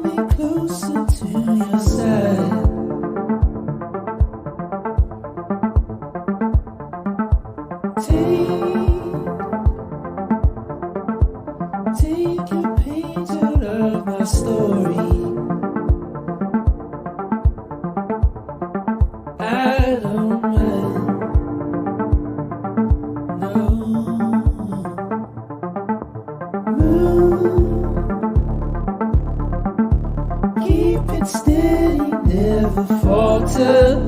me closer to your side. Take a page out of my story. I don't mind. No. Move. Keep it steady, never falter.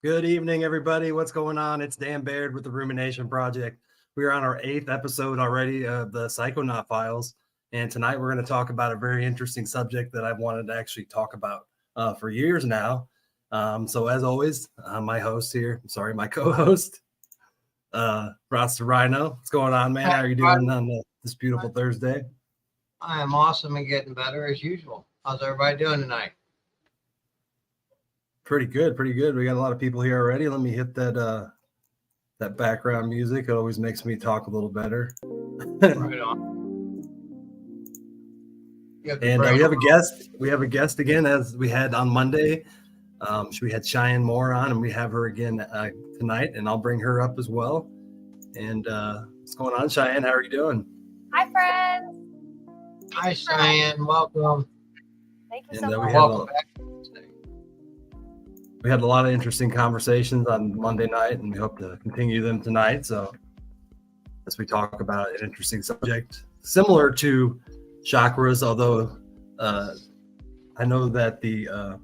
Good evening, everybody. What's going on? It's Dan Baird with the Rumination Project. We are on our 8th episode already of the Psychonaut Files, and tonight we're going to talk about a very interesting subject that I've wanted to actually talk about for years now. So as always, my co-host, Rasta Rhino. What's going on, man? How are you doing on this beautiful Thursday? I am awesome and getting better as usual. How's everybody doing tonight? Pretty good. We got a lot of people here already. Let me hit that background music. It always makes me talk a little better. Right on. And we have a guest. We have a guest again, as we had on Monday. We had Cheyenne Moore on, and we have her again tonight, and I'll bring her up as well. And what's going on, Cheyenne? How are you doing? Hi, friends. Hi, Cheyenne. Welcome. Thank you so much. Welcome back. We had a lot of interesting conversations on Monday night, and we hope to continue them tonight. So as we talk about an interesting subject, similar to chakras, although I know that the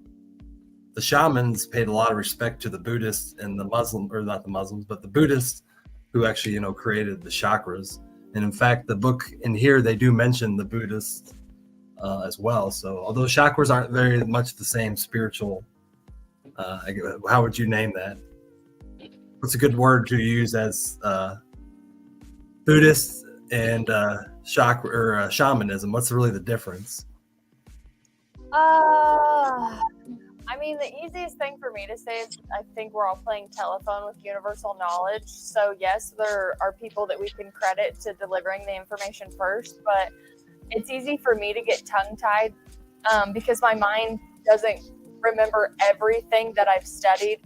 shamans paid a lot of respect to the Buddhists and the Muslim, or not the Muslims, but the Buddhists who actually, created the chakras. And in fact, the book in here, they do mention the Buddhists as well. So although chakras aren't very much the same spiritual, how would you name that? What's a good word to use as Buddhist and chakra or shamanism? What's really the difference? I mean, the easiest thing for me to say is I think we're all playing telephone with universal knowledge. So yes, there are people that we can credit to delivering the information first, but it's easy for me to get tongue-tied because my mind doesn't remember everything that I've studied.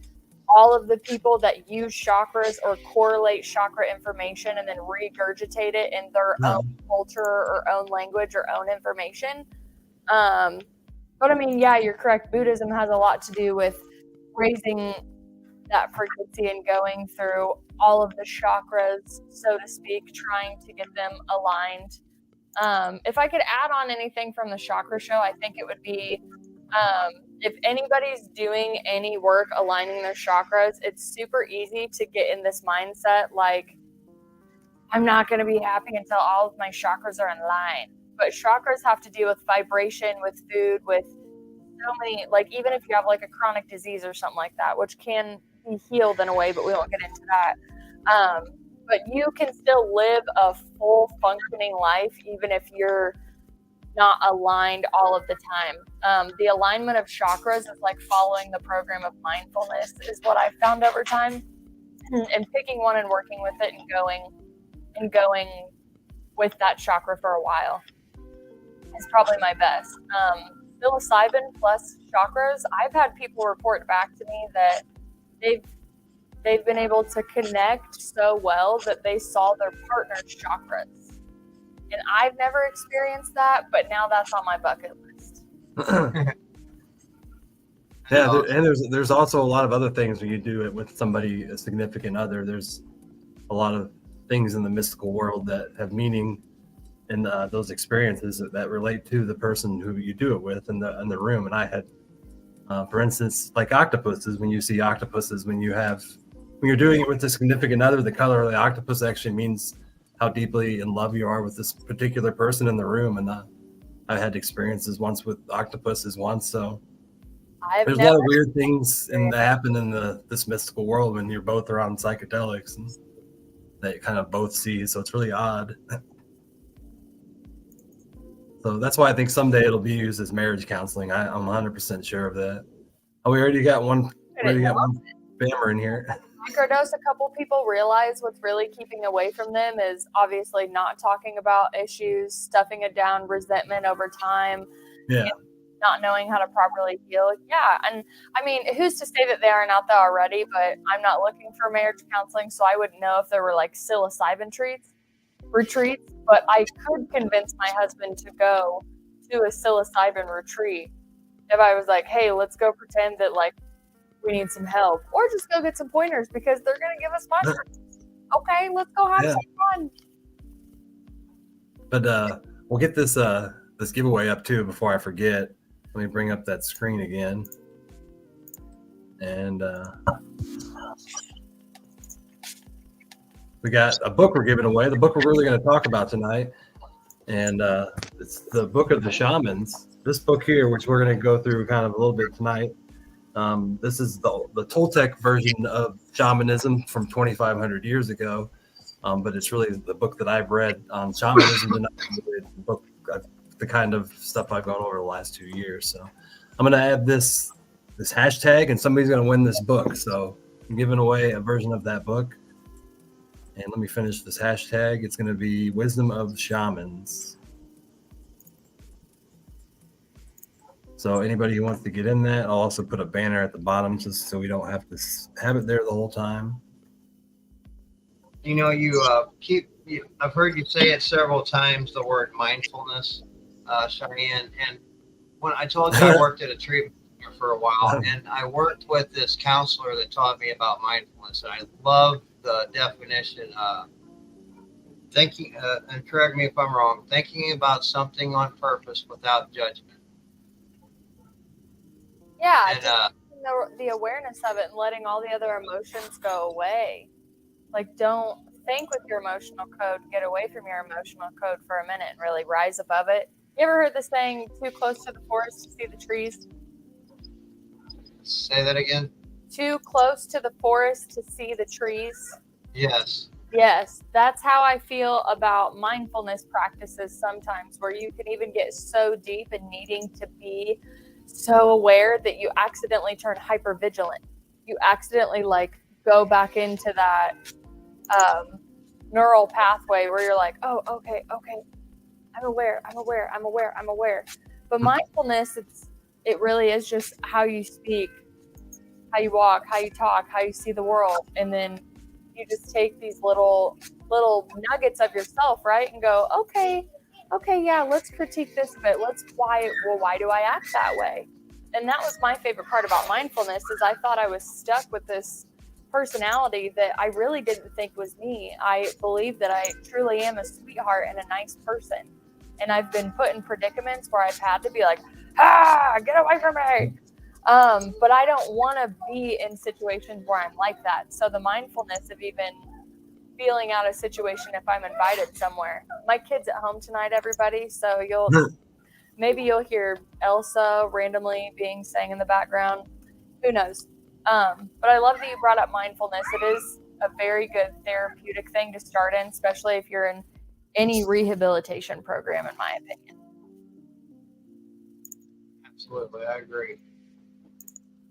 All of the people that use chakras or correlate chakra information and then regurgitate it in their own culture or own language or own information. But I mean, yeah, you're correct. Buddhism has a lot to do with raising that frequency and going through all of the chakras, so to speak, trying to get them aligned. If I could add on anything from the chakra show, I think it would be if anybody's doing any work aligning their chakras, it's super easy to get in this mindset like, I'm not going to be happy until all of my chakras are in line. But chakras have to do with vibration, with food, with so many, like even if you have like a chronic disease or something like that, which can be healed in a way, but we won't get into that. But you can still live a full functioning life, even if you're not aligned all of the time. The alignment of chakras is like following the program of mindfulness is what I've found over time. And and picking one and working with it and going with that chakra for a while is probably my best. Psilocybin plus chakras, I've had people report back to me that they've been able to connect so well that they saw their partner's chakras. And I've never experienced that, but now that's on my bucket list. Yeah, and there's also a lot of other things when you do it with somebody, a significant other. There's a lot of things in the mystical world that have meaning in those experiences that relate to the person who you do it with in the room. And I had, for instance, like octopuses. When you see octopuses, when you're doing it with a significant other, the color of the octopus actually means how deeply in love you are with this particular person in the room. And I had experiences once with octopuses once, so. There's a lot of weird things that happen in this mystical world when you're both around psychedelics and that you kind of both see. So it's really odd. So that's why I think someday it'll be used as marriage counseling. I'm 100% sure of that. Oh, we already got one spammer in here. Microdose, a couple people realize what's really keeping away from them is obviously not talking about issues, stuffing it down, resentment over time. Yeah. Not knowing how to properly heal. Yeah. And I mean, who's to say that they aren't out there already, but I'm not looking for marriage counseling, so I wouldn't know if there were like psilocybin retreats, but I could convince my husband to go to a psilocybin retreat if I was like, hey, let's go pretend that like we need some help, or just go get some pointers because they're going to give us mushrooms. Okay, let's go have some fun. But we'll get this giveaway up too before I forget. Let me bring up that screen again. And we got a book we're giving away. The book we're really going to talk about tonight. And it's the Book of the Shamans. This book here, which we're going to go through kind of a little bit tonight. This is the Toltec version of shamanism from 2,500 years ago. But it's really the book that I've read on shamanism tonight. The book the kind of stuff I've gone over the last 2 years. So I'm going to add this hashtag and somebody's going to win this book. So I'm giving away a version of that book. And let me finish this hashtag. It's going to be Wisdom of Shamans. So anybody who wants to get in that, I'll also put a banner at the bottom just so we don't have to have it there the whole time. You know, I've heard you say it several times, the word mindfulness, Cheyenne. And when I told you I worked at a treatment center for a while, and I worked with this counselor that taught me about mindfulness, and I love the definition of thinking, and correct me if I'm wrong, thinking about something on purpose without judgment. Yeah, And, the awareness of it and letting all the other emotions go away. Like, don't think with your emotional code, get away from your emotional code for a minute and really rise above it. You ever heard the saying, too close to the forest to see the trees? say that again? Too close to the forest to see the trees? Yes. Yes, that's how I feel about mindfulness practices sometimes, where you can even get so deep in needing to be so aware that you accidentally turn hypervigilant. You accidentally like go back into that neural pathway where you're like, oh, okay, I'm aware. But mindfulness, it really is just how you speak, how you walk, how you talk, how you see the world, and then you just take these little nuggets of yourself, right, and go, okay, yeah, let's critique this a bit. Why do I act that way? And that was my favorite part about mindfulness, is I thought I was stuck with this personality that I really didn't think was me. I believe that I truly am a sweetheart and a nice person. And I've been put in predicaments where I've had to be like, get away from me. But I don't want to be in situations where I'm like that. So the mindfulness of even feeling out a situation if I'm invited somewhere. My kid's at home tonight, everybody. So maybe you'll hear Elsa randomly being sang in the background. Who knows? But I love that you brought up mindfulness. It is a very good therapeutic thing to start in, especially if you're in any rehabilitation program, in my opinion. Absolutely, I agree.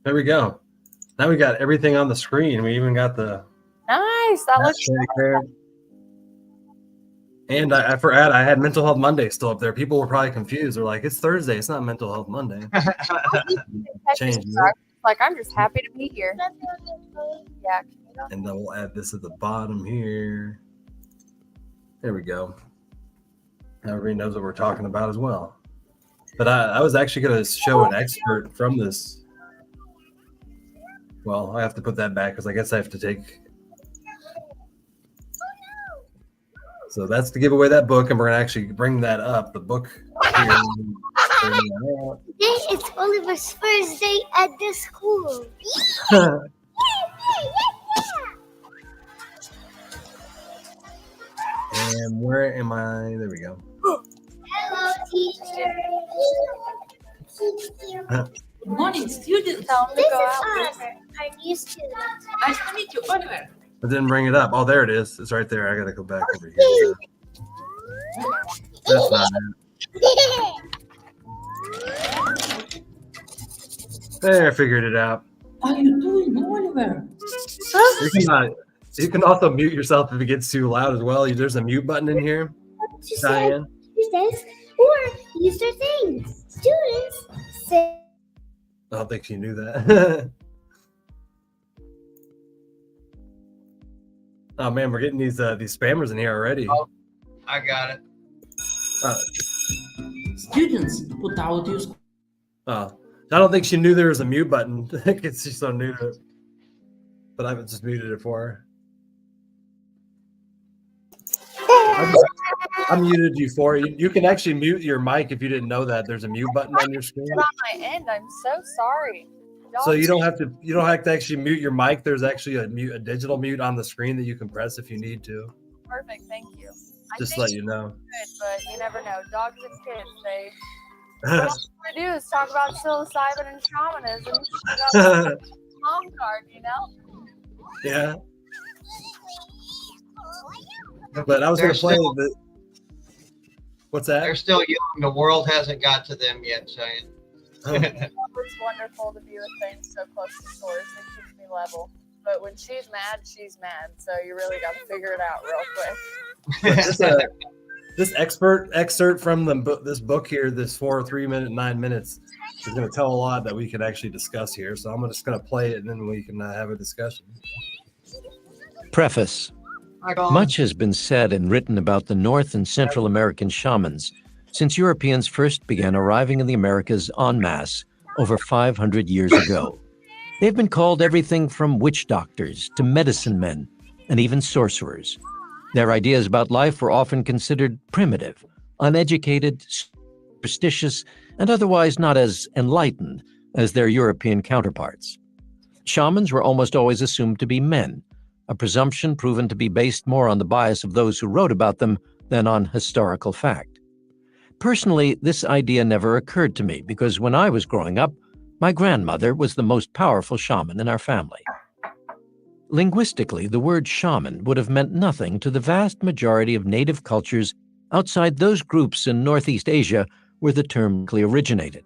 There we go. Now we got everything on the screen. We even got the nice. That looks Shady Fair. And I forgot I had Mental Health Monday still up there. People were probably confused. They're like, it's Thursday. It's not Mental Health Monday. Change it. like, I'm just happy to be here. Yeah. And then we'll add this at the bottom here. There we go. Now everybody knows what we're talking about as well. But I was actually going to show an expert from this. Well, I have to put that back because I guess I have to take. So that's to give away that book, and we're going to actually bring that up. The book here. Today is Oliver's first day at the school. And where am I? There we go. Hello, teacher. Good morning, students. Tell them to This go is out. Oliver, our new student. Nice to meet you, Oliver. I didn't bring it up. Oh, there it is. It's right there. I got to go back over here. That's not it. There, I figured it out. How are you doing, Oliver? You can also mute yourself if it gets too loud as well. There's a mute button in here, Cheyenne. Students or use their things. Students say. I don't think she knew that. Oh man, we're getting these spammers in here already. Oh. I got it. Students, put out your school. Oh, I don't think she knew there was a mute button. She's so new to it. But I just muted it for her. I muted you for you. You can actually mute your mic if you didn't know that. There's a mute button on your screen. On my end, I'm so sorry. So you don't have to actually mute your mic. There's actually a digital mute on the screen that you can press if you need to. Perfect, thank you. Just let you know. Good, but you never know. Dogs and kids, what else we do is talk about psilocybin and shamanism. Mom card, you know? Yeah. But I was going to play the. What's that? They're still young. The world hasn't got to them yet, Cheyenne. It's wonderful to be with things so close to source. It keeps me level. But when she's mad, she's mad. So you really got to figure it out real quick. This excerpt from this book here, this 3 minute, 9 minutes, is going to tell a lot that we can actually discuss here. So I'm just going to play it and then we can have a discussion. Preface. Much has been said and written about the North and Central American shamans since Europeans first began arriving in the Americas en masse over 500 years ago. They've been called everything from witch doctors to medicine men and even sorcerers. Their ideas about life were often considered primitive, uneducated, superstitious, and otherwise not as enlightened as their European counterparts. Shamans were almost always assumed to be men, a presumption proven to be based more on the bias of those who wrote about them than on historical fact. Personally, this idea never occurred to me because when I was growing up, my grandmother was the most powerful shaman in our family. Linguistically, the word shaman would have meant nothing to the vast majority of native cultures outside those groups in Northeast Asia where the term originated.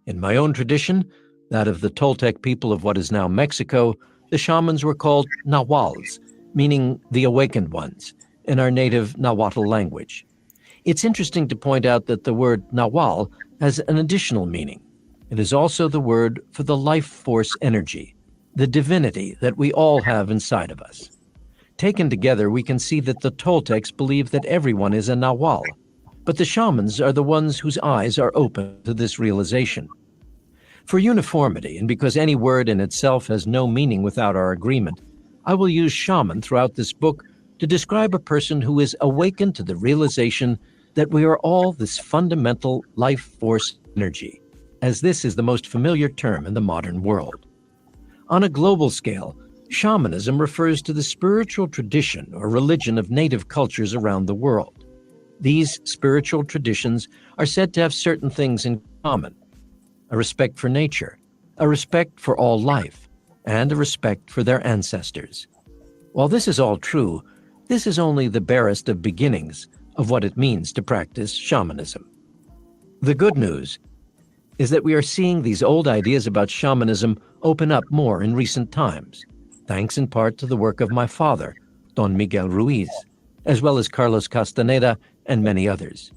In my own tradition, that of the Toltec people of what is now Mexico, the shamans were called Nahuals, meaning the awakened ones, in our native Nahuatl language. It's interesting to point out that the word Nahual has an additional meaning. It is also the word for the life force energy, the divinity that we all have inside of us. Taken together, we can see that the Toltecs believe that everyone is a Nahual, but the shamans are the ones whose eyes are open to this realization. For uniformity, and because any word in itself has no meaning without our agreement, I will use shaman throughout this book to describe a person who is awakened to the realization that we are all this fundamental life force energy, as this is the most familiar term in the modern world. On a global scale, shamanism refers to the spiritual tradition or religion of native cultures around the world. These spiritual traditions are said to have certain things in common: a respect for nature, a respect for all life, and a respect for their ancestors. While this is all true, this is only the barest of beginnings of what it means to practice shamanism. The good news is that we are seeing these old ideas about shamanism open up more in recent times, thanks in part to the work of my father, Don Miguel Ruiz, as well as Carlos Castaneda and many others.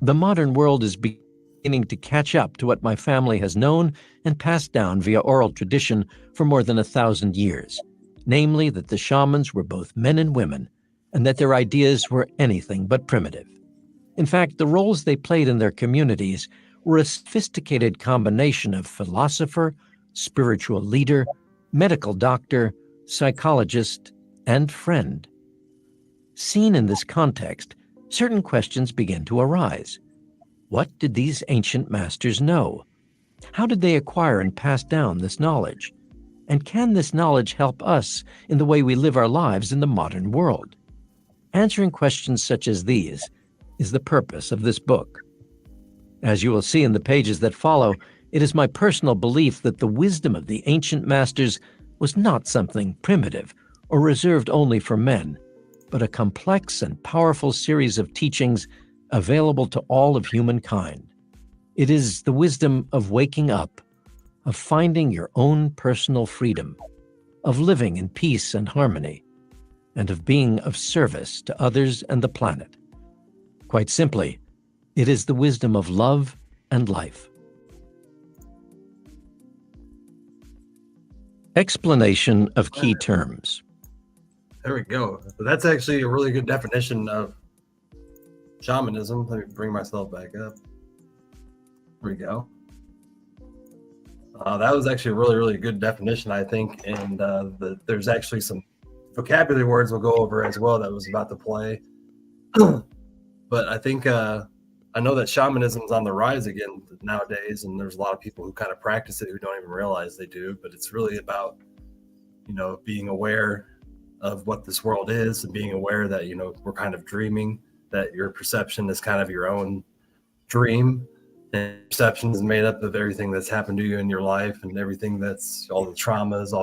The modern world is beginning to catch up to what my family has known and passed down via oral tradition for more than 1,000 years, namely that the shamans were both men and women, and that their ideas were anything but primitive. In fact, the roles they played in their communities were a sophisticated combination of philosopher, spiritual leader, medical doctor, psychologist, and friend. Seen in this context, certain questions begin to arise. What did these ancient masters know? How did they acquire and pass down this knowledge? And can this knowledge help us in the way we live our lives in the modern world? Answering questions such as these is the purpose of this book. As you will see in the pages that follow, it is my personal belief that the wisdom of the ancient masters was not something primitive or reserved only for men, but a complex and powerful series of teachings available to all of humankind. It is the wisdom of waking up, of finding your own personal freedom, of living in peace and harmony, and of being of service to others and the planet. Quite simply, it is the wisdom of love and life. Explanation of key terms. There we go. That's actually a really good definition of shamanism. Let me bring myself back up. There we go. That was actually a really, really good definition, I think. And there's actually some vocabulary words we'll go over as well that was about to play. But I think I know that shamanism is on the rise again nowadays, and there's a lot of people who kind of practice it who don't even realize they do. But it's really about, being aware of what this world is and being aware that, we're kind of dreaming, that your perception is kind of your own dream. And perception is made up of everything that's happened to you in your life, and everything that's all the traumas,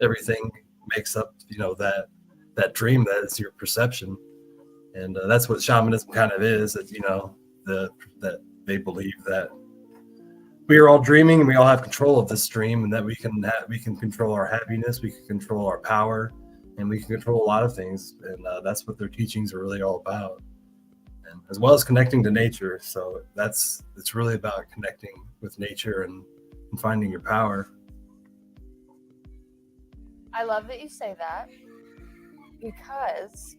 everything makes up, that dream that is your perception. And that's what shamanism kind of is, that, that they believe that we are all dreaming and we all have control of this dream, and that we can control our happiness, we can control our power, and we can control a lot of things. And that's what their teachings are really all about. And as well as connecting to nature. So it's really about connecting with nature and finding your power. I love that you say that, because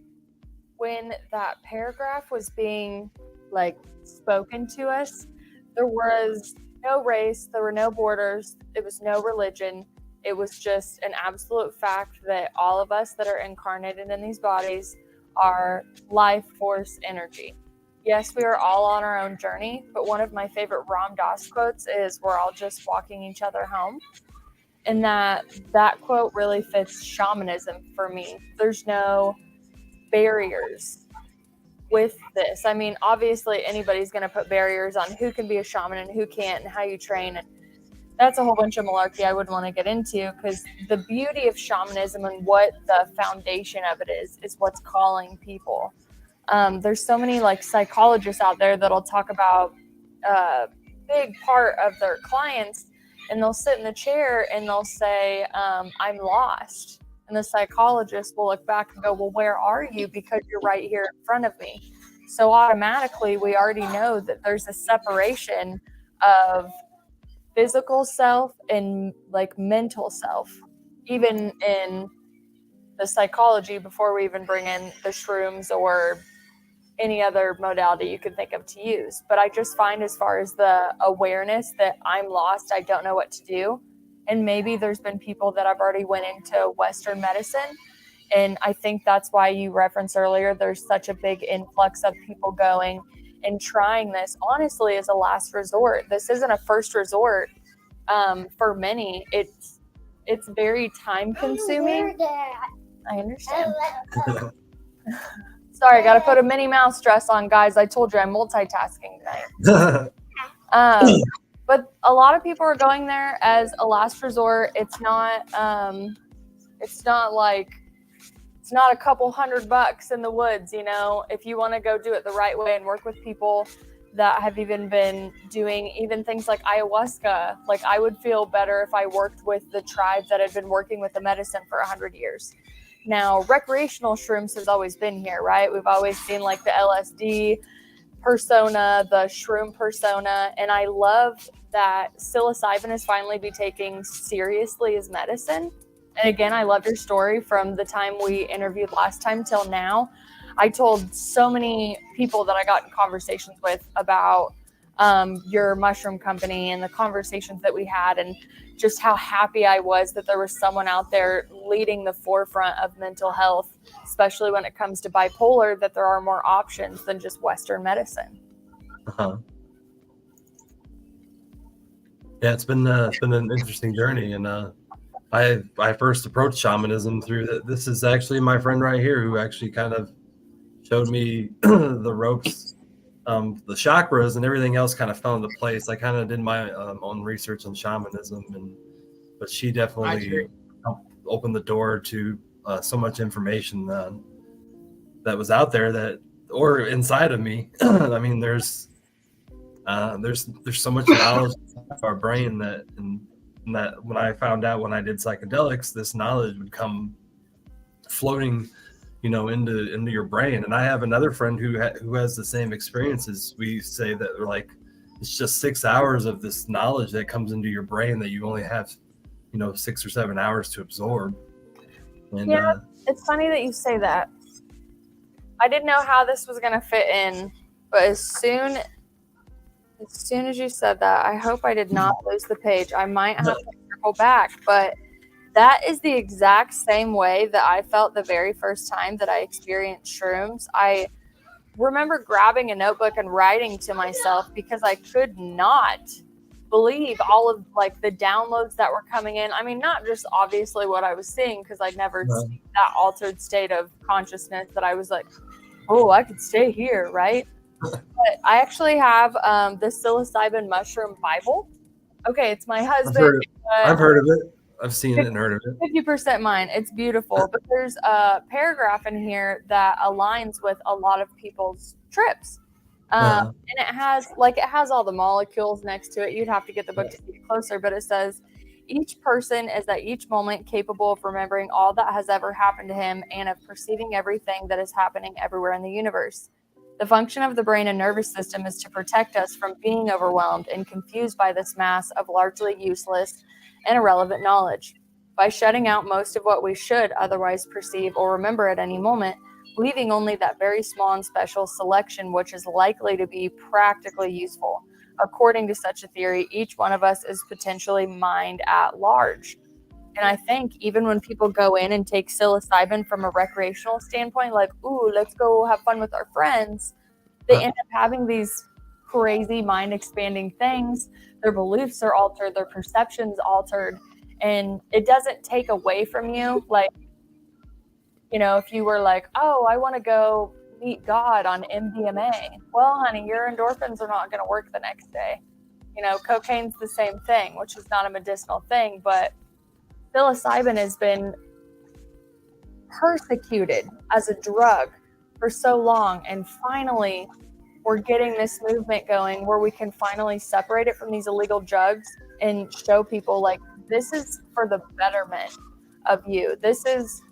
when that paragraph was being spoken to us, there was no race, there were no borders, it was no religion. It was just an absolute fact that all of us that are incarnated in these bodies are life force energy. Yes, we are all on our own journey, but one of my favorite Ram Dass quotes is, "We're all just walking each other home." And that quote really fits shamanism for me. There's no barriers with this. I mean, obviously anybody's going to put barriers on who can be a shaman and who can't and how you train. And that's a whole bunch of malarkey I wouldn't want to get into, because the beauty of shamanism and what the foundation of it is what's calling people. There's so many psychologists out there that'll talk about a big part of their clients, and they'll sit in the chair and they'll say, I'm lost. And the psychologist will look back and go, well, where are you? Because you're right here in front of me. So automatically, we already know that there's a separation of physical self and mental self, even in the psychology, before we even bring in the shrooms or any other modality you could think of to use. But I just find, as far as the awareness that I'm lost, I don't know what to do. And maybe there's been people that have already went into Western medicine. And I think that's why you referenced earlier, there's such a big influx of people going and trying this, honestly, as a last resort. This isn't a first resort for many. It's very time consuming. I understand. Sorry, I got to put a Minnie Mouse dress on, guys. I told you I'm multitasking tonight. But a lot of people are going there as a last resort. It's not a couple $100 in the woods, if you want to go do it the right way and work with people that have even been doing even things like ayahuasca. I would feel better if I worked with the tribe that had been working with the medicine for 100 years. Now, recreational shrooms has always been here, right? We've always seen like the LSD persona, the shroom persona, and I love that psilocybin is finally be taken seriously as medicine. And again, I love your story from the time we interviewed last time till now. I told so many people that I got in conversations with about your mushroom company and the conversations that we had, and just how happy I was that there was someone out there leading the forefront of mental health, especially when it comes to bipolar, that there are more options than just Western medicine. Uh-huh. Yeah, it's been an interesting journey, and I first approached shamanism through this is actually my friend right here who actually kind of showed me the ropes, the chakras, and everything else kind of fell into place. I kind of did my own research on shamanism, but she definitely helped open the door to so much information that was out there or inside of me. I mean, there's so much knowledge in our brain that when I found out when I did psychedelics, this knowledge would come floating, into your brain. And I have another friend who has the same experiences. We say that like it's just 6 hours of this knowledge that comes into your brain that you only have 6 or 7 hours to absorb. And yeah, it's funny that you say that. I didn't know how this was going to fit in, but as soon as you said that, I hope I did not lose the page. I might have to circle back, but that is the exact same way that I felt the very first time that I experienced shrooms. I remember grabbing a notebook and writing to myself because I could not believe all of like the downloads that were coming in. I mean, not just obviously what I was seeing, because I'd never seen that altered state of consciousness that I was like, oh, I could stay here, right? But I actually have the psilocybin mushroom Bible. Okay, it's my husband. I've heard of it. I've seen it and heard of it. 50% mine. It's beautiful, but there's a paragraph in here that aligns with a lot of people's trips. And it has all the molecules next to it. You'd have to get the book to see it closer, but it says each person is at each moment capable of remembering all that has ever happened to him and of perceiving everything that is happening everywhere in the universe. The function of the brain and nervous system is to protect us from being overwhelmed and confused by this mass of largely useless and irrelevant knowledge. By shutting out most of what we should otherwise perceive or remember at any moment, leaving only that very small and special selection which is likely to be practically useful. According to such a theory, each one of us is potentially mind at large. And I think even when people go in and take psilocybin from a recreational standpoint, like, ooh, let's go have fun with our friends, they end up having these crazy mind-expanding things. Their beliefs are altered, their perceptions altered, and it doesn't take away from you. Like, if you were like, oh, I want to go meet God on MDMA. Well, honey, your endorphins are not going to work the next day. Cocaine's the same thing, which is not a medicinal thing, but psilocybin has been persecuted as a drug for so long, and finally we're getting this movement going where we can finally separate it from these illegal drugs and show people like this is for the betterment of you. This is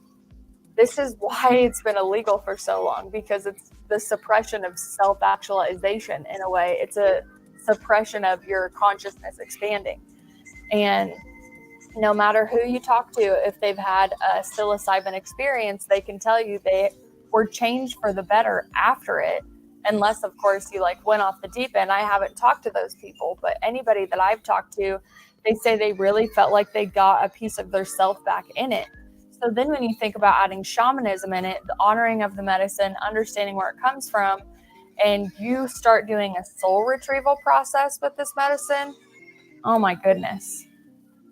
why it's been illegal for so long, because it's the suppression of self-actualization. In a way, it's a suppression of your consciousness expanding. And no matter who you talk to, if they've had a psilocybin experience, they can tell you they were changed for the better after it. Unless, of course, you went off the deep end. I haven't talked to those people, but anybody that I've talked to, they say they really felt like they got a piece of their self back in it. So then when you think about adding shamanism in it, the honoring of the medicine, understanding where it comes from, and you start doing a soul retrieval process with this medicine, oh my goodness.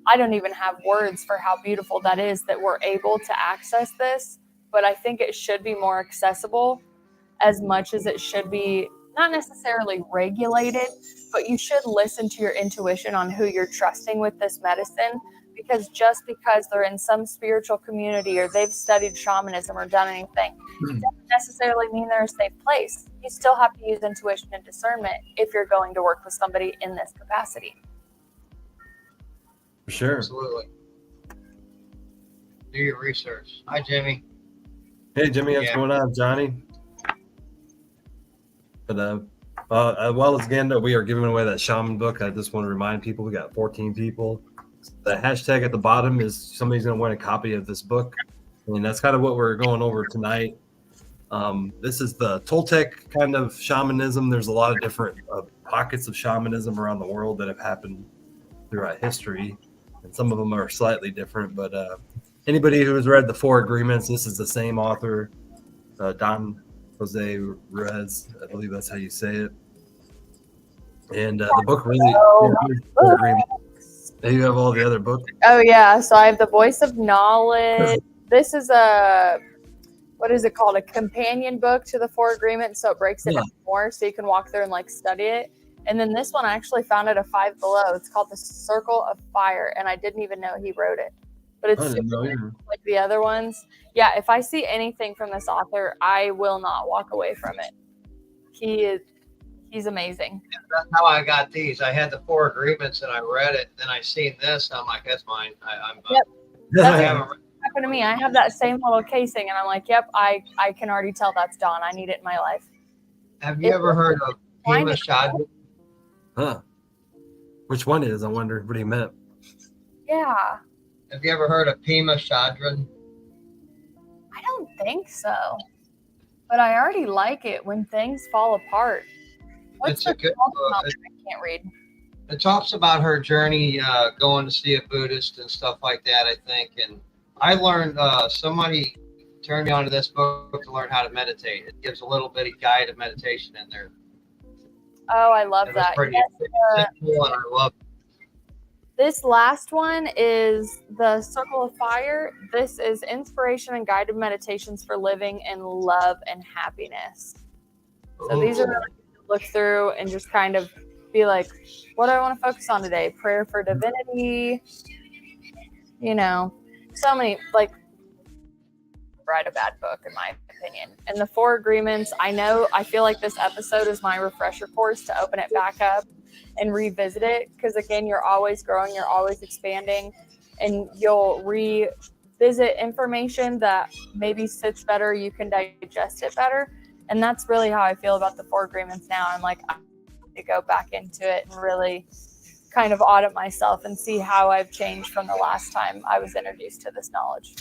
I don't even have words for how beautiful that is that we're able to access this, but I think it should be more accessible as much as it should be not necessarily regulated, but you should listen to your intuition on who you're trusting with this medicine, because just because they're in some spiritual community or they've studied shamanism or done anything, it doesn't necessarily mean they're a safe place. You still have to use intuition and discernment if you're going to work with somebody in this capacity. For sure. Absolutely. Do your research. Hi, Jimmy. Hey, Jimmy, what's Yeah. going on, Johnny? But well, as again, we are giving away that shaman book. I just want to remind people we got 14 people. The hashtag at the bottom is somebody's going to win a copy of this book, and that's kind of what we're going over tonight. This is the Toltec kind of shamanism. There's a lot of different pockets of shamanism around the world that have happened throughout history, and some of them are slightly different. But anybody who has read the Four Agreements, this is the same author, Don Jose Rez, I believe that's how you say it. And the book really, Four Agreements. You have all the other books. Oh yeah, so I have the Voice of Knowledge. This is what is it called? A companion book to the Four Agreements, so it breaks it down more, so you can walk through and like study it. And then this one I actually found at a Five Below. It's called The Circle of Fire, and I didn't even know he wrote it. But it's super like the other ones. Yeah, if I see anything from this author, I will not walk away from it. He's amazing. Yeah, that's how I got these. I had the Four Agreements and I read it. Then I seen this. And I'm like, that's mine. I haven't read. Happened to me. I have that same little casing, and I'm like, yep, I can already tell that's Dawn. I need it in my life. Have you ever heard of Pima Shadran? Huh. Which one is? I wonder what he meant. Yeah. Have you ever heard of Pima Shadran? I don't think so. But I already like it when things fall apart. It's a good book. I can't read. It talks about her journey going to see a Buddhist and stuff like that, I think. And I learned, somebody turned me onto this book to learn how to meditate. It gives a little bitty guide of meditation in there. Oh, I love It was that. pretty simple, and I love it. This last one is the Circle of Fire. This is inspiration and guided meditations for living in love and happiness. So these are really good to look through and just kind of be like, what do I want to focus on today? Prayer for divinity, so many, like, write a bad book in my opinion. And the Four Agreements, I feel like this episode is my refresher course to open it back up and revisit it, because again, you're always growing, you're always expanding, and you'll revisit information that maybe sits better, you can digest it better. And that's really how I feel about the Four Agreements now. I'm like, I need to go back into it and really kind of audit myself and see how I've changed from the last time I was introduced to this knowledge.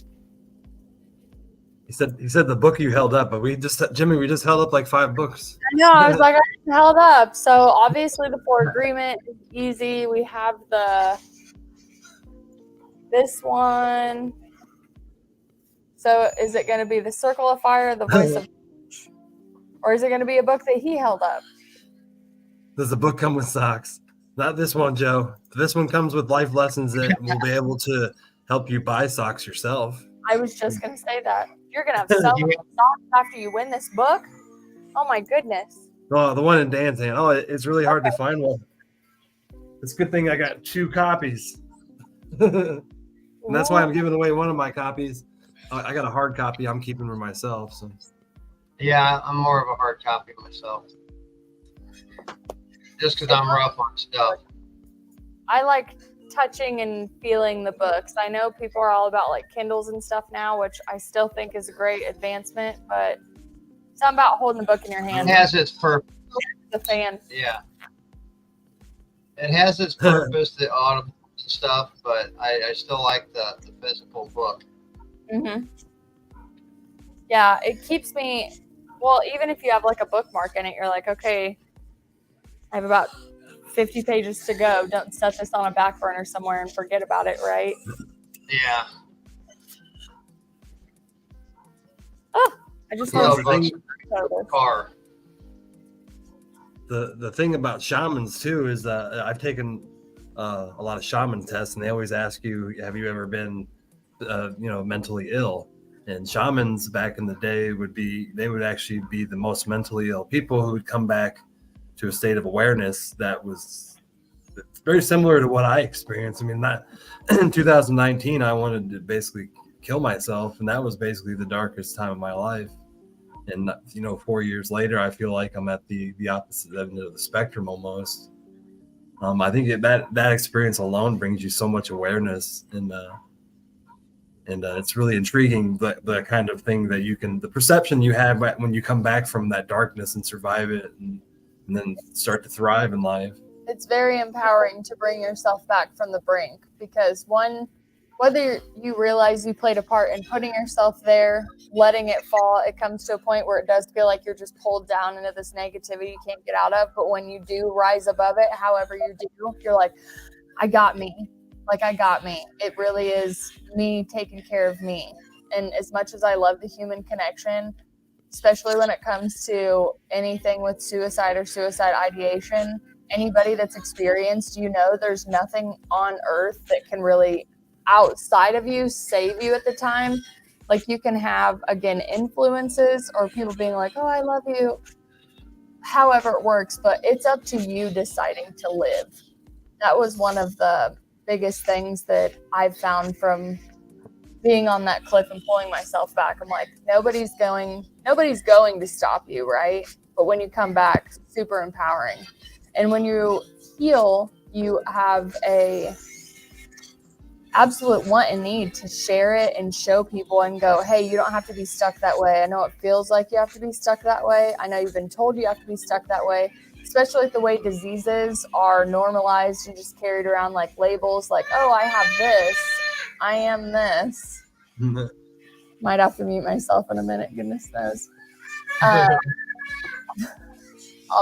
He said the book you held up, but we just held up like 5 books. I know, I was like, I held up. So obviously the Four Agreement is easy. We have this one. So is it going to be the Circle of Fire, the Voice of, or is it going to be a book that he held up? Does the book come with socks? Not this one, Joe. This one comes with life lessons that will be able to help you buy socks yourself. I was just going to say that. You're going to have so many socks after you win this book? Oh, my goodness. Oh, the one in Dan's hand. Oh, it's really hard to find one. It's a good thing I got 2 copies. And that's why I'm giving away one of my copies. I got a hard copy I'm keeping for myself. So. Yeah, I'm more of a hard copy myself. Just because I'm rough on stuff. I like touching and feeling the books. I know people are all about like Kindles and stuff now, which I still think is a great advancement, but something about holding the book in your hand. It has its purpose. The fan. Yeah. It has its purpose, the audible and stuff, but I still like the physical book. Mm-hmm. Yeah, it keeps me, well, even if you have like a bookmark in it, you're like, okay, I have about 50 pages to go. Don't set this on a back burner somewhere and forget about it, right? Yeah. Oh, I just Well, want car. The thing about shamans too is that I've taken a lot of shaman tests, and they always ask you, have you ever been mentally ill? And shamans back in the day would actually be the most mentally ill people who would come back to a state of awareness that was very similar to what I experienced. I mean, not in 2019, I wanted to basically kill myself, and that was basically the darkest time of my life. And 4 years later, I feel like I'm at the opposite end of the spectrum almost. I think that experience alone brings you so much awareness, and And it's really intriguing, the kind of thing that the perception you have when you come back from that darkness and survive it, and then start to thrive in life. It's very empowering to bring yourself back from the brink, because whether you realize you played a part in putting yourself there, letting it fall, it comes to a point where it does feel like you're just pulled down into this negativity you can't get out of. But when you do rise above it, however you do, you're like, I got me. Like, I got me. It really is me taking care of me. And as much as I love the human connection, especially when it comes to anything with suicide or suicide ideation, anybody that's experienced, there's nothing on earth that can really, outside of you, save you at the time. Like, you can have, again, influences or people being like, oh, I love you, however it works, but it's up to you deciding to live. That was one of the biggest things that I've found from being on that cliff and pulling myself back. I'm like, nobody's going to stop you, right? But when you come back, super empowering. And when you heal, you have a absolute want and need to share it and show people and go, hey, you don't have to be stuck that way. I know it feels like you have to be stuck that way. I know you've been told you have to be stuck that way, especially the way diseases are normalized and just carried around like labels, like, oh, I have this, I am this. Might have to mute myself in a minute, goodness knows. I'll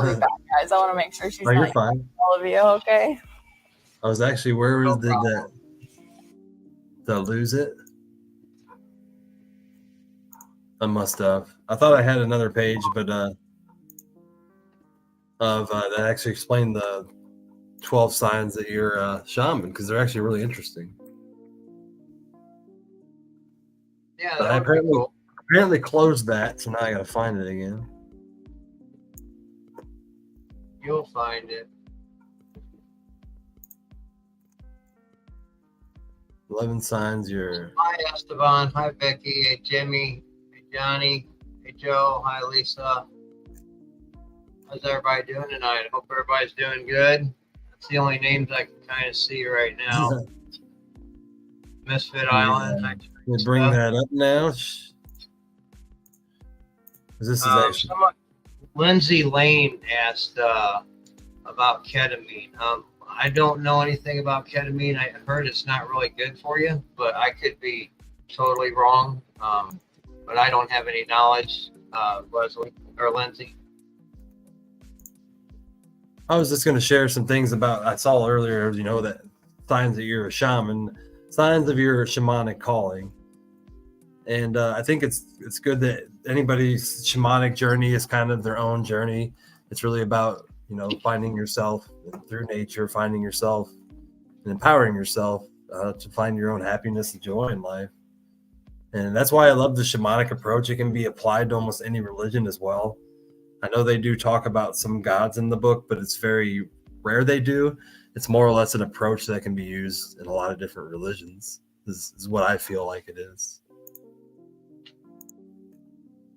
be back, guys. I want to make sure she's You're not fine. all of you, okay? I was actually, did I lose it? I must have. I thought I had another page, but that actually explained the 12 signs that you're a shaman, because they're actually really interesting. Yeah, But that I would be cool. apparently closed that, so now I gotta find it again. You'll find it. 11 signs you're. Hi, Esteban. Hi, Becky. Hey, Jimmy. Hey, Johnny. Hey, Joe. Hi, Lisa. How's everybody doing tonight? I hope everybody's doing good. That's the only names I can kind of see right now. Misfit Island. Hi, We'll bring that up now. This is actually. Lindsay Lane asked about ketamine. I don't know anything about ketamine. I heard it's not really good for you, but I could be totally wrong. But I don't have any knowledge, Leslie or Lindsay. I was just going to share some things about, I saw earlier, that signs that you're a shaman, signs of your shamanic calling. And I think it's good that anybody's shamanic journey is kind of their own journey. It's really about, finding yourself through nature, finding yourself and empowering yourself to find your own happiness and joy in life. And that's why I love the shamanic approach. It can be applied to almost any religion as well. I know they do talk about some gods in the book, but it's very rare they do. It's more or less an approach that can be used in a lot of different religions. This is what I feel like it is.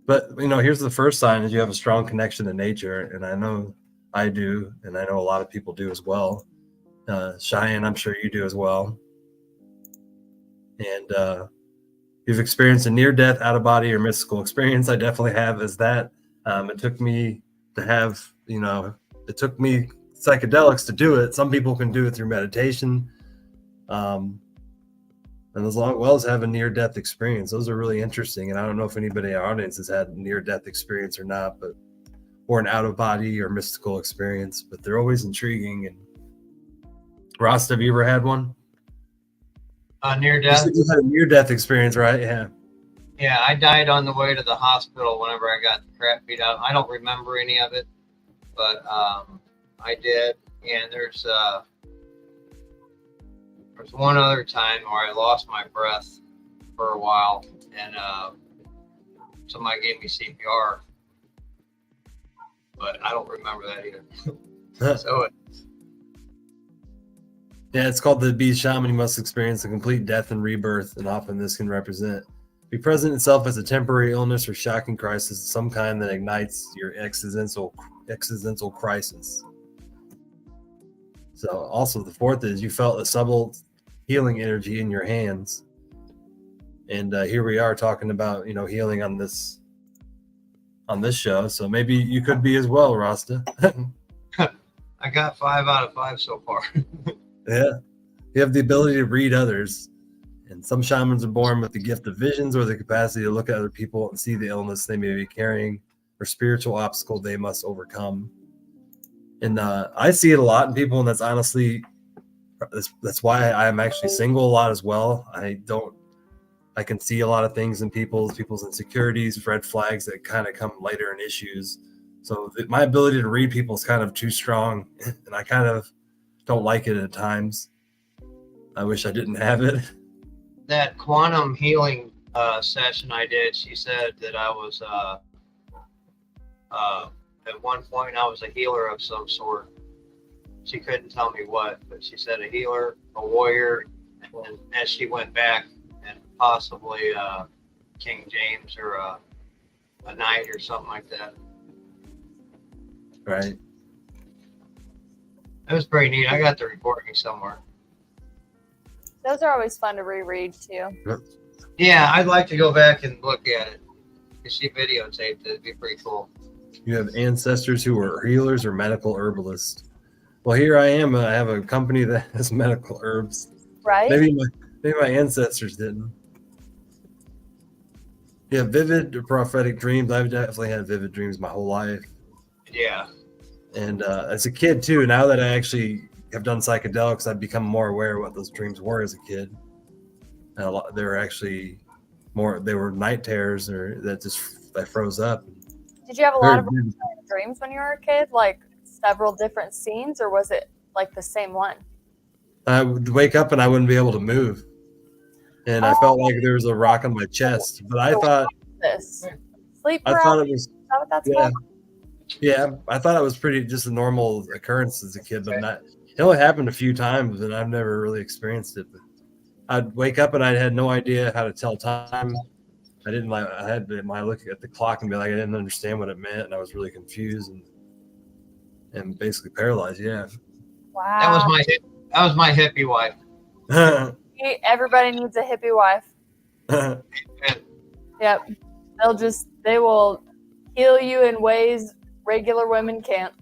But, here's the first sign, is you have a strong connection to nature. And I know I do, and I know a lot of people do as well. Cheyenne, I'm sure you do as well. And you've experienced a near-death, out-of-body, or mystical experience. I definitely have as that. It took me to have, it took me psychedelics to do it. Some people can do it through meditation. And as well as have a near-death experience. Those are really interesting. And I don't know if anybody in our audience has had a near-death experience or not, or an out-of-body or mystical experience, but they're always intriguing. And Rasta, have you ever had one? Near-death? You had a near-death experience, right? Yeah. Yeah, I died on the way to the hospital whenever I got the crap beat out. I don't remember any of it, but I did. And there's one other time where I lost my breath for a while, and somebody gave me CPR, but I don't remember that either. So yeah, it's called the Bee Shaman. You must experience a complete death and rebirth, and often this can be present itself as a temporary illness or shocking crisis of some kind that ignites your existential crisis. So also the fourth is you felt a subtle healing energy in your hands. And here we are talking about, healing on this show. So maybe you could be as well, Rasta. I got 5 out of 5 so far. Yeah. You have the ability to read others. And some shamans are born with the gift of visions or the capacity to look at other people and see the illness they may be carrying or spiritual obstacle they must overcome. And I see it a lot in people, and that's honestly, that's why I'm actually single a lot as well. I can see a lot of things in people's insecurities, red flags that kind of come later in issues. So my ability to read people is kind of too strong, and I kind of don't like it at times. I wish I didn't have it. That quantum healing session I did, she said that I was at one point I was a healer of some sort. She couldn't tell me what, but she said a healer, a warrior, and as she went back, and possibly King James or a knight or something like that. Right. It was pretty neat. I got the recording somewhere. Those are always fun to reread too. Yeah, I'd like to go back and look at it. If she videotaped it, it'd be pretty cool. You have ancestors who were healers or medical herbalists. Well, here I am. I have a company that has medical herbs. Right? Maybe my ancestors didn't. Yeah, vivid or prophetic dreams. I've definitely had vivid dreams my whole life. Yeah. And as a kid too, now that I actually have done psychedelics, I've become more aware of what those dreams were as a kid. And they were actually they were night terrors, or I froze up. Did you have a lot of dreams when you were a kid? Like several different scenes, or was it like the same one? I would wake up and I wouldn't be able to move. And I felt like there was a rock on my chest. But I thought sleep paralysis. I thought it was, Is that what that's called? Yeah, I thought it was just a normal occurrence as a kid, but it only happened a few times, and I've never really experienced it. But I'd wake up and I had no idea how to tell time. I had my look at the clock and be like, I didn't understand what it meant, and I was really confused and basically paralyzed. Yeah. Wow. That was my hippie wife. Everybody needs a hippie wife. Yep. They will heal you in ways regular women can't.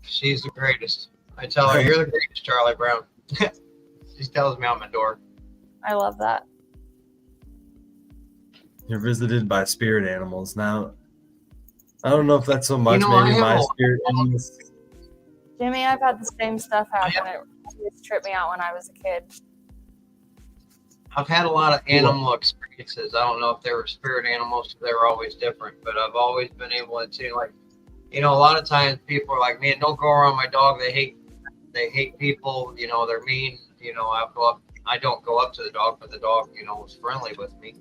She's the greatest. I tell her, you're the greatest, Charlie Brown. She tells me I'm a dork. I love that. You're visited by spirit animals. Now, I don't know if that's so much. I Maybe have my spirit animals. Jimmy, I've had the same stuff happen. It always tripped me out when I was a kid. I've had a lot of animal experiences. I don't know if they were spirit animals. They were always different, but I've always been able to, like, a lot of times people are like, man, don't go around my dog. They hate people. They're mean. I don't go up to the dog, but the dog, was friendly with me.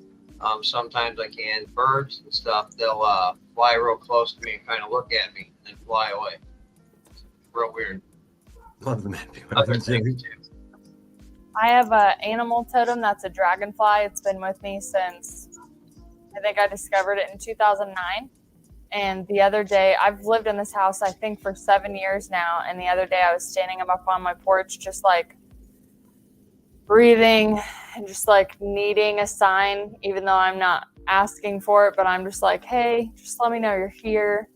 Sometimes I can. Birds and stuff, they'll fly real close to me and kind of look at me and then fly away. It's real weird. Love them. Other things too. I have an animal totem that's a dragonfly. It's been with me since I think I discovered it in 2009. And the other day, I've lived in this house, I think, for 7 years now. And the other day I was standing up on my porch, just like breathing and just like needing a sign, even though I'm not asking for it. But I'm just like, hey, just let me know you're here.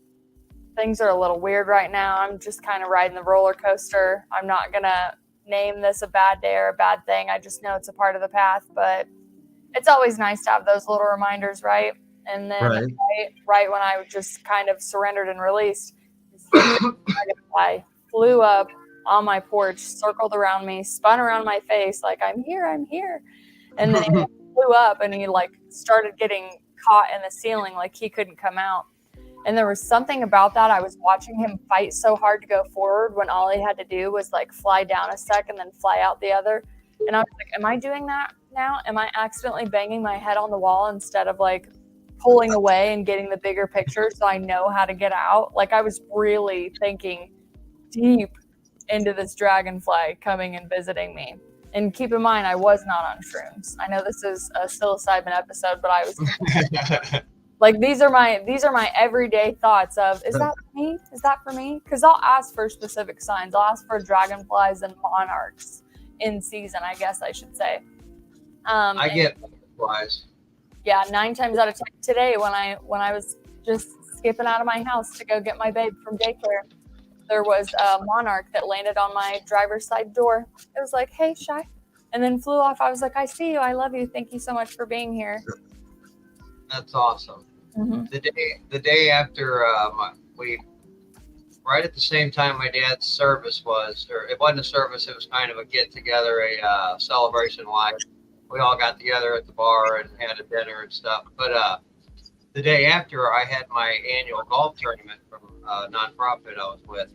Things are a little weird right now. I'm just kind of riding the roller coaster. I'm not going to name this a bad day or a bad thing. I just know it's a part of the path, but it's always nice to have those little reminders, right? And then right when I just kind of surrendered and released, I flew up on my porch, circled around me, spun around my face like, I'm here. And then he flew up and he like started getting caught in the ceiling, like he couldn't come out. And there was something about that. I was watching him fight so hard to go forward when all he had to do was like fly down a second, then fly out the other. And I was like, am I doing that now? Am I accidentally banging my head on the wall instead of like pulling away and getting the bigger picture so I know how to get out? Like I was really thinking deep into this dragonfly coming and visiting me. And keep in mind, I was not on shrooms. I know this is a psilocybin episode, but I was like, these are my everyday thoughts of, is that for me? Is that for me? Because I'll ask for specific signs. I'll ask for dragonflies and monarchs in season, I guess I should say. I get butterflies. Yeah, 9 times out of 10 today when I was just skipping out of my house to go get my babe from daycare, there was a monarch that landed on my driver's side door. It was like, "Hey, Shy," and then flew off. I was like, "I see you. I love you. Thank you so much for being here." That's awesome. Mm-hmm. The day after right at the same time my dad's service was, or it wasn't a service, it was kind of a get together, a celebration live. We all got together at the bar and had a dinner and stuff. But the day after, I had my annual golf tournament from a nonprofit I was with,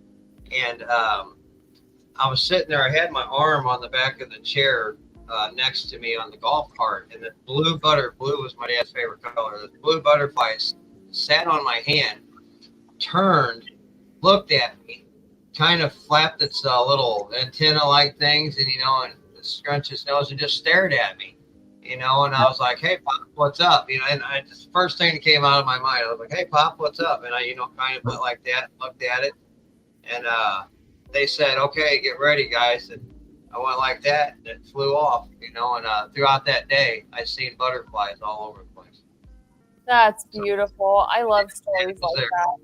and I was sitting there. I had my arm on the back of the chair next to me on the golf cart, and the blue was my dad's favorite color. The blue butterfly sat on my hand, turned, looked at me, kind of flapped its little antenna-like things, and and scrunched its nose and just stared at me, and I was like, "Hey, Pop, what's up?" And the first thing that came out of my mind, I was like, "Hey, Pop, what's up?" And I, kind of went like that, looked at it, and they said, "Okay, get ready, guys." And I went like that, and it flew off, and throughout that day, I seen butterflies all over the place. That's beautiful. I love stories like that.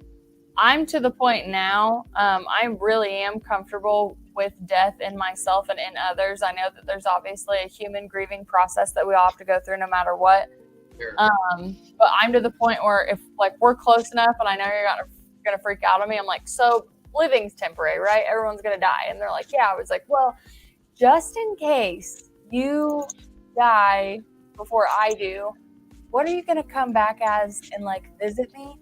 I'm to the point now, I really am comfortable with death in myself and in others. I know that there's obviously a human grieving process that we all have to go through no matter what. Sure. But I'm to the point where if we're close enough and I know you're gonna freak out on me, I'm like, so living's temporary, right? Everyone's gonna die. And they're like, yeah. I was like, well, just in case you die before I do, what are you gonna come back as and visit me?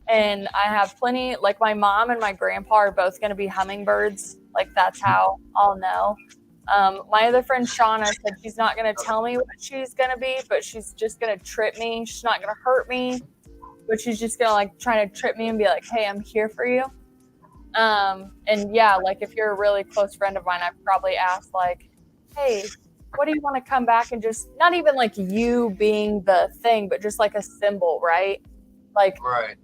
And I have plenty, my mom and my grandpa are both going to be hummingbirds. That's how I'll know. My other friend, Shauna, said she's not going to tell me what she's going to be, but she's just going to trip me. She's not going to hurt me, but she's just going to try to trip me and be like, "Hey, I'm here for you." And yeah, if you're a really close friend of mine, I've probably asked "Hey, what do you want to come back?" And just not even you being the thing, but just a symbol, right? Right.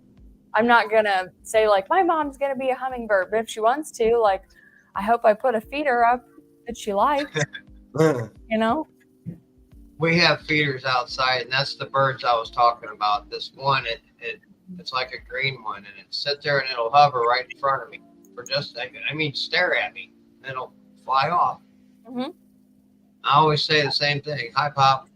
I'm not going to say my mom's going to be a hummingbird, but if she wants to, I hope I put a feeder up that she likes, We have feeders outside, and that's the birds I was talking about. This one, it's like a green one, and it sits there and it'll hover right in front of me for just a second. Stare at me, and it'll fly off. Mm-hmm. I always say the same thing. "Hi, Pop."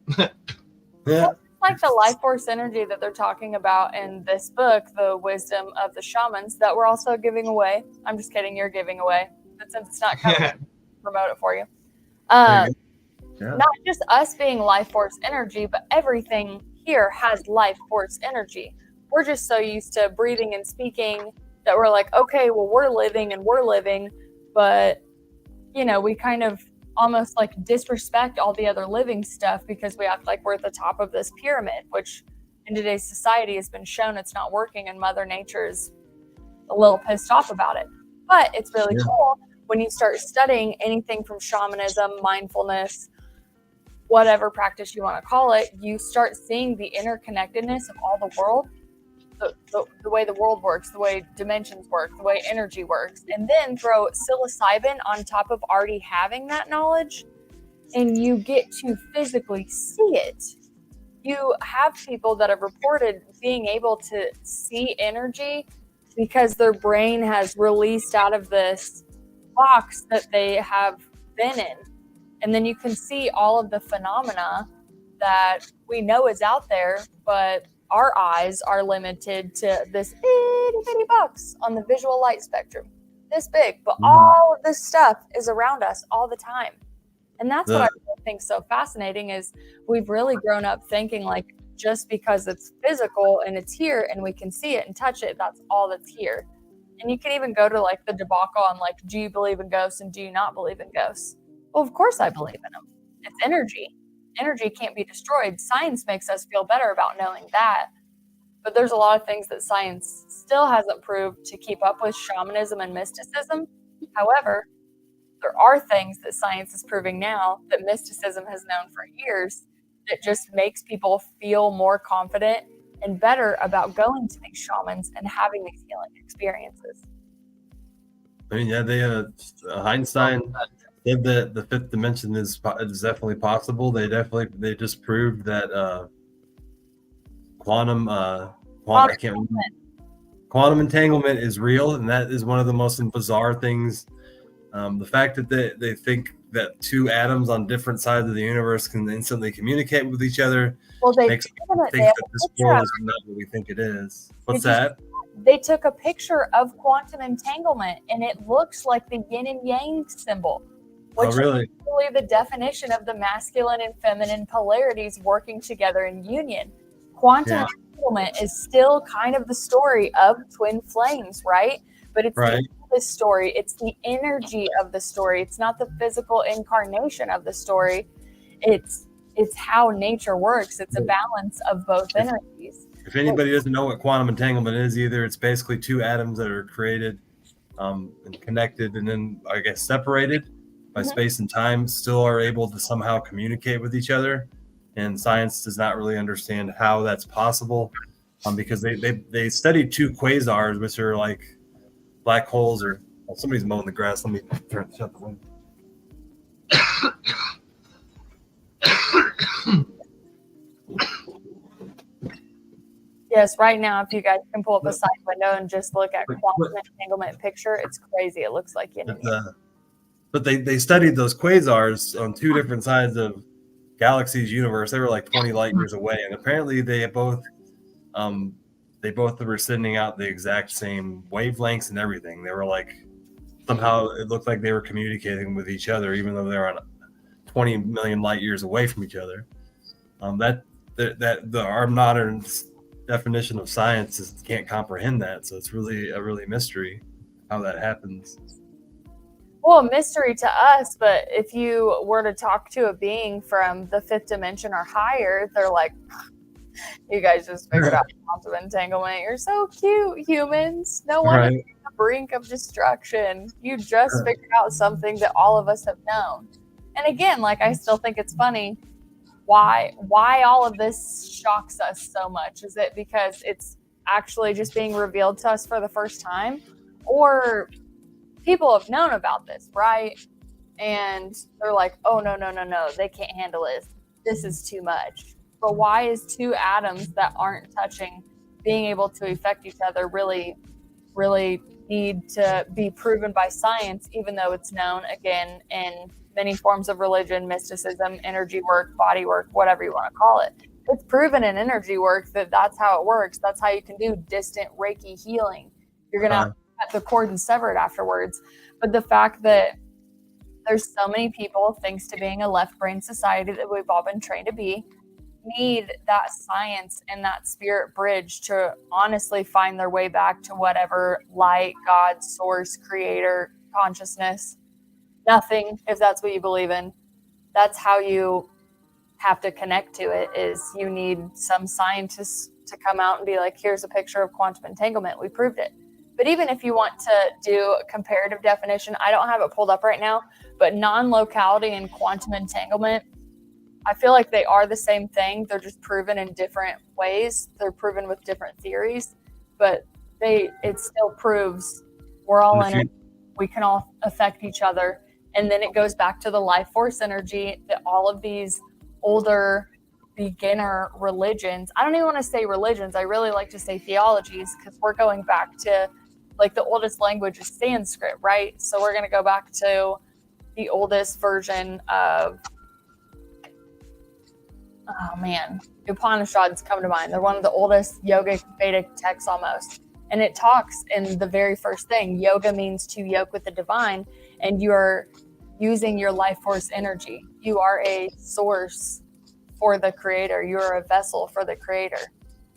Yeah. The life force energy that they're talking about in this book, The Wisdom of the Shamans, that we're also giving away. I'm just kidding, you're giving away, but since it's not coming, promote it for you. Yeah. Not just us being life force energy, but everything here has life force energy. We're just so used to breathing and speaking that we're like, okay, well, we're living, but we kind of almost disrespect all the other living stuff because we act like we're at the top of this pyramid, which in today's society has been shown it's not working, and Mother Nature is a little pissed off about it. But it's really cool when you start studying anything from shamanism, mindfulness, whatever practice you want to call it, you start seeing the interconnectedness of all the world, the way the world works, the way dimensions work, the way energy works, and then throw psilocybin on top of already having that knowledge, and you get to physically see it. You have people that have reported being able to see energy because their brain has released out of this box that they have been in. And then you can see all of the phenomena that we know is out there, but our eyes are limited to this itty bitty box on the visual light spectrum, this big, but all of this stuff is around us all the time. And that's what I really think so fascinating is we've really grown up thinking just because it's physical and it's here and we can see it and touch it, that's all that's here. And you can even go to the debacle on do you believe in ghosts and do you not believe in ghosts? Well, of course I believe in them. It's energy. Energy can't be destroyed. Science makes us feel better about knowing that. But there's a lot of things that science still hasn't proved to keep up with shamanism and mysticism. However, there are things that science is proving now that mysticism has known for years that just makes people feel more confident and better about going to these shamans and having these healing experiences. They Einstein said that the fifth dimension is definitely possible. They just proved that quantum I can't remember. Quantum entanglement is real, and that is one of the most bizarre things. The fact that they think that two atoms on different sides of the universe can instantly communicate with each other Well, they makes me think they have that a this picture world of is not what we think it is. You What's just- that? they took a picture of quantum entanglement, and it looks like the yin and yang symbol, which Oh, really? is really the definition of the masculine and feminine polarities working together in union. Quantum Yeah. entanglement is still kind of the story of twin flames, right? But it's Right. the story. It's the energy of the story. It's not the physical incarnation of the story. It's how nature works. It's a balance of both energies. If anybody doesn't know what quantum entanglement is either, it's basically two atoms that are created and connected and then, I guess, separated by space and time, still are able to somehow communicate with each other. And science does not really understand how that's possible because they studied two quasars, which are like black holes or somebody's mowing the grass. Let me shut the window. Yes, right now, if you guys can pull up a side window and just look at quantum entanglement picture, it's crazy. It looks like yin and yang. But they studied those quasars on two different sides of galaxy's universe. They were like 20 light years away, and apparently they both were sending out the exact same wavelengths and everything. They were like, somehow it looked like they were communicating with each other, even though they're on 20 million light years away from each other. Our modern definition of science can't comprehend that, so it's really a mystery how that happens. Well, a mystery to us, but if you were to talk to a being from the fifth dimension or higher, they're like, you guys just figured out quantum entanglement. You're so cute, humans. No one is on the brink of destruction. You just figured out something that all of us have known. And again, like, I still think it's funny. Why all of this shocks us so much? Is it because it's actually just being revealed to us for the first time? Or people have known about this, right? And they're like, oh, no, they can't handle it. This is too much. But why is two atoms that aren't touching being able to affect each other really, really need to be proven by science, even though it's known, again, in many forms of religion, mysticism, energy work, body work, whatever you want to call it. It's proven in energy work that that's how it works. That's how you can do distant Reiki healing. You're going to cut the cord and sever it afterwards. But the fact that there's so many people, thanks to being a left brain society that we've all been trained to be, need that science and that spirit bridge to honestly find their way back to whatever light, God, source, creator, consciousness, nothing, if that's what you believe in. That's how you have to connect to it, is you need some scientists to come out and be like, here's a picture of quantum entanglement. We proved it. But even if you want to do a comparative definition, I don't have it pulled up right now, but non-locality and quantum entanglement, I feel like they are the same thing. They're just proven in different ways. They're proven with different theories, but it still proves we're all in it. We can all affect each other. And then it goes back to the life force energy that all of these older beginner religions, I don't even want to say religions, I really like to say theologies, because we're going back to, like, the oldest language is Sanskrit, right? So we're going to go back to the oldest version of, oh man, Upanishads come to mind. They're one of the oldest yogic Vedic texts almost. And it talks in the very first thing, yoga means to yoke with the divine, and you're using your life force energy. You are a source for the creator. You're a vessel for the creator.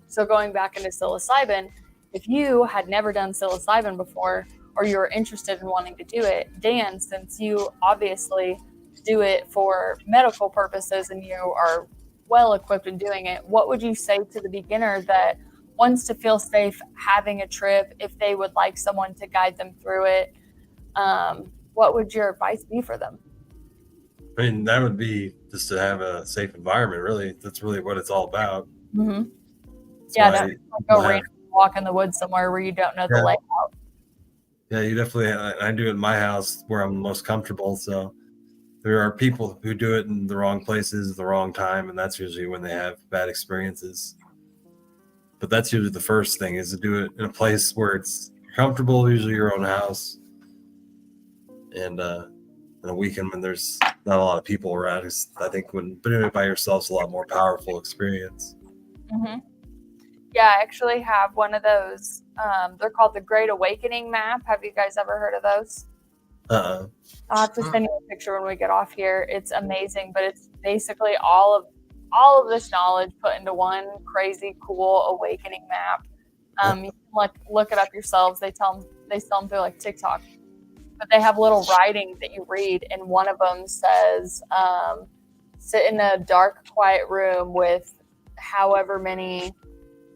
So going back into psilocybin, if you had never done psilocybin before, or you were interested in wanting to do it, Dan, since you obviously do it for medical purposes and you are well equipped in doing it, what would you say to the beginner that wants to feel safe having a trip, if they would like someone to guide them through it? What would your advice be for them? I mean, that would be just to have a safe environment, really. That's really what it's all about. Mm-hmm. Yeah, that's like a random walk in the woods somewhere where you don't know the layout. Yeah, you definitely, I do it in my house where I'm most comfortable. So there are people who do it in the wrong places, the wrong time, and that's usually when they have bad experiences. But that's usually the first thing, is to do it in a place where it's comfortable, usually your own house, and in a weekend when there's not a lot of people around. 'Cause I think when doing it by yourself is a lot more powerful experience. Mm-hmm. Yeah, I actually have one of those. They're called the Great Awakening map. Have you guys ever heard of those? I'll have to send you a picture when we get off here. It's amazing, but it's basically all of this knowledge put into one crazy cool awakening map. You can look it up yourselves. They sell them through like TikTok, but they have little writing that you read, and one of them says, "Sit in a dark, quiet room with however many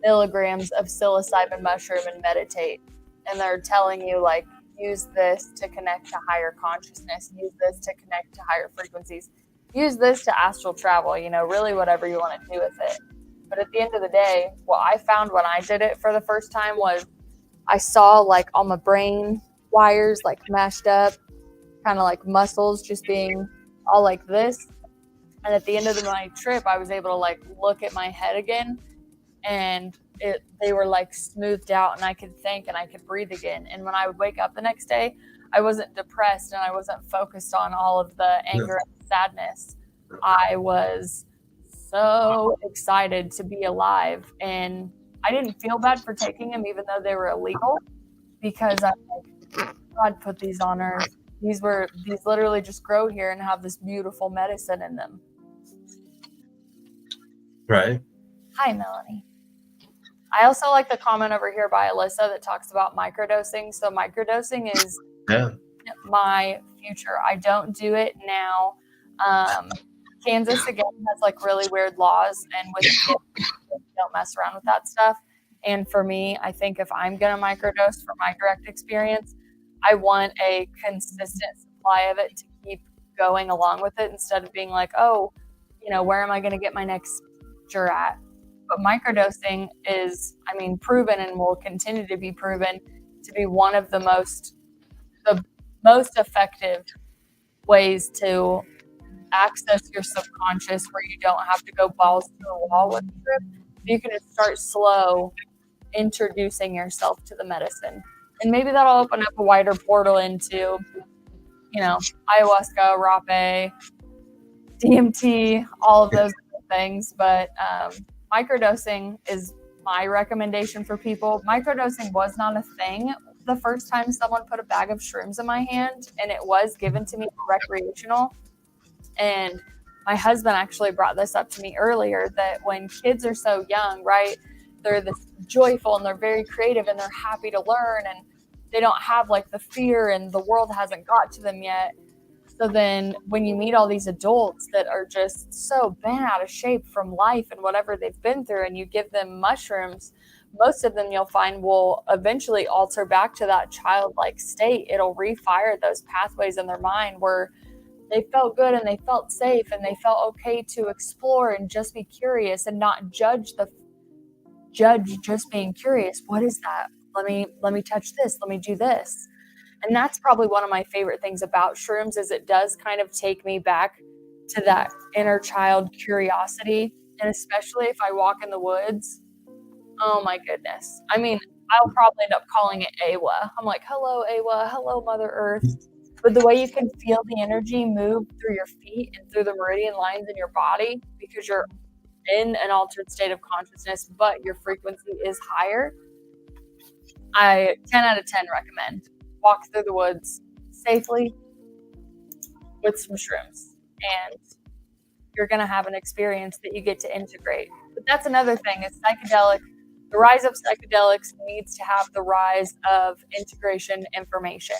milligrams of psilocybin mushroom and meditate." And they're telling you, like, use this to connect to higher consciousness, use this to connect to higher frequencies, use this to astral travel, really whatever you want to do with it. But at the end of the day, what I found when I did it for the first time was I saw like all my brain wires like mashed up, kind of like muscles just being all like this. And at the end of my trip, I was able to like look at my head again, and they were like smoothed out, and I could think and I could breathe again. And when I would wake up the next day, I wasn't depressed and I wasn't focused on all of the anger and sadness. I was so excited to be alive, and I didn't feel bad for taking them, even though they were illegal, because I'm like, God put these on earth. These literally just grow here and have this beautiful medicine in them. Right. Hi, Melanie. I also like the comment over here by Alyssa that talks about microdosing. So microdosing is my future. I don't do it now. Kansas, again, has like really weird laws, and with kids, don't mess around with that stuff. And for me, I think if I'm going to microdose for my direct experience, I want a consistent supply of it to keep going along with it, instead of being like, oh, where am I going to get my next cure at? But microdosing is, proven and will continue to be proven to be one of the most effective ways to access your subconscious, where you don't have to go balls to the wall with the trip. You can just start slow, introducing yourself to the medicine. And maybe that'll open up a wider portal into, ayahuasca, rapé, DMT, all of those things. But microdosing is my recommendation for people. Microdosing was not a thing the first time someone put a bag of shrooms in my hand, and it was given to me recreational. And my husband actually brought this up to me earlier, that when kids are so young, right, they're this joyful and they're very creative and they're happy to learn, and they don't have like the fear, and the world hasn't got to them yet. So then when you meet all these adults that are just so bent out of shape from life and whatever they've been through, and you give them mushrooms, most of them you'll find will eventually alter back to that childlike state. It'll refire those pathways in their mind where they felt good and they felt safe and they felt okay to explore and just be curious and not judge just being curious. What is that? Let me touch this. Let me do this. And that's probably one of my favorite things about shrooms, is it does kind of take me back to that inner child curiosity. And especially if I walk in the woods, oh my goodness. I'll probably end up calling it Awa. I'm like, hello, Awa. Hello, Mother Earth. But the way you can feel the energy move through your feet and through the meridian lines in your body, because you're in an altered state of consciousness, but your frequency is higher. I 10 out of 10 recommend. Walk through the woods safely with some shrooms, and you're going to have an experience that you get to integrate. But that's another thing, is the rise of psychedelics needs to have the rise of integration information.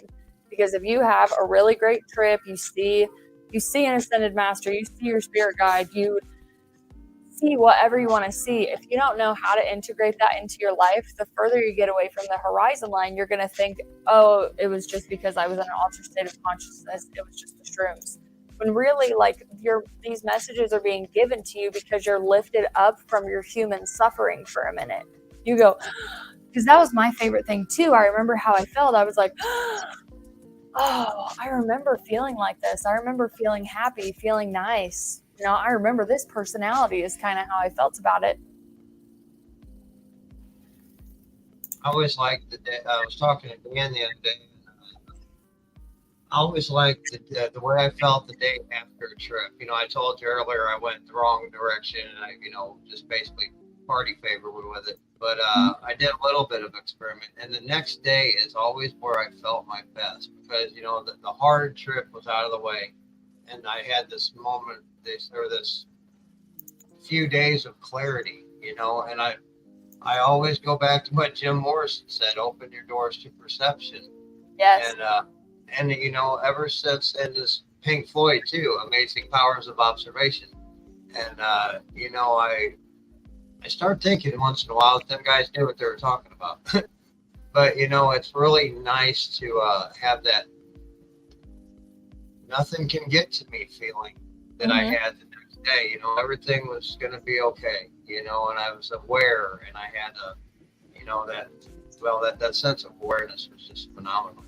Because if you have a really great trip, you see an ascended master, you see your spirit guide, you see whatever you want to see. If you don't know how to integrate that into your life, the further you get away from the horizon line, you're going to think, oh, it was just because I was in an altered state of consciousness. It was just the shrooms. When really, these messages are being given to you because you're lifted up from your human suffering for a minute. You go, because that was my favorite thing too. I remember how I felt. I was like, oh, I remember feeling like this. I remember feeling happy, feeling nice. You know, I remember this personality is kind of how I felt about it. I always liked the day. I was talking to Dan the other day. I always liked the way I felt the day after a trip. You know, I told you earlier I went the wrong direction and I, you know, just basically party favor with it. But I did a little bit of experiment, and the next day is always where I felt my best because, you know, the hard trip was out of the way, and I had this moment, this few days of clarity, you know, and I always go back to what Jim Morrison said: open your doors to perception. Yes. And you know, ever since, and this Pink Floyd too, Amazing Powers of Observation. And you know, I start thinking once in a while that them guys knew what they were talking about. But you know, it's really nice to have that nothing can get to me feeling that I had the next day. You know, everything was gonna be okay, you know, and I was aware, and I had you know, that sense of awareness was just phenomenal.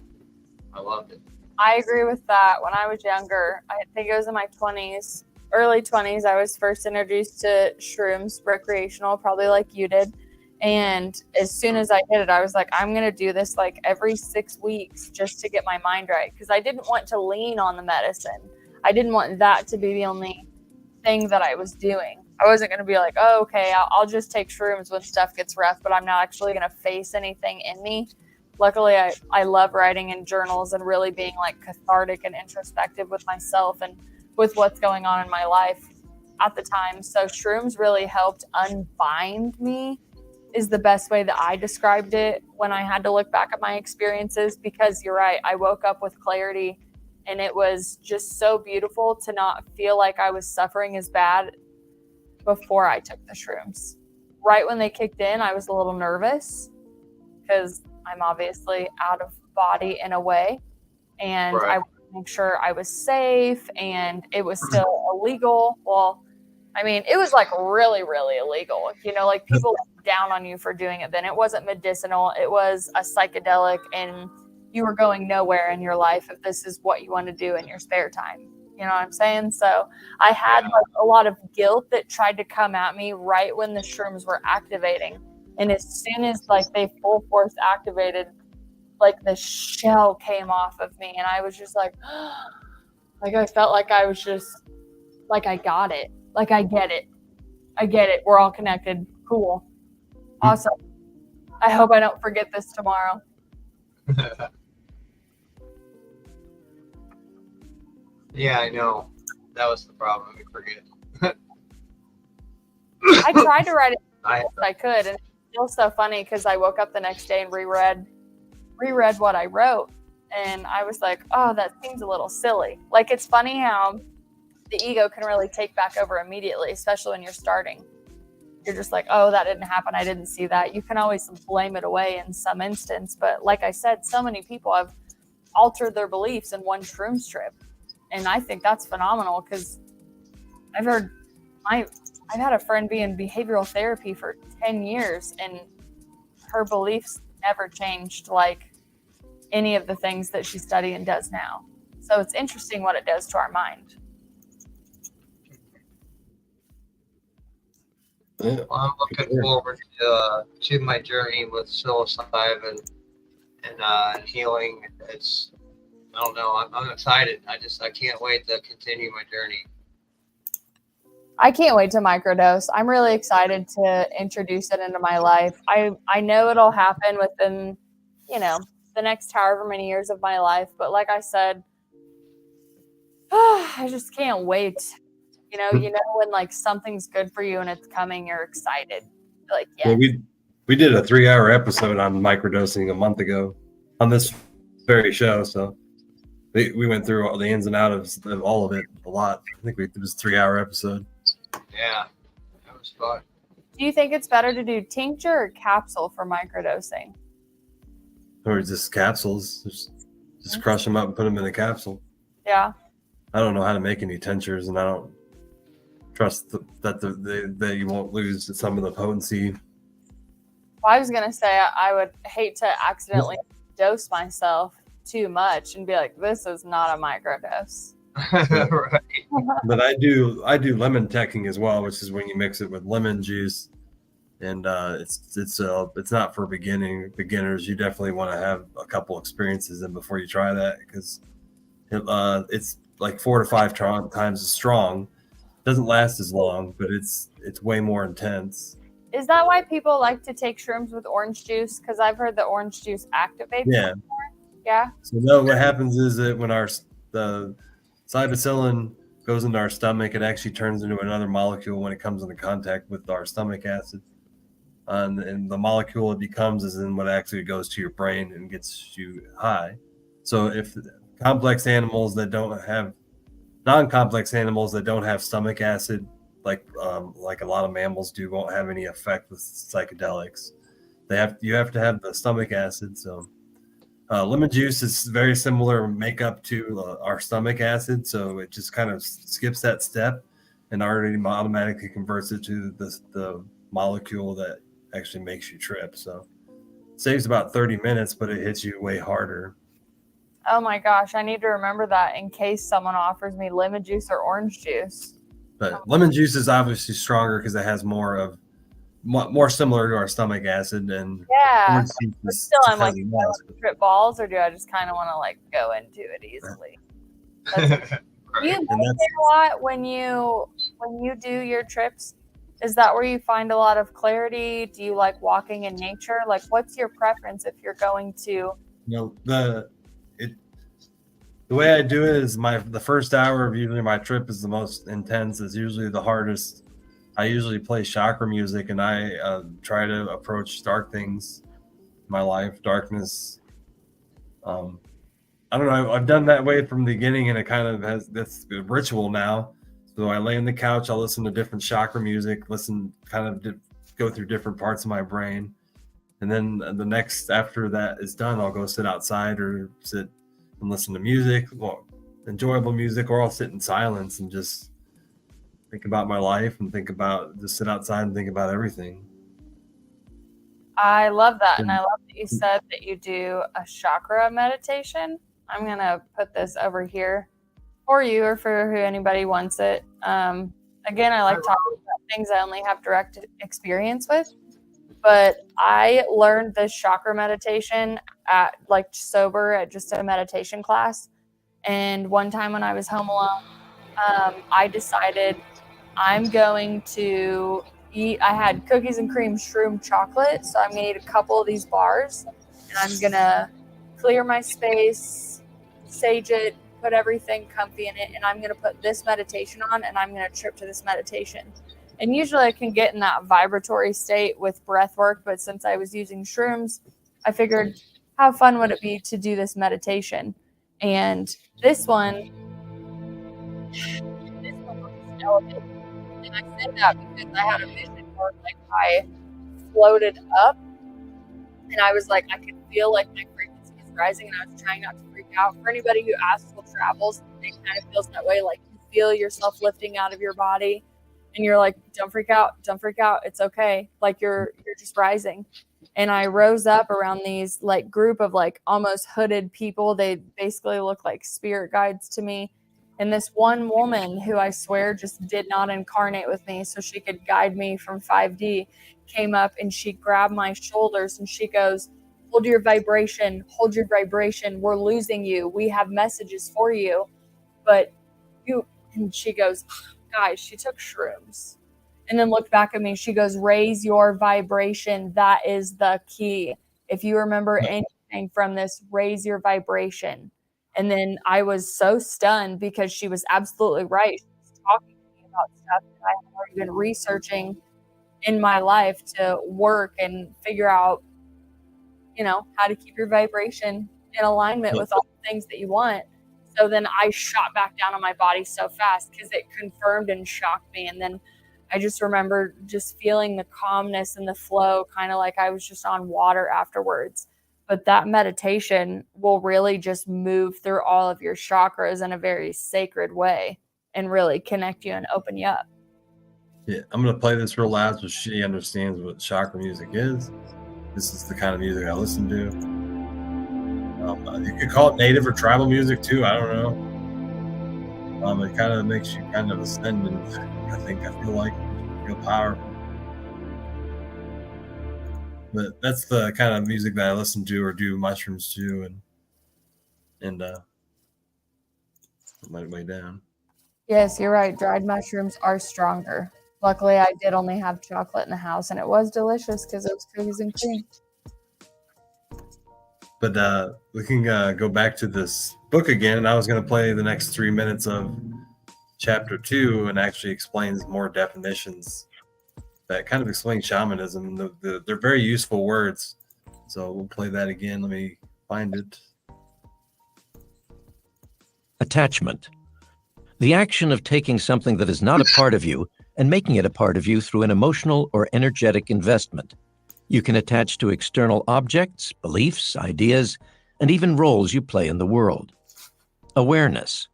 I loved it. I agree with that. When I was younger, I think it was in my 20s, early 20s, I was first introduced to shrooms, recreational, probably like you did. And as soon as I did it, I was like, I'm going to do this like every 6 weeks just to get my mind right. Because I didn't want to lean on the medicine. I didn't want that to be the only thing that I was doing. I wasn't going to be like, oh, okay, I'll just take shrooms when stuff gets rough, but I'm not actually going to face anything in me. Luckily, I love writing in journals and really being like cathartic and introspective with myself and with what's going on in my life at the time. So shrooms really helped unbind me is the best way that I described it when I had to look back at my experiences, because you're right. I woke up with clarity, and it was just so beautiful to not feel like I was suffering as bad before I took the shrooms. Right when they kicked in, I was a little nervous because I'm obviously out of body in a way, and I wanted to make sure I was safe, and it was still illegal. Well, I mean, it was like really, really illegal. You know, like people looked down on you for doing it then. It wasn't medicinal. It was a psychedelic, and you were going nowhere in your life if this is what you want to do in your spare time. You know what I'm saying? So I had like a lot of guilt that tried to come at me right when the shrooms were activating. And as soon as like they full force activated, like the shell came off of me, and I was just like, like I felt like I was just like, I got it. Like, I get it. I get it. We're all connected. Cool. Awesome. I hope I don't forget this tomorrow. Yeah, I know. That was the problem. We forget. I tried to write it as I could, and it's still so funny because I woke up the next day and reread what I wrote, and I was like, oh, that seems a little silly. Like, it's funny how the ego can really take back over immediately, especially when you're starting. You're just like, oh, that didn't happen. I didn't see that. You can always blame it away in some instance. But like I said, so many people have altered their beliefs in one shrooms trip. And I think that's phenomenal because I've had a friend be in behavioral therapy for 10 years, and her beliefs never changed like any of the things that she studied and does now. So it's interesting what it does to our mind. Well, I'm looking forward to my journey with psilocybin and healing. I don't know. I'm excited. I can't wait to continue my journey. I can't wait to microdose. I'm really excited to introduce it into my life. I know it'll happen within, the next however many years of my life. But like I said, I just can't wait. You know when like something's good for you and it's coming, you're excited. Like, yes. Yeah, we did a 3-hour episode on microdosing a month ago on this very show. So we went through all the ins and outs of all of it a lot. I think it was a 3-hour episode. Yeah, that was fun. Do you think it's better to do tincture or capsule for microdosing? Or just capsules. Just crush them up and put them in a capsule. Yeah. I don't know how to make any tinctures, and I don't trust that you won't lose some of the potency. Well, I was going to say I would hate to accidentally dose myself. too much and be like, this is not a microdose. Right. But I do lemon teching as well, which is when you mix it with lemon juice, and it's not for beginners. You definitely want to have a couple experiences in before you try that, because it's like 4 to 5 times as strong. Doesn't last as long, but it's way more intense. Is that why people like to take shrooms with orange juice? Because I've heard the orange juice activates Yeah. them more. Yeah. So no, what happens is that when the psilocybin goes into our stomach, it actually turns into another molecule when it comes into contact with our stomach acid. And the molecule it becomes is then what actually goes to your brain and gets you high. So if non-complex animals that don't have stomach acid, like a lot of mammals do, won't have any effect with psychedelics. You have to have the stomach acid. So lemon juice is very similar makeup to our stomach acid, so it just kind of skips that step and already automatically converts it to the molecule that actually makes you trip. So it saves about 30 minutes, but it hits you way harder. Oh my gosh, I need to remember that in case someone offers me lemon juice or orange juice. But lemon juice is obviously stronger because it has more similar to our stomach acid, and Yeah. orange juice But is still, I'm like, has do I less. want to trip balls, or do I just kind of want to like go into it easily? That's, do you And meditate a lot when you do your trips? Is that where you find a lot of clarity? Do you like walking in nature? Like, what's your preference if you're going to? The way I do it is the first hour of usually my trip is the most intense. It's usually the hardest. I usually play chakra music, and I try to approach dark things in my life, darkness. I don't know. I've done that way from the beginning, and it kind of has this ritual now. So I lay on the couch, I'll listen to different chakra music, go through different parts of my brain. And then after that is done, I'll go sit outside or sit and listen to music, enjoyable music, or I'll sit in silence and just think about my life and just sit outside and think about everything. I love that. And I love that you said that you do a chakra meditation. I'm going to put this over here for you or for who anybody wants it. Again, I like talking about things I only have direct experience with. But I learned this chakra meditation at sober at just a meditation class. And one time when I was home alone, I decided I'm going to eat. I had cookies and cream shroom chocolate. So I'm going to eat a couple of these bars and I'm going to clear my space, sage it, put everything comfy in it. And I'm going to put this meditation on and I'm going to trip to this meditation. And usually I can get in that vibratory state with breath work, but since I was using shrooms, I figured how fun would it be to do this meditation? And this one was elevated. And I said that because I had a vision where I floated up and I was like, I could feel like my frequency is rising and I was trying not to freak out. For anybody who astral travels, it kind of feels that way. Like you feel yourself lifting out of your body. And you're like, don't freak out, it's okay. Like you're just rising. And I rose up around these group of almost hooded people. They basically look like spirit guides to me. And this one woman who I swear just did not incarnate with me so she could guide me from 5D came up and she grabbed my shoulders and she goes, hold your vibration. We're losing you. We have messages for you. And she goes, guys, she took shrooms and then looked back at me. She goes, raise your vibration. That is the key. If you remember anything from this, raise your vibration. And then I was so stunned because she was absolutely right. She was talking to me about stuff that I had already been researching in my life to work and figure out, how to keep your vibration in alignment with all the things that you want. So then I shot back down on my body so fast because it confirmed and shocked me. And then I just remember just feeling the calmness and the flow, kind of like I was just on water afterwards. But that meditation will really just move through all of your chakras in a very sacred way and really connect you and open you up. Yeah, I'm going to play this real loud so she understands what chakra music is. This is the kind of music I listen to. You could call it native or tribal music too. I don't know. It kind of makes you kind of ascend, and I feel like feel powerful. But that's the kind of music that I listen to or do mushrooms to, and put my way down. Yes, you're right. Dried mushrooms are stronger. Luckily, I did only have chocolate in the house, and it was delicious because it was cookies and cream. But we can go back to this book again, and I was going to play the next 3 minutes of chapter 2, and actually explains more definitions that kind of explain shamanism. They're very useful words, so we'll play that again. Let me find it. Attachment. The action of taking something that is not a part of you and making it a part of you through an emotional or energetic investment. You can attach to external objects, beliefs, ideas, and even roles you play in the world. Awareness.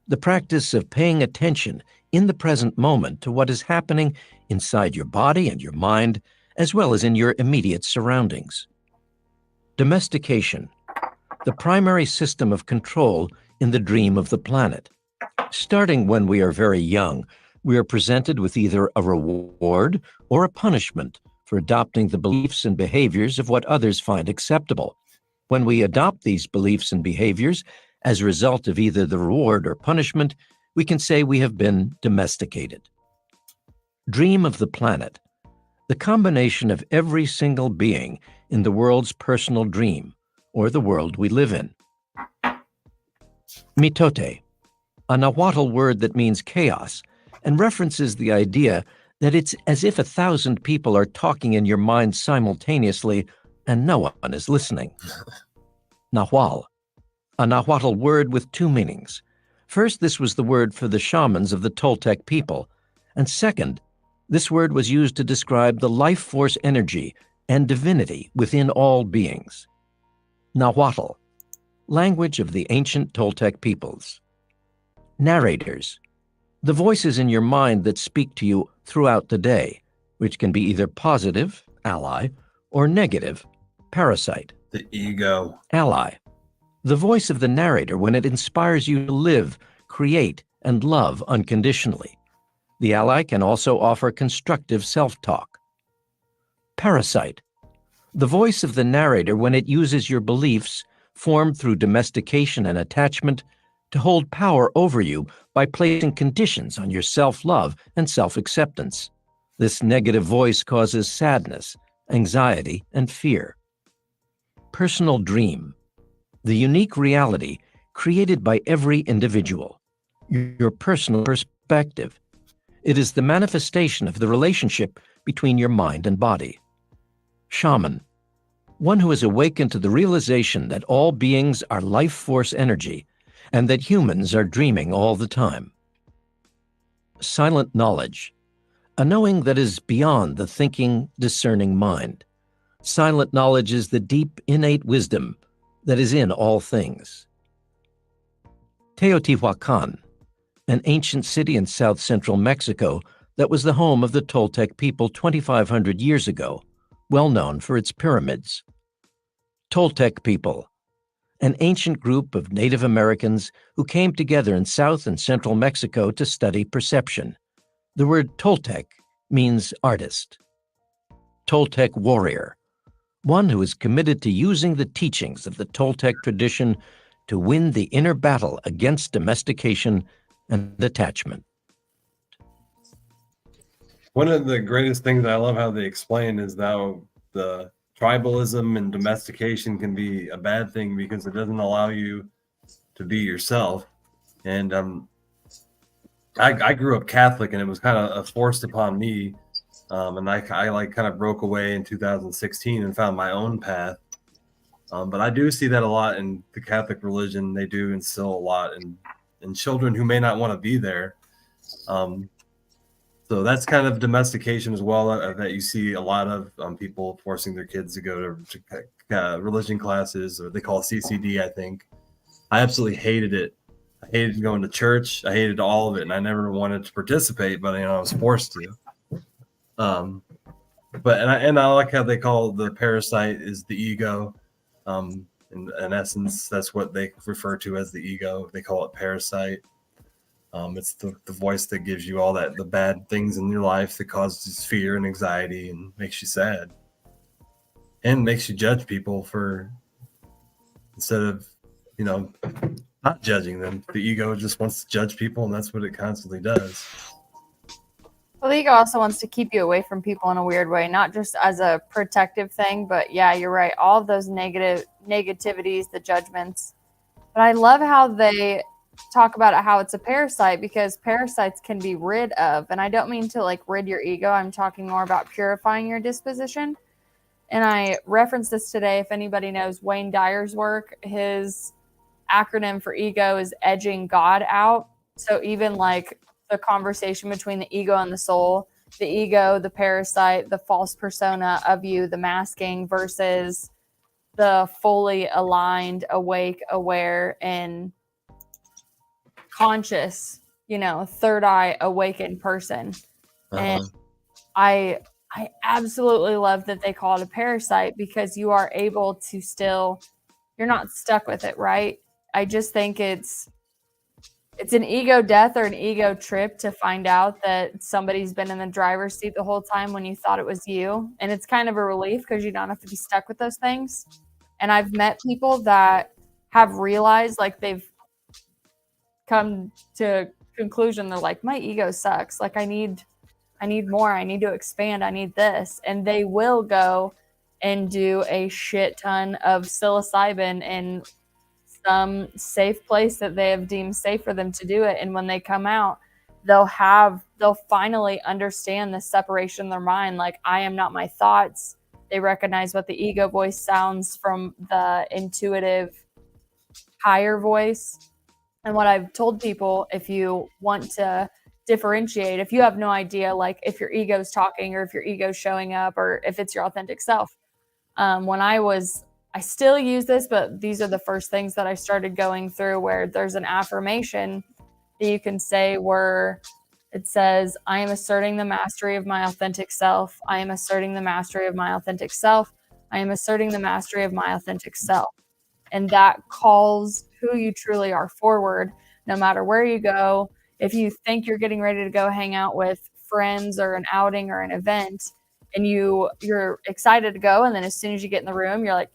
The practice of paying attention in the present moment to what is happening inside your body and your mind, as well as in your immediate surroundings. Domestication. The primary system of control in the dream of the planet. Starting when we are very young, we are presented with either a reward or a punishment for adopting the beliefs and behaviors of what others find acceptable. When we adopt these beliefs and behaviors as a result of either the reward or punishment, we can say we have been domesticated. Dream of the planet. The combination of every single being in the world's personal dream, or the world we live in. Mitote. A Nahuatl word that means chaos and references the idea that it's as if 1,000 people are talking in your mind simultaneously and no one is listening. Nahual. A Nahuatl word with two meanings. First, this was the word for the shamans of the Toltec people, and second, this word was used to describe the life force energy and divinity within all beings. Nahuatl. Language of the ancient Toltec peoples. Narrators. The voices in your mind that speak to you throughout the day, which can be either positive, ally, or negative, parasite. The ego. Ally. The voice of the narrator when it inspires you to live, create, and love unconditionally. The ally can also offer constructive self-talk. Parasite. The voice of the narrator when it uses your beliefs, formed through domestication and attachment, to hold power over you by placing conditions on your self-love and self-acceptance. This negative voice causes sadness, anxiety, and fear. Personal dream. The unique reality created by every individual. Your personal perspective. It is the manifestation of the relationship between your mind and body. Shaman. One who has awakened to the realization that all beings are life force energy and that humans are dreaming all the time. Silent knowledge. A knowing that is beyond the thinking, discerning mind. Silent knowledge is the deep, innate wisdom that is in all things. Teotihuacan, an ancient city in south-central Mexico that was the home of the Toltec people 2,500 years ago, well known for its pyramids. Toltec people, an ancient group of Native Americans who came together in South and Central Mexico to study perception. The word Toltec means artist. Toltec warrior, one who is committed to using the teachings of the Toltec tradition to win the inner battle against domestication and attachment. One of the greatest things I love how they explain is how the tribalism and domestication can be a bad thing because it doesn't allow you to be yourself. And I grew up Catholic, and it was kind of forced upon me. And I like kind of broke away in 2016 and found my own path. But I do see that a lot in the Catholic religion. They do instill a lot in children who may not want to be there. So that's kind of domestication as well, that you see a lot of people forcing their kids to go to religion classes, or they call it CCD, I think. I absolutely hated it. I hated going to church. I hated all of it, and I never wanted to participate, but I was forced to. But I like how they call the parasite is the ego. In essence, that's what they refer to as the ego. They call it parasite. It's the voice that gives you all the bad things in your life that causes fear and anxiety and makes you sad and makes you judge people instead of, not judging them. The ego just wants to judge people, and that's what it constantly does. Well, the ego also wants to keep you away from people in a weird way, not just as a protective thing, but yeah, you're right. All of those negativities, the judgments. But I love how they talk about it, how it's a parasite, because parasites can be rid of. And I don't mean to like rid your ego. I'm talking more about purifying your disposition. And I referenced this today. If anybody knows Wayne Dyer's work, his acronym for ego is edging God out. So even like the conversation between the ego and the soul, the ego, the parasite, the false persona of you, the masking versus the fully aligned, awake, aware, and conscious, third eye awakened person. And I absolutely love that they call it a parasite, because you are able to you're not stuck with it, right? I just think it's an ego death or an ego trip to find out that somebody's been in the driver's seat the whole time when you thought it was you. And it's kind of a relief because you don't have to be stuck with those things. And I've met people that have realized, like, they've come to conclusion. They're like, my ego sucks. Like, I need more. I need to expand. I need this. And they will go and do a shit ton of psilocybin in some safe place that they have deemed safe for them to do it. And when they come out, they'll finally understand the separation in their mind. Like, I am not my thoughts. They recognize what the ego voice sounds from the intuitive higher voice. And what I've told people, if you want to differentiate, if you have no idea, like if your ego's talking or if your ego's showing up or if it's your authentic self. I still use this, but these are the first things that I started going through, where there's an affirmation that you can say where it says, I am asserting the mastery of my authentic self. I am asserting the mastery of my authentic self. I am asserting the mastery of my authentic self. And that calls who you truly are forward, no matter where you go. If you think you're getting ready to go hang out with friends or an outing or an event, and you're excited to go, and then as soon as you get in the room, you're like,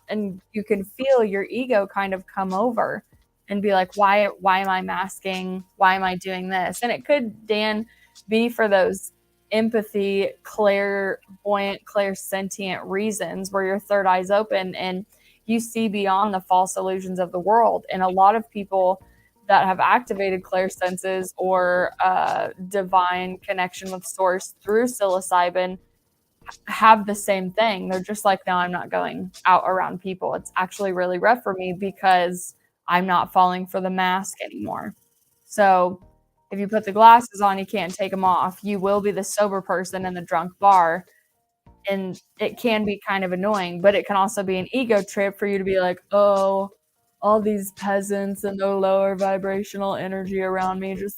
and you can feel your ego kind of come over and be like, why am I masking? Why am I doing this? And it could, Dan, be for those empathy, clairvoyant, clairsentient reasons where your third eye's open and you see beyond the false illusions of the world. And a lot of people that have activated clairsenses or divine connection with source through psilocybin have the same thing. They're just like, no, I'm not going out around people. It's actually really rough for me because I'm not falling for the mask anymore. So if you put the glasses on, you can't take them off. You will be the sober person in the drunk bar. And it can be kind of annoying, but it can also be an ego trip for you to be like, oh, all these peasants and the lower vibrational energy around me, and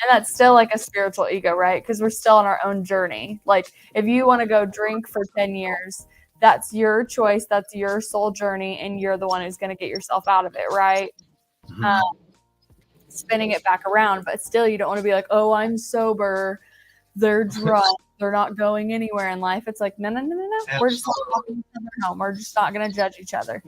that's still like a spiritual ego, right? Because we're still on our own journey. Like, if you want to go drink for 10 years, that's your choice. That's your soul journey. And you're the one who's going to get yourself out of it, right? Mm-hmm. Spinning it back around. But still, you don't want to be like, oh, I'm sober. They're drunk. They're not going anywhere in life. It's like, no. We're just not walking each other home. We're just not going to judge each other.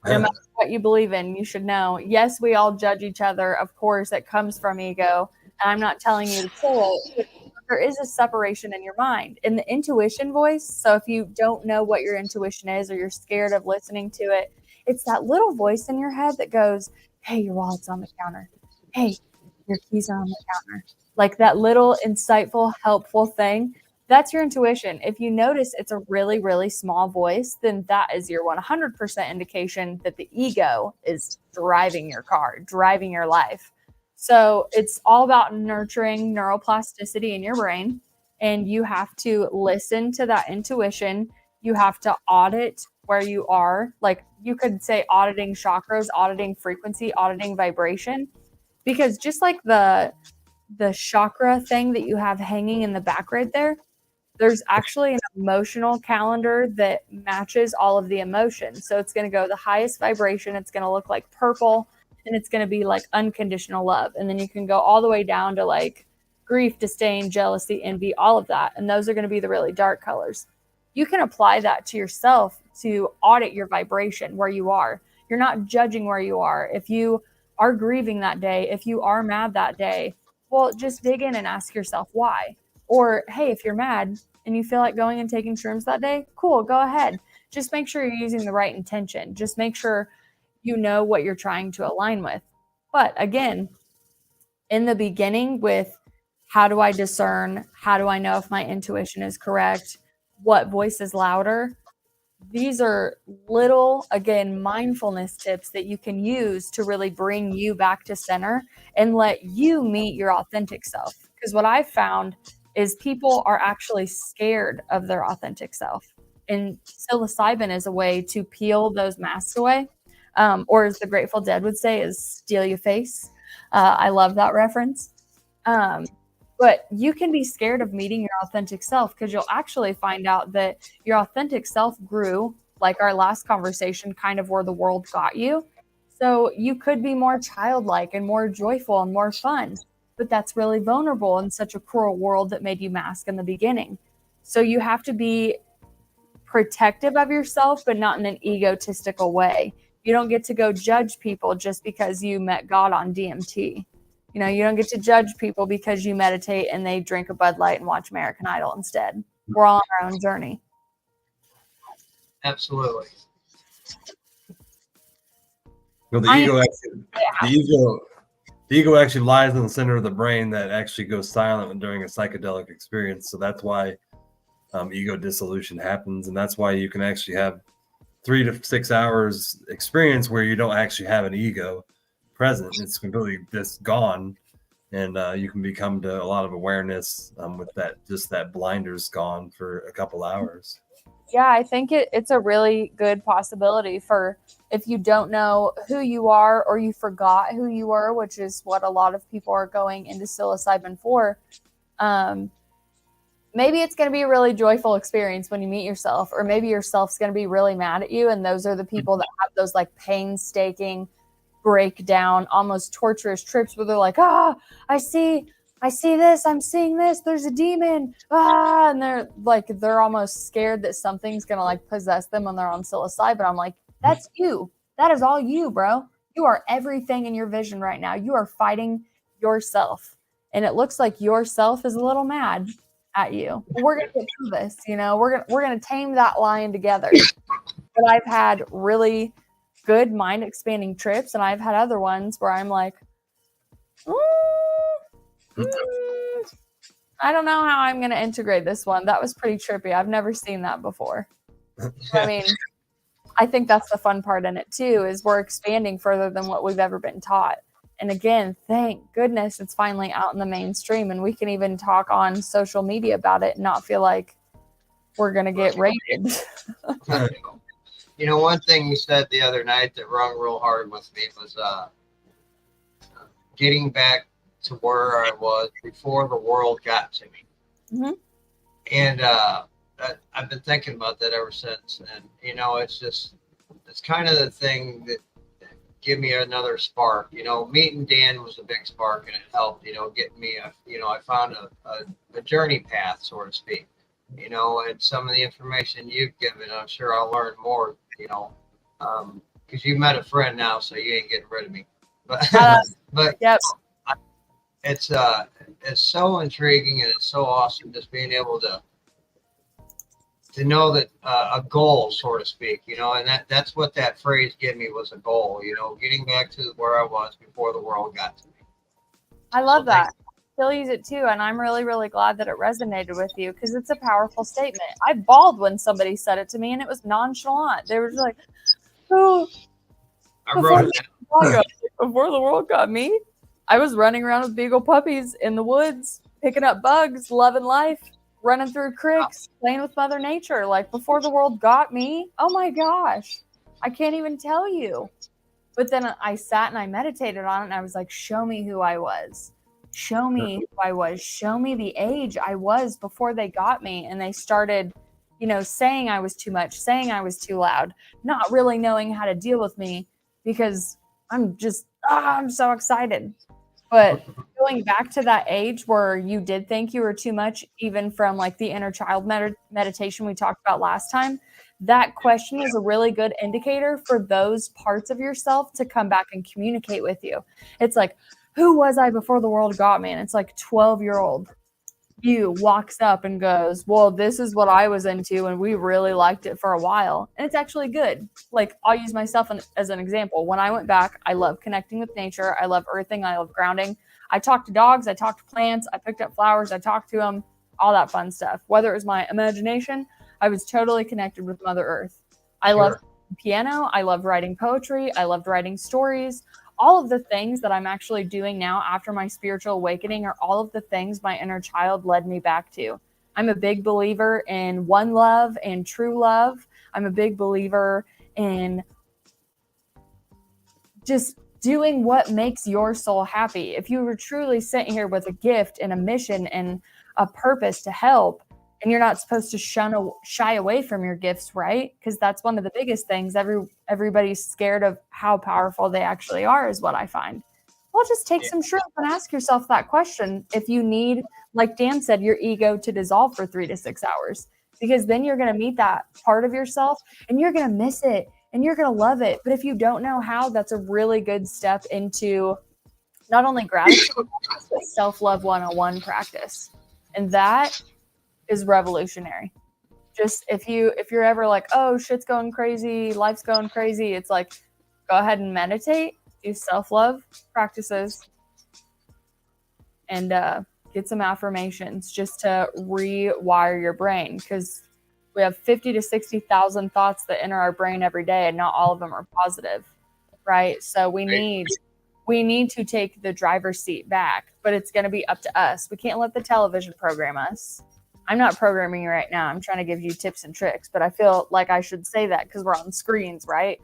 No matter what you believe in, you should know. Yes, we all judge each other. Of course, it comes from ego. And I'm not telling you to kill it. There is a separation in your mind. In the intuition voice, so if you don't know what your intuition is or you're scared of listening to it, it's that little voice in your head that goes, hey, your wallet's on the counter. Hey, your keys are on the counter. Like that little insightful, helpful thing. That's your intuition. If you notice it's a really, really small voice, then that is your 100% indication that the ego is driving your car, driving your life. So it's all about nurturing neuroplasticity in your brain. And you have to listen to that intuition. You have to audit where you are. Like, you could say auditing chakras, auditing frequency, auditing vibration. Because just like the chakra thing that you have hanging in the back right there, there's actually an emotional calendar that matches all of the emotions. So it's going to go the highest vibration. It's going to look like purple, and it's going to be like unconditional love. And then you can go all the way down to like grief, disdain, jealousy, envy, all of that. And those are going to be the really dark colors. You can apply that to yourself to audit your vibration where you are. You're not judging where you are. If you are grieving that day, if you are mad that day, well, just dig in and ask yourself why. Or, hey, if you're mad and you feel like going and taking shrooms that day, cool, go ahead. Just make sure you're using the right intention. Just make sure you know what you're trying to align with. But again, in the beginning with how do I discern? How do I know if my intuition is correct? What voice is louder? These are little, again, mindfulness tips that you can use to really bring you back to center and let you meet your authentic self. Because what I've found is people are actually scared of their authentic self. And psilocybin is a way to peel those masks away. Or as the Grateful Dead would say, is steal your face. I love that reference. But you can be scared of meeting your authentic self because you'll actually find out that your authentic self grew, like our last conversation, kind of where the world got you. So you could be more childlike and more joyful and more fun, but that's really vulnerable in such a cruel world that made you mask in the beginning. So you have to be protective of yourself, but not in an egotistical way. You don't get to go judge people just because you met God on DMT. You know, you don't get to judge people because you meditate and they drink a Bud Light and watch American Idol instead. We're all on our own journey. Absolutely. Well, the ego actually lies in the center of the brain that actually goes silent during a psychedelic experience. So that's why ego dissolution happens, and that's why you can actually have 3 to 6 hours experience where you don't actually have an ego present. It's completely just gone, and you can become to a lot of awareness with that blinders gone for a couple hours. Yeah, I think it's a really good possibility for if you don't know who you are or you forgot who you were, which is what a lot of people are going into psilocybin for. Maybe it's going to be a really joyful experience when you meet yourself, or maybe yourself's going to be really mad at you. And those are the people that have those like painstaking breakdown, almost torturous trips where they're like, I see this, I'm seeing this, there's a demon, and they're almost scared that something's going to like possess them when they're on psilocybin. I'm like, that's you. That is all you, bro. You are everything in your vision right now. You are fighting yourself. And it looks like yourself is a little mad at you. But we're gonna get through this, you know. We're gonna tame that lion together. But I've had really good mind expanding trips, and I've had other ones where I'm like, I don't know how I'm gonna integrate this one. That was pretty trippy. I've never seen that before. I mean, I think that's the fun part in it too, is we're expanding further than what we've ever been taught. And again, thank goodness it's finally out in the mainstream, and we can even talk on social media about it and not feel like we're going to get rated. You know, one thing you said the other night that rung real hard with me was getting back to where I was before the world got to me. Mm-hmm. And I've been thinking about that ever since. And, you know, it's kind of the thing that give me another spark. You know, meeting Dan was a big spark, and it helped, you know, get me I found a journey path, so to speak, you know, and some of the information you've given, I'm sure I'll learn more, you know, because you met a friend now, so you ain't getting rid of me, but Yep. It's so intriguing, and it's so awesome just being able to know that a goal, so to speak, you know, and that's what that phrase gave me, was a goal, you know, getting back to where I was before the world got to me. I love that. Still use it too, and I'm really, really glad that it resonated with you, because it's a powerful statement. I bawled when somebody said it to me, and it was nonchalant. They were just like, "Oh, I wrote it down. Before the world got me, I was running around with beagle puppies in the woods, picking up bugs, loving life, running through creeks, playing with Mother Nature. Like, before the world got me, oh my gosh, I can't even tell you." But then I sat and I meditated on it, and I was like, show me who I was. show me who I was, show me the age I was before they got me. And they started, saying I was too much, saying I was too loud, not really knowing how to deal with me because I'm so excited. But going back to that age where you did think you were too much, even from like the inner child meditation we talked about last time, that question is a really good indicator for those parts of yourself to come back and communicate with you. It's like, who was I before the world got me? And it's like 12-year-old you walks up and goes, well, this is what I was into, and we really liked it for a while. And it's actually good. Like, I'll use myself as an example. When I went back, I love connecting with nature. I love earthing. I love grounding. I talked to dogs. I talked to plants. I picked up flowers. I talked to them, all that fun stuff. Whether it was my imagination, I was totally connected with Mother Earth. I love piano. I love writing poetry. I loved writing stories. All of the things that I'm actually doing now after my spiritual awakening are all of the things my inner child led me back to. I'm a big believer in one love and true love. I'm a big believer in just doing what makes your soul happy. If you were truly sent here with a gift and a mission and a purpose to help, and you're not supposed to shy away from your gifts, right? Because that's one of the biggest things. Everybody's scared of how powerful they actually are, is what I find. Well, just take some shrooms and ask yourself that question. If you need, like Dan said, your ego to dissolve for 3 to 6 hours, because then you're going to meet that part of yourself and you're going to miss it and you're going to love it. But if you don't know how, that's a really good step into not only gratitude, but self-love 101 practice. And that is revolutionary. Just if you're ever like, oh, shit's going crazy, life's going crazy, it's like, go ahead and meditate, do self-love practices, and get some affirmations just to rewire your brain, because we have 50 to 60,000 thoughts that enter our brain every day, and not all of them are positive, right? So we need to take the driver's seat back, but it's going to be up to us. We can't let the television program us. I'm not programming you right now. I'm trying to give you tips and tricks, but I feel like I should say that because we're on screens, right?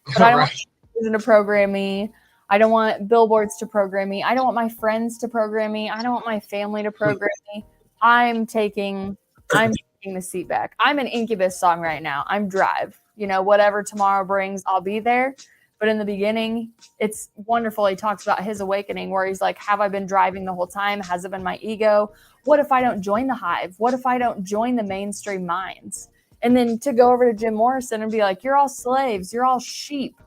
But I don't want television to program me. I don't want billboards to program me. I don't want my friends to program me. I don't want my family to program me. I'm taking the seat back. I'm an Incubus song right now. I'm Drive. Whatever tomorrow brings, I'll be there. But in the beginning, it's wonderful. He talks about his awakening where he's like, have I been driving the whole time? Has it been my ego? What if I don't join the hive? What if I don't join the mainstream minds? And then to go over to Jim Morrison and be like, you're all slaves. You're all sheep.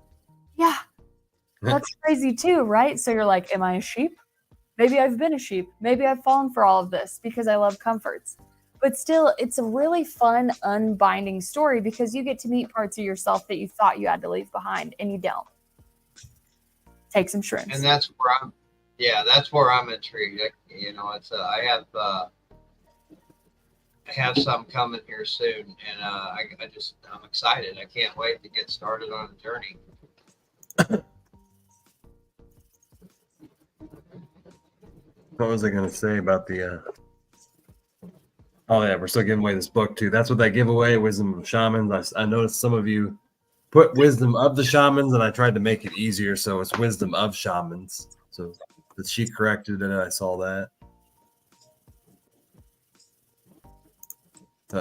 Yeah, that's crazy too, right? So you're like, am I a sheep? Maybe I've been a sheep. Maybe I've fallen for all of this because I love comforts. But still, it's a really fun, unbinding story because you get to meet parts of yourself that you thought you had to leave behind, and you don't. Take some shrooms. And that's where I'm intrigued. I have some coming here soon, and I'm excited. I can't wait to get started on the journey. What was I going to say about the oh yeah, we're still giving away this book too. That's what they give away, Wisdom of Shamans. I noticed some of you put Wisdom of the Shamans, and I tried to make it easier, so it's Wisdom of Shamans. So that she corrected it, I saw that.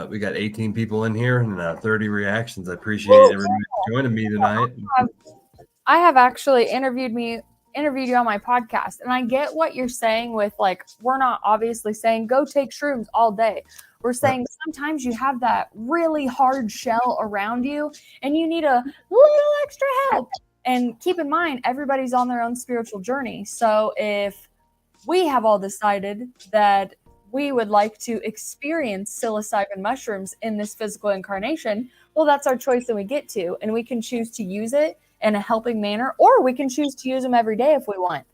We got 18 people in here and 30 reactions. I appreciate everybody joining me tonight. I have actually interviewed you on my podcast, and I get what you're saying with, like, we're not obviously saying go take shrooms all day. We're saying sometimes you have that really hard shell around you and you need a little extra help. And keep in mind, everybody's on their own spiritual journey. So if we have all decided that we would like to experience psilocybin mushrooms in this physical incarnation, well, that's our choice that we get to, and we can choose to use it in a helping manner, or we can choose to use them every day if we want.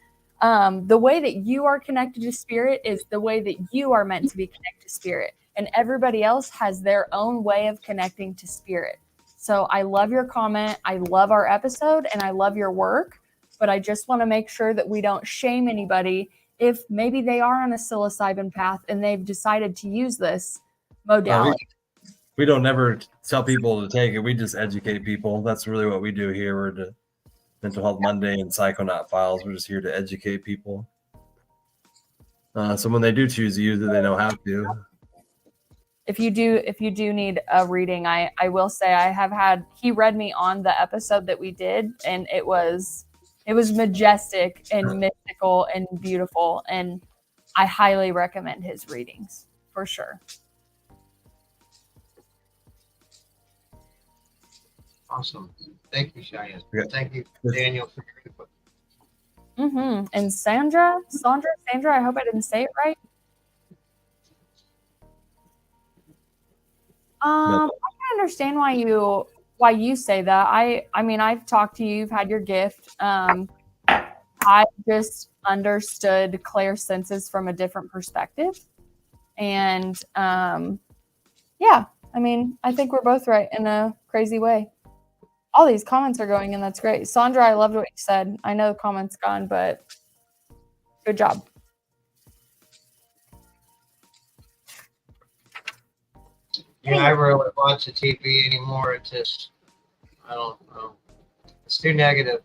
The way that you are connected to spirit is the way that you are meant to be connected to spirit, and everybody else has their own way of connecting to spirit. So I love your comment, I love our episode, and I love your work, but I just want to make sure that we don't shame anybody if maybe they are on a psilocybin path and they've decided to use this modality. We don't never tell people to take it. We just educate people. That's really what we do here. We're the Mental Health Monday and Psychonaut Files. We're just here to educate people. So when they do choose to use it, they know how to. If you do need a reading, I will say he read me on the episode that we did, and it was majestic and mystical and beautiful, and I highly recommend his readings for sure. Awesome. Thank you, Cheyenne. Yeah. Thank you, Daniel, for your input. And Sandra, I hope I didn't say it right. I can understand why you say that. I mean, I've talked to you, you've had your gift. I just understood Claire's senses from a different perspective. And yeah, I mean, I think we're both right in a crazy way. All these comments are going in. That's great. Sandra, I loved what you said. I know the comment's gone, but good job. Yeah, I rarely watch the TV anymore. It's just, I don't know. It's too negative.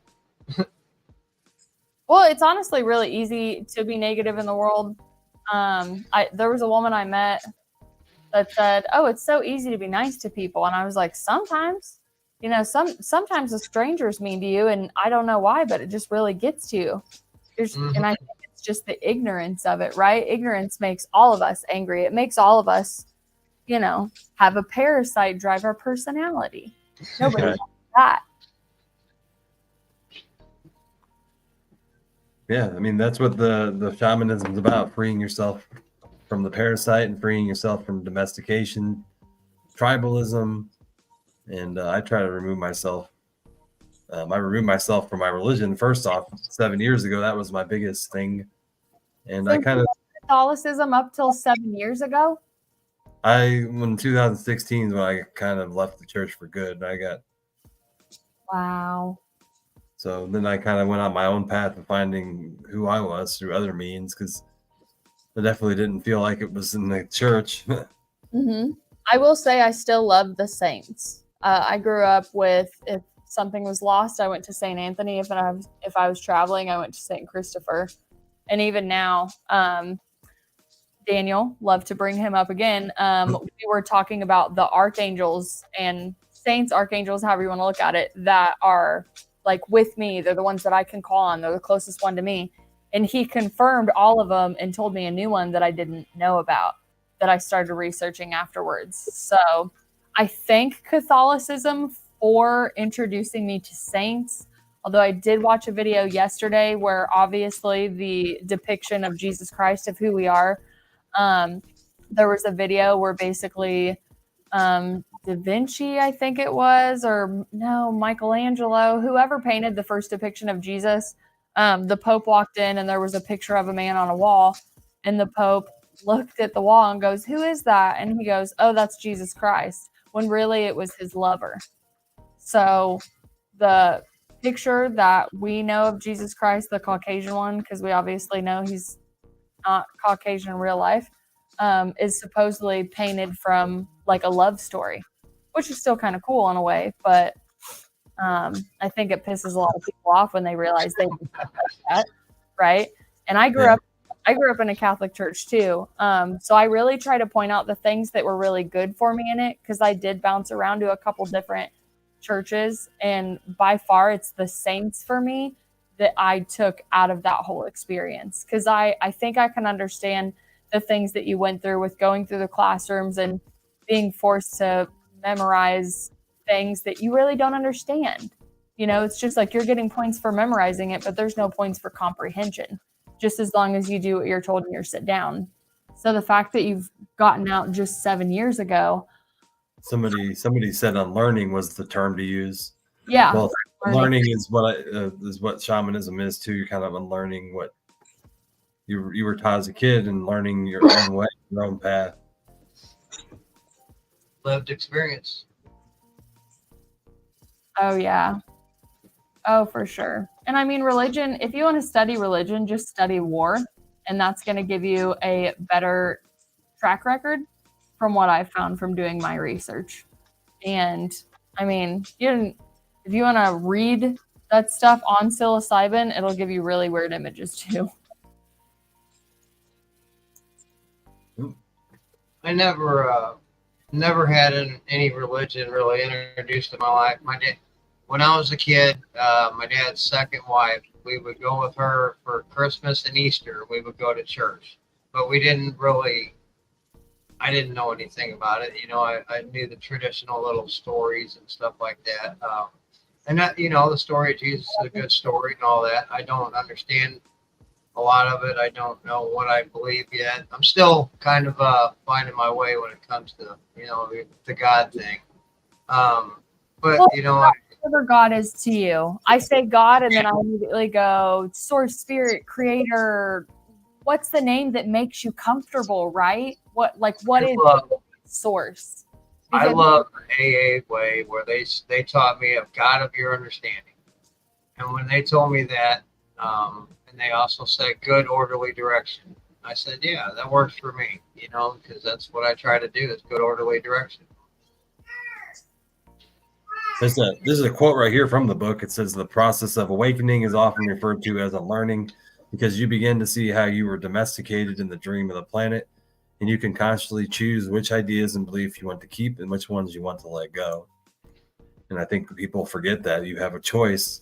Well, it's honestly really easy to be negative in the world. There was a woman I met that said, "Oh, it's so easy to be nice to people," and I was like, "Sometimes, you know, sometimes a stranger's mean to you, and I don't know why, but it just really gets to you." And I think it's just the ignorance of it, right? Ignorance makes all of us angry. It makes all of us, you know, have a parasite drive our personality. Nobody wants that. Yeah, I mean that's what the shamanism is about: freeing yourself from the parasite and freeing yourself from domestication, tribalism, and I try to remove myself. I removed myself from my religion first off 7 years ago. That was my biggest thing, and So I kind of Catholicism up till 7 years ago. when 2016 is when I kind of left the church for good. Wow. So then I kind of went on my own path of finding who I was through other means, because I definitely didn't feel like it was in the church. I will say I still love the saints. I grew up with, if something was lost, I went to St. Anthony. If I was traveling, I went to St. Christopher. And even now, Daniel, love to bring him up again. We were talking about the archangels and saints, archangels, however you want to look at it, that are like with me. They're the ones that I can call on. They're the closest one to me. And he confirmed all of them and told me a new one that I didn't know about, that I started researching afterwards. So I thank Catholicism for introducing me to saints. Although I did watch a video yesterday where obviously the depiction of Jesus Christ, of who we are, there was a video where basically Da Vinci, I think it was, or no, Michelangelo, whoever painted the first depiction of Jesus, the Pope walked in and there was a picture of a man on a wall, and the Pope looked at the wall and goes, "Who is that?" And he goes, "Oh, that's Jesus Christ," when really it was his lover. So the picture that we know of Jesus Christ, the Caucasian one, because we obviously know he's not Caucasian in real life, is supposedly painted from like a love story, which is still kind of cool in a way, but I think it pisses a lot of people off when they realize they don't like that, right? And I grew up in a Catholic church too, so I really try to point out the things that were really good for me in it, because I did bounce around to a couple different churches, and by far it's the saints for me that I took out of that whole experience, because I think I can understand the things that you went through with going through the classrooms and being forced to memorize things that you really don't understand. You know, it's just like you're getting points for memorizing it, but there's no points for comprehension, just as long as you do what you're told and you're sit down. So the fact that you've gotten out just 7 years ago. Somebody said unlearning was the term to use. Yeah. Well, learning is what shamanism is too. You're kind of unlearning what you were taught as a kid and learning your own way, your own path. Lived experience. Oh, yeah. Oh, for sure. And I mean, religion, if you want to study religion, just study war. And that's going to give you a better track record from what I've found from doing my research. And I mean, if you want to read that stuff on psilocybin, it'll give you really weird images too. I never had any religion really introduced in my life. My dad, when I was a kid, my dad's second wife, we would go with her for Christmas and Easter. We would go to church, but we didn't really. I didn't know anything about it. You know, I knew the traditional little stories and stuff like that. And that, you know, the story of Jesus is a good story and all that. I don't understand a lot of it. I don't know what I believe yet. I'm still kind of finding my way when it comes to, you know, the God thing. But Well, you know, whatever God is to you. I say God, and then I immediately go source, spirit, creator. What's the name that makes you comfortable, right? What is source? I Because love the AA way where they taught me of God of your understanding, and when they told me that, and they also said good orderly direction, I said, yeah, that works for me, you know, because that's what I try to do is good orderly direction. This is a quote right here from the book. It says the process of awakening is often referred to as a learning because you begin to see how you were domesticated in the dream of the planet, and you can consciously choose which ideas and beliefs you want to keep and which ones you want to let go. And I think people forget that you have a choice,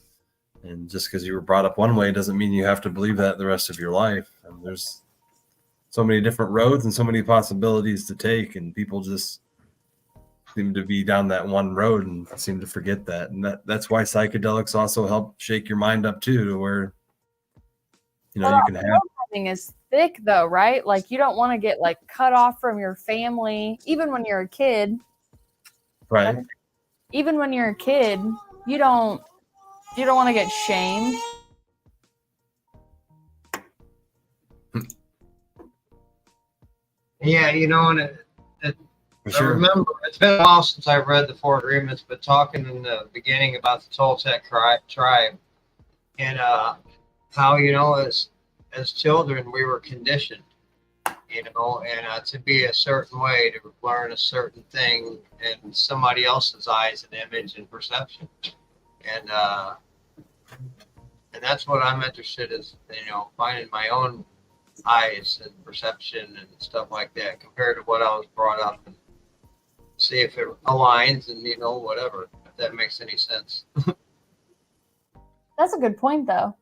and just because you were brought up one way doesn't mean you have to believe that the rest of your life. And there's so many different roads and so many possibilities to take, and people just seem to be down that one road and seem to forget that. And that's why psychedelics also help shake your mind up too, to where you know you can have thing is thick though, right? Like you don't want to get like cut off from your family, even when you're a kid. right. Even when you're a kid, you don't want to get shamed. Yeah, you know, and For I sure. remember it's been a while since I've read the Four Agreements, but talking in the beginning about the Toltec tribe and how, you know, as children we were conditioned, you know, and to be a certain way, to learn a certain thing in somebody else's eyes and image and perception, and that's what I'm interested in, you know, finding my own eyes and perception and stuff like that compared to what I was brought up, and see if it aligns and, you know, whatever, if that makes any sense. That's a good point though.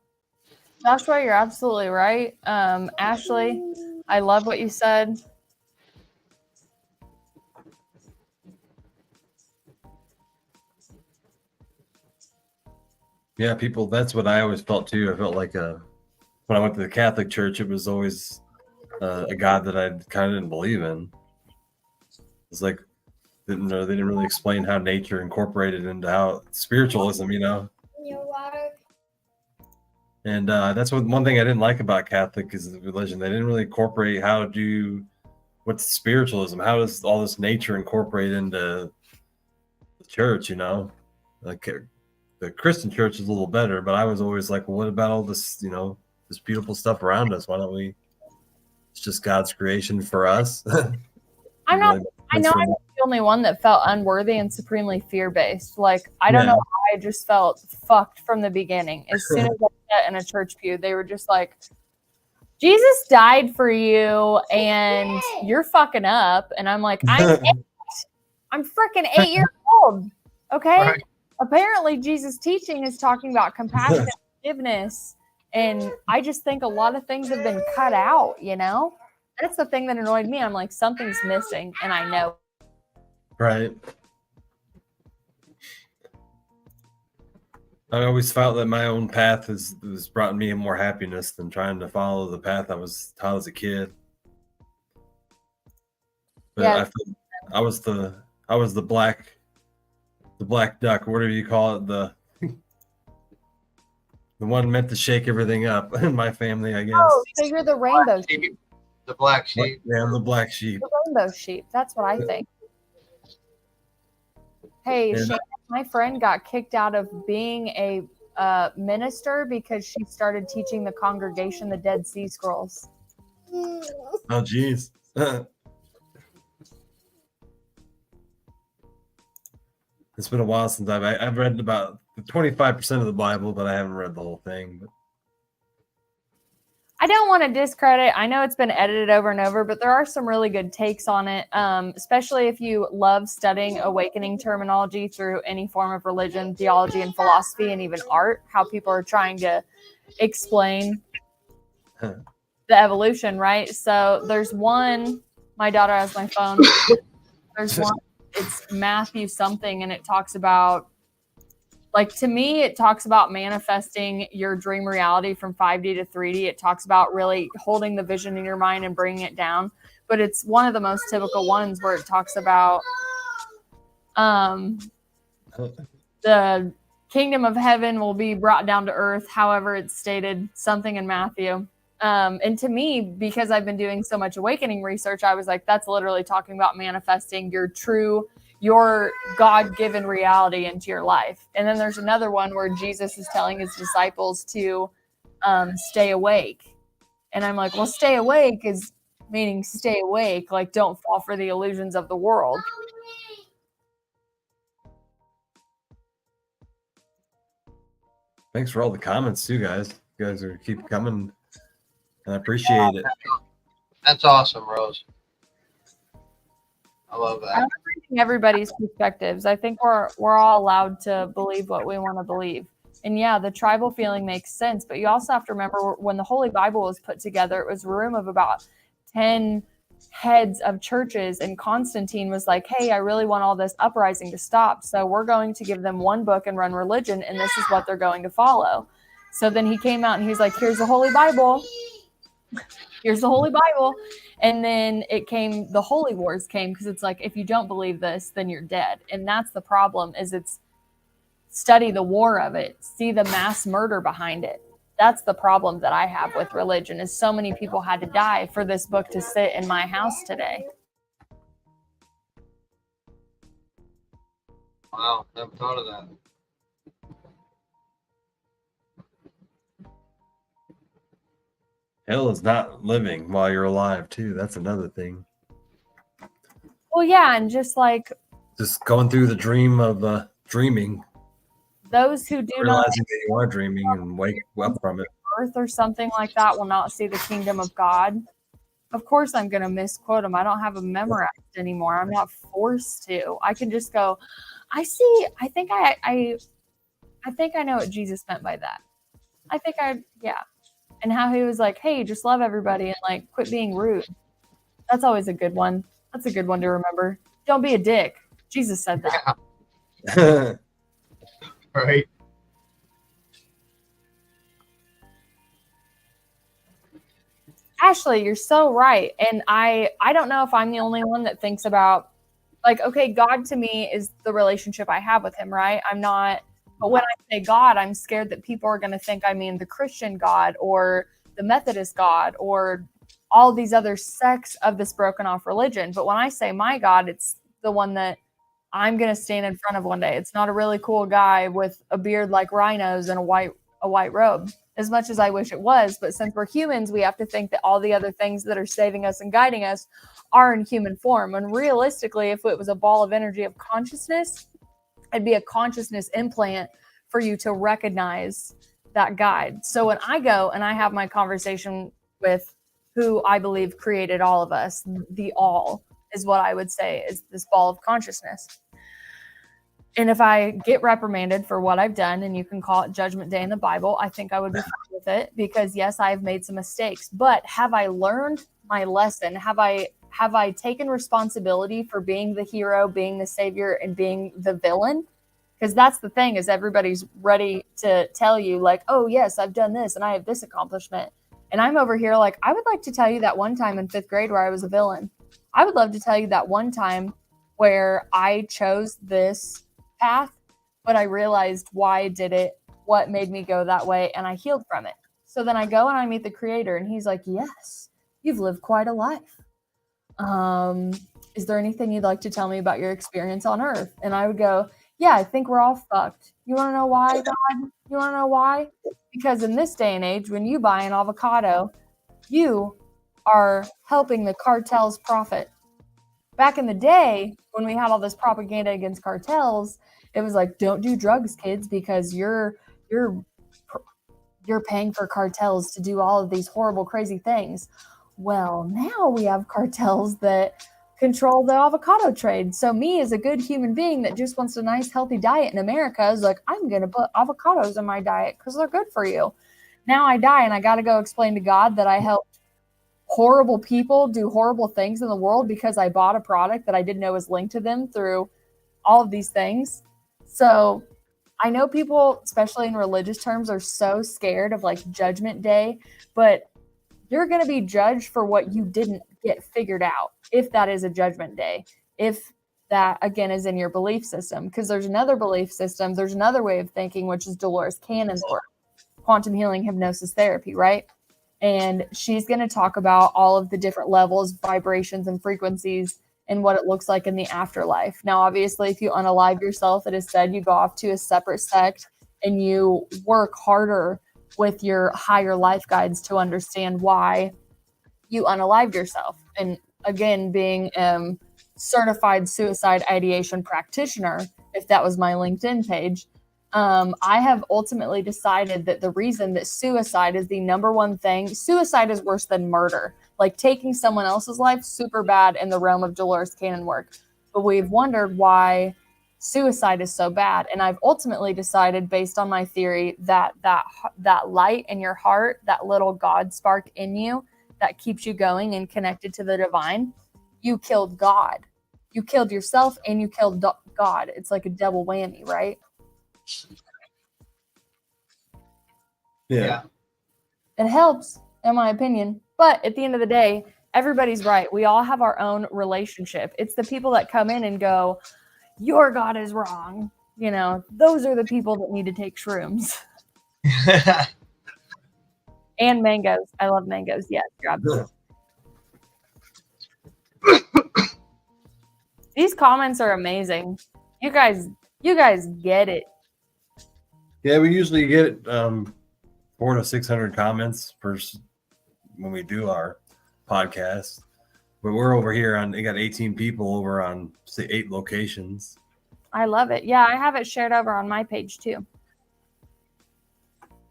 Joshua, you're absolutely right. Ashley, I love what you said. Yeah, people. That's what I always felt too. I felt like when I went to the Catholic Church, it was always a God that I kind of didn't believe in. It's like they didn't really explain how nature incorporated into how spiritualism, you know. And that's one thing I didn't like about Catholic is the religion. They didn't really incorporate what's spiritualism. How does all this nature incorporate into the church? You know, like the Christian church is a little better, but I was always like, well, what about all this? You know, this beautiful stuff around us. Why don't we? It's just God's creation for us. I know I'm from- the only one that felt unworthy and supremely fear-based. Like, I don't know why, I just felt fucked from the beginning. As soon as I sat in a church pew, they were just like, Jesus died for you and you're fucking up. And I'm like, I'm freaking 8 years old. Okay. Right. Apparently Jesus' teaching is talking about compassion and forgiveness. And I just think a lot of things have been cut out, you know? That's the thing that annoyed me. I'm like, something's missing, and I know. Right. I always felt that my own path has brought me more happiness than trying to follow the path I was taught as a kid. But Yeah. I feel I was the black duck, whatever you call it, the one meant to shake everything up in my family, I guess. Oh, so you're the rainbow sheep. The black sheep. Yeah, I'm the black sheep. The rainbow sheep. That's what I think. Hey, Yeah. Shane, my friend got kicked out of being a minister because she started teaching the congregation the Dead Sea Scrolls. Oh, geez. It's been a while since I've read about 25% of the Bible, but I haven't read the whole thing. I don't want to discredit. I know it's been edited over and over, but there are some really good takes on it, especially if you love studying awakening terminology through any form of religion, theology, and philosophy, and even art, how people are trying to explain the evolution, right? So there's one, my daughter has my phone. There's one, it's Matthew something, and it talks about, like, to me, it talks about manifesting your dream reality from 5D to 3D. It talks about really holding the vision in your mind and bringing it down. But it's one of the most typical ones where it talks about the kingdom of heaven will be brought down to earth. However, it's stated something in Matthew. And to me, because I've been doing so much awakening research, I was like, that's literally talking about manifesting your God-given reality into your life. And then there's another one where Jesus is telling his disciples to stay awake. And I'm like, well, stay awake is meaning stay awake. Like, don't fall for the illusions of the world. Thanks for all the comments too, guys. You guys are keep coming, and I appreciate it. That's awesome, Rose. I love I'm that. reading everybody's perspectives. I think we're all allowed to believe what we want to believe. And yeah, the tribal feeling makes sense, but you also have to remember when the Holy Bible was put together, it was a room of about 10 heads of churches, and Constantine was like, hey, I really want all this uprising to stop, so we're going to give them one book and run religion, and this is what they're going to follow. So then he came out and he's like, here's the Holy Bible. Here's the Holy Bible. And then the Holy Wars came, because it's like, if you don't believe this, then you're dead. And that's the problem, is it's study the war of it, see the mass murder behind it. That's the problem that I have with religion, is so many people had to die for this book to sit in my house today. Wow, never thought of that. Hell is not living while you're alive too. That's another thing. Well, yeah, and just like Just going through the dream of dreaming, those who do not realizing that you are dreaming and wake up from it. earth or something like that will not see the kingdom of God. Of course, I'm going to misquote them. I don't have them memorized anymore. I'm not forced to. I can just go, I think I know what Jesus meant by that. Yeah. And how he was like, hey, just love everybody and like quit being rude. That's always a good one. That's a good one to remember. Don't be a dick. Jesus said that. Yeah. Right. Ashley, you're so right. And I don't know if I'm the only one that thinks about, like, okay, God to me is the relationship I have with him, right? I'm not, but when I say God, I'm scared that people are going to think I mean the Christian God or the Methodist God or all these other sects of this broken off religion. But when I say my God, it's the one that I'm going to stand in front of one day. It's not a really cool guy with a beard like rhinos and a white robe, as much as I wish it was. But since we're humans, we have to think that all the other things that are saving us and guiding us are in human form. And realistically, if it was a ball of energy of consciousness, it'd be a consciousness implant for you to recognize that guide. So when I go and I have my conversation with who I believe created all of us, the all is what I would say is this ball of consciousness. And if I get reprimanded for what I've done, and you can call it Judgment Day in the Bible, I think I would be fine with it, because yes, I've made some mistakes, but have I learned my lesson? Have I taken responsibility for being the hero, being the savior, and being the villain? Because that's the thing, is everybody's ready to tell you like, oh yes, I've done this and I have this accomplishment. And I'm over here like, I would like to tell you that one time in 5th grade where I was a villain. I would love to tell you that one time where I chose this path, but I realized why I did it, what made me go that way, and I healed from it. So then I go and I meet the creator, and he's like, yes, you've lived quite a life. Is there anything you'd like to tell me about your experience on earth? And I would go, yeah, I think we're all fucked. You want to know why, God? You want to know why? Because in this day and age, when you buy an avocado, you are helping the cartels profit. Back in the day, when we had all this propaganda against cartels, it was like, don't do drugs, kids, because you're you're paying for cartels to do all of these horrible, crazy things. Well, now we have cartels that control the avocado trade. So me as a good human being that just wants a nice, healthy diet in America is like, I'm going to put avocados in my diet because they're good for you. Now I die and I got to go explain to God that I helped horrible people do horrible things in the world because I bought a product that I didn't know was linked to them through all of these things. So I know people, especially in religious terms, are so scared of like Judgment Day, but you're going to be judged for what you didn't get figured out, if that is a Judgment Day, if that again is in your belief system, because there's another belief system, there's another way of thinking, which is Dolores Cannon's work, quantum healing hypnosis therapy, right? And she's going to talk about all of the different levels, vibrations, and frequencies and what it looks like in the afterlife. Now, obviously, if you unalive yourself, it is said you go off to a separate sect and you work harder with your higher life guides to understand why you unalived yourself. And again, being certified suicide ideation practitioner, if that was my LinkedIn page, I have ultimately decided that the reason that suicide is the number one thing, suicide is worse than murder. Like taking someone else's life, super bad in the realm of Dolores Cannon work. But we've wondered why suicide is so bad. And I've ultimately decided, based on my theory, that light in your heart, that little God spark in you that keeps you going and connected to the divine, you killed God. You killed yourself and you killed God. It's like a double whammy, right? Yeah. It helps, in my opinion. But at the end of the day, everybody's right. We all have our own relationship. It's the people that come in and go, your God is wrong. You know, those are the people that need to take shrooms. And mangoes. I love mangoes. Yes, you're absolutely. These comments are amazing. You guys get it. Yeah, we usually get 400 to 600 comments when we do our podcast. But we're over here they got 18 people over on, say, 8 locations. I love it. Yeah, I have it shared over on my page too.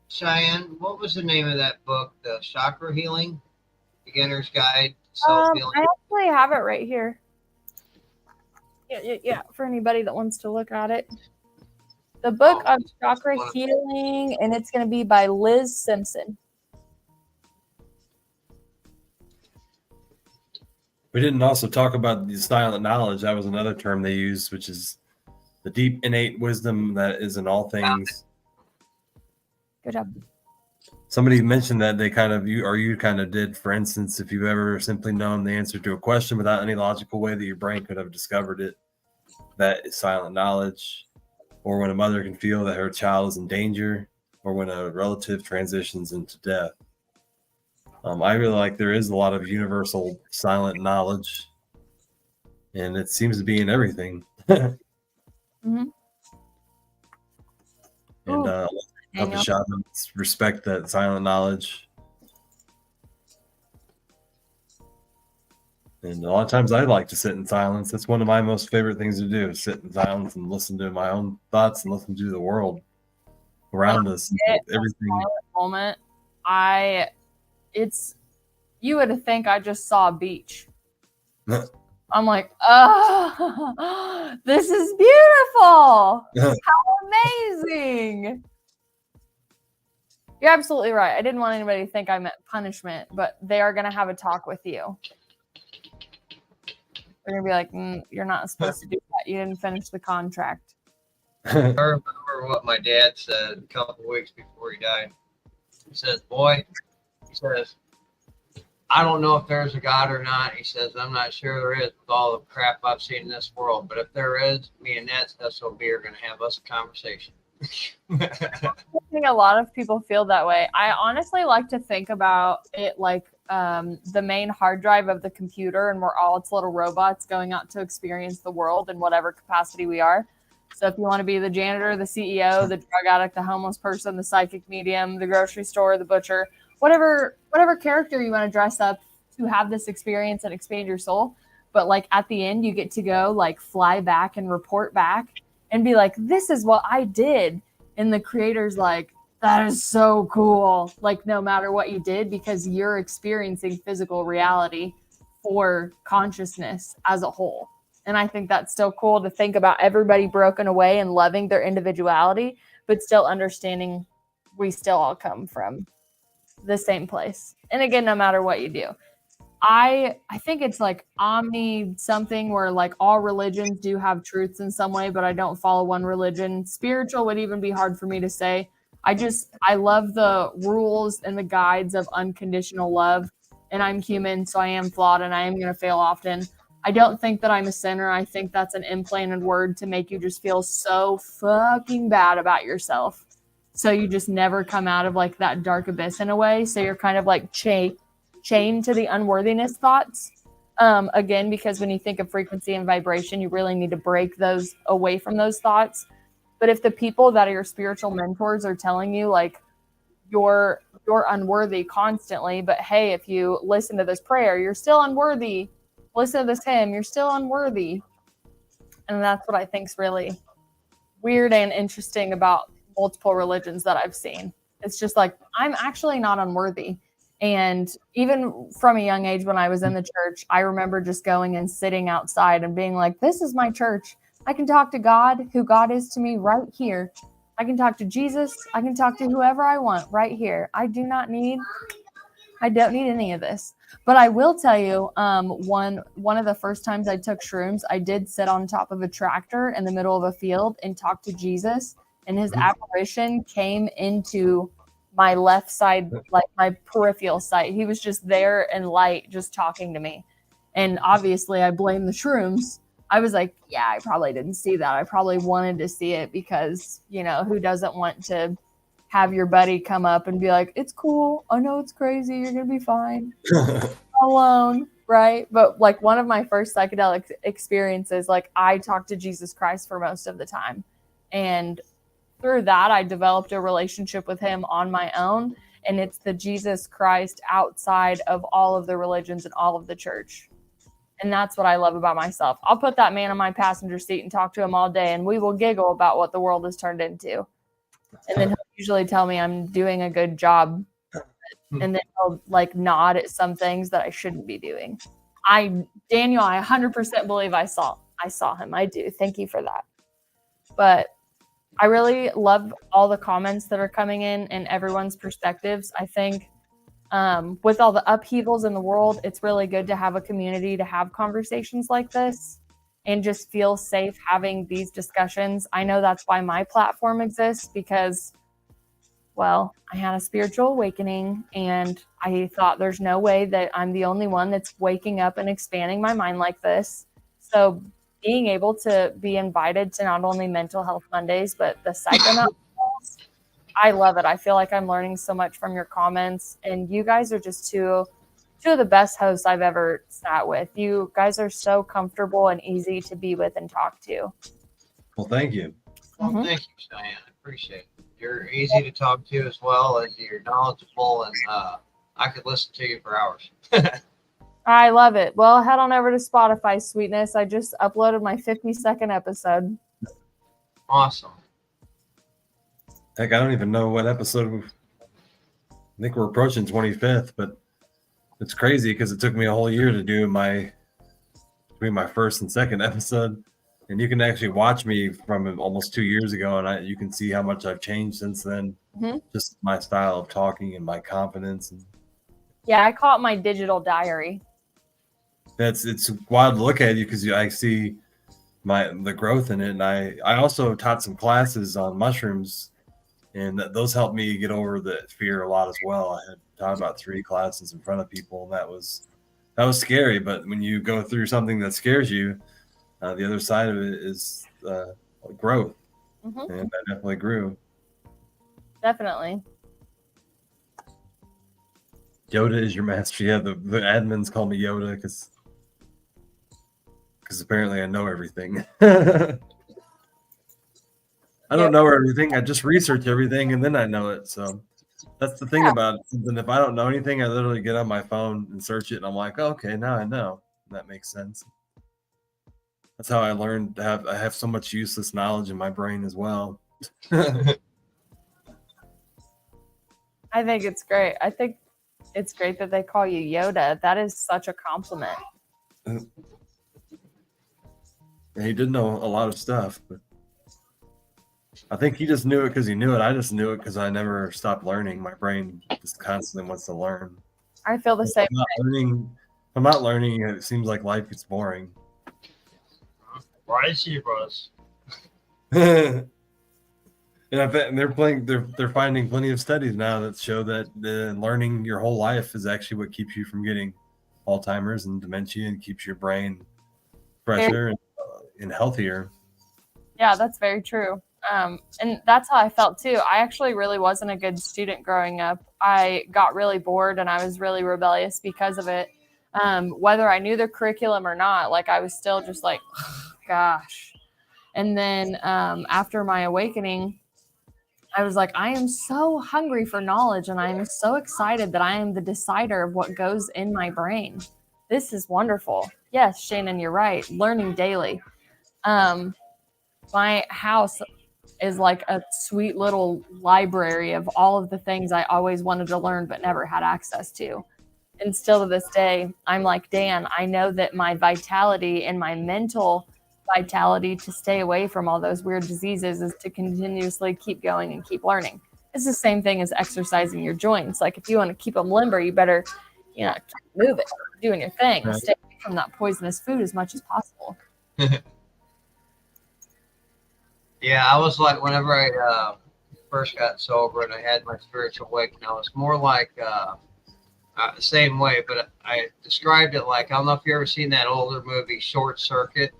Cheyenne, what was the name of that book? The Chakra Healing Beginner's Guide to Self-Healing? I actually have it right here. Yeah, for anybody that wants to look at it. The book of Chakra Healing, and it's going to be by Liz Simpson. We didn't also talk about the silent knowledge. That was another term they used, which is the deep innate wisdom that is in all things. Good job. Somebody mentioned that you kind of did, for instance, if you've ever simply known the answer to a question without any logical way that your brain could have discovered it, that is silent knowledge. Or when a mother can feel that her child is in danger, or when a relative transitions into death. I really like there is a lot of universal silent knowledge, and it seems to be in everything. Mm-hmm. And help the shamans respect that silent knowledge. And a lot of times I like to sit in silence. That's one of my most favorite things to do, is sit in silence and listen to my own thoughts and listen to the world around us. Everything. Moment, you would think I just saw a beach. I'm like, oh, this is beautiful. How amazing. You're absolutely right. I didn't want anybody to think I meant punishment, but they are going to have a talk with you. They're going to be like, you're not supposed to do that. You didn't finish the contract. I remember what my dad said a couple of weeks before he died. He says, I don't know if there's a God or not. He says, I'm not sure there is with all the crap I've seen in this world. But if there is, me and that SOB are going to have us a conversation. I think a lot of people feel that way. I honestly like to think about it like the main hard drive of the computer, and we're all its little robots going out to experience the world in whatever capacity we are. So if you want to be the janitor, the CEO, the drug addict, the homeless person, the psychic medium, the grocery store, the butcher, whatever character you want to dress up to have this experience and expand your soul. But like at the end, you get to go like fly back and report back and be like, this is what I did. And the creator's like, That is so cool. Like, no matter what you did, because you're experiencing physical reality for consciousness as a whole. And I think that's so cool to think about everybody broken away and loving their individuality, but still understanding we still all come from the same place. And again, no matter what you do. I think it's like omni something where like all religions do have truths in some way, but I don't follow one religion. Spiritual would even be hard for me to say. I love the rules and the guides of unconditional love, and I'm human, so I am flawed and I am going to fail often. I don't think that I'm a sinner. I think that's an implanted word to make you just feel so fucking bad about yourself. So you just never come out of like that dark abyss in a way. So you're kind of like chained to the unworthiness thoughts. Again, because when you think of frequency and vibration, you really need to break those away from those thoughts. But if the people that are your spiritual mentors are telling you like you're unworthy constantly, but hey, if you listen to this prayer, you're still unworthy. Listen to this hymn, you're still unworthy. And that's what I think is really weird and interesting about multiple religions that I've seen. It's just like, I'm actually not unworthy. And even from a young age when I was in the church, I remember just going and sitting outside and being like, this is my church. I can talk to God, who God is to me right here. I can talk to Jesus. I can talk to whoever I want right here. I don't need any of this. But I will tell you, one of the first times I took shrooms, I did sit on top of a tractor in the middle of a field and talk to Jesus. And his apparition came into my left side, like my peripheral sight. He was just there in light, just talking to me. And obviously I blame the shrooms. I was like, yeah, I probably didn't see that. I probably wanted to see it because, you know, who doesn't want to have your buddy come up and be like, it's cool. I know it's crazy. You're going to be fine. Alone. Right. But like one of my first psychedelic experiences, like I talked to Jesus Christ for most of the time. And through that, I developed a relationship with him on my own. And it's the Jesus Christ outside of all of the religions and all of the church. And that's what I love about myself. I'll put that man on my passenger seat and talk to him all day, and we will giggle about what the world has turned into. And then he'll usually tell me I'm doing a good job. And then he'll like nod at some things that I shouldn't be doing. Daniel, I 100% believe I saw him. I do. Thank you for that. But I really love all the comments that are coming in and everyone's perspectives. I think with all the upheavals in the world, it's really good to have a community to have conversations like this and just feel safe having these discussions. I know that's why my platform exists because, well, I had a spiritual awakening and I thought there's no way that I'm the only one that's waking up and expanding my mind like this. So being able to be invited to not only Mental Health Mondays, but the Psychonaut Files, I love it. I feel like I'm learning so much from your comments, and you guys are just two of the best hosts I've ever sat with. You guys are so comfortable and easy to be with and talk to. Well, thank you. Well, thank you, Cheyenne. I appreciate it. You're easy to talk to as well as you're knowledgeable, and I could listen to you for hours. I love it. Well, head on over to Spotify, sweetness. I just uploaded my 52nd episode. Awesome. Heck, I don't even know what episode. I think we're approaching 25th, but it's crazy because it took me a whole year to do between my first and second episode. And you can actually watch me from almost 2 years ago, and you can see how much I've changed since then. Mm-hmm. Just my style of talking and my confidence. Yeah, I call it my digital diary. It's wild to look at you because I see the growth in it, and I also taught some classes on mushrooms, and those helped me get over the fear a lot as well. I had taught about 3 classes in front of people, and that was scary. But when you go through something that scares you, the other side of it is growth, and I definitely grew. Definitely. Yoda is your master. Yeah, the admins call me Yoda because apparently I know everything. I don't know everything. I just research everything and then I know it. So that's the thing about it. And if I don't know anything, I literally get on my phone and search it, and I'm like, oh, okay, now I know. That makes sense. That's how I learned to I have so much useless knowledge in my brain as well. I think it's great. I think it's great that they call you Yoda. That is such a compliment. And he did know a lot of stuff, but I think he just knew it because he knew it. I just knew it because I never stopped learning. My brain just constantly wants to learn. I feel the same. I'm not learning. It seems like life gets boring. Right, she was. And I bet they're finding plenty of studies now that show that learning your whole life is actually what keeps you from getting Alzheimer's and dementia and keeps your brain fresher and healthier. Yeah, that's very true. And that's how I felt too. I actually really wasn't a good student growing up. I got really bored and I was really rebellious because of it. Whether I knew the curriculum or not, like I was still just like, gosh. And then after my awakening, I was like, I am so hungry for knowledge and I am so excited that I am the decider of what goes in my brain. This is wonderful. Yes, Shannon, you're right. Learning daily. My house is like a sweet little library of all of the things I always wanted to learn but never had access to. And still to this day, I'm like, Dan, I know that my vitality and my mental vitality to stay away from all those weird diseases is to continuously keep going and keep learning. It's the same thing as exercising your joints. Like if you want to keep them limber, you better, keep moving, doing your thing, Right. Stay away from that poisonous food as much as possible. Yeah, I was like, whenever I first got sober and I had my spiritual awakening, I was more like the same way, but I described it like, I don't know if you ever seen that older movie, Short Circuit.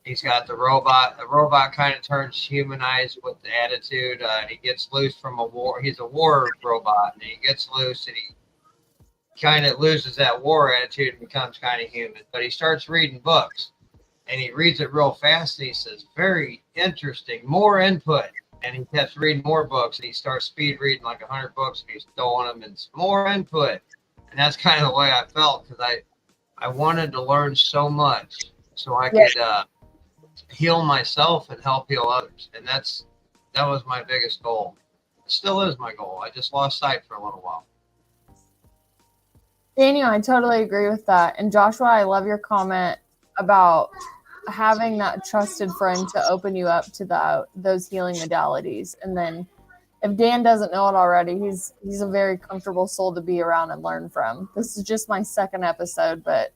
He's got the robot. The robot kind of turns humanized with the attitude, and he gets loose from a war. He's a war robot, and he gets loose, and he kind of loses that war attitude and becomes kind of human. But he starts reading books, and he reads it real fast, and he says, very interesting, more input. And he keeps reading more books, and he starts speed reading like 100 books, and he's throwing them, and more input. And that's kind of the way I felt, because I wanted to learn so much so I could heal myself and help heal others. And that was my biggest goal. It still is my goal. I just lost sight for a little while. Daniel, I totally agree with that. And Joshua, I love your comment about having that trusted friend to open you up to those healing modalities. And then if Dan doesn't know it already, he's a very comfortable soul to be around and learn from. This is just my second episode, but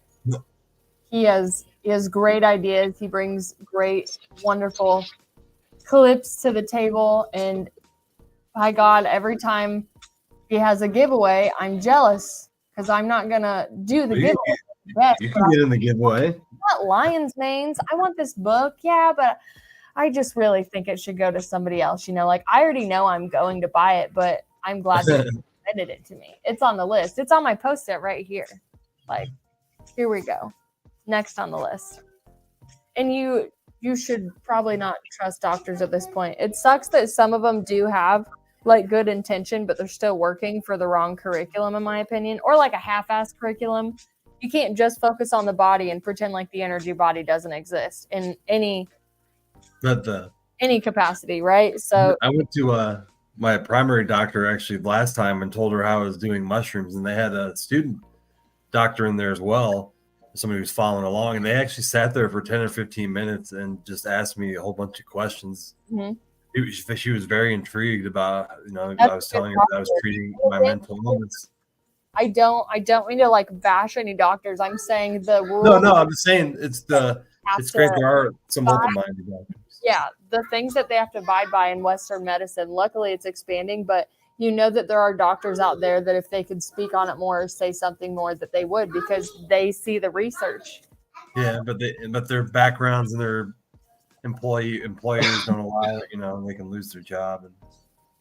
he has great ideas. He brings great, wonderful clips to the table. And by God, every time he has a giveaway, I'm jealous because I'm not going to do the giveaway. Yes, You can get in the giveaway. I want lion's manes. I want this book. Yeah, but I just really think it should go to somebody else. Like I already know I'm going to buy it, but I'm glad that you submitted it to me. It's on the list. It's on my post-it right here. Like, here we go. Next on the list. And you should probably not trust doctors at this point. It sucks that some of them do have like good intention, but they're still working for the wrong curriculum, in my opinion, or like a half-assed curriculum. You can't just focus on the body and pretend like the energy body doesn't exist in any capacity, right? So I went to my primary doctor actually last time and told her how I was doing mushrooms, and they had a student doctor in there as well, somebody who's following along, and they actually sat there for 10 or 15 minutes and just asked me a whole bunch of questions. She was very intrigued about, I was telling her that I was treating my mental illness. I don't mean to like bash any doctors. I'm saying the rules. No, I'm just saying it's great there are some open-minded doctors. Yeah, the things that they have to abide by in Western medicine. Luckily, it's expanding, but that there are doctors out there that if they could speak on it more or say something more, that they would, because they see the research. Yeah, but their backgrounds and their employers don't allow it. They can lose their job.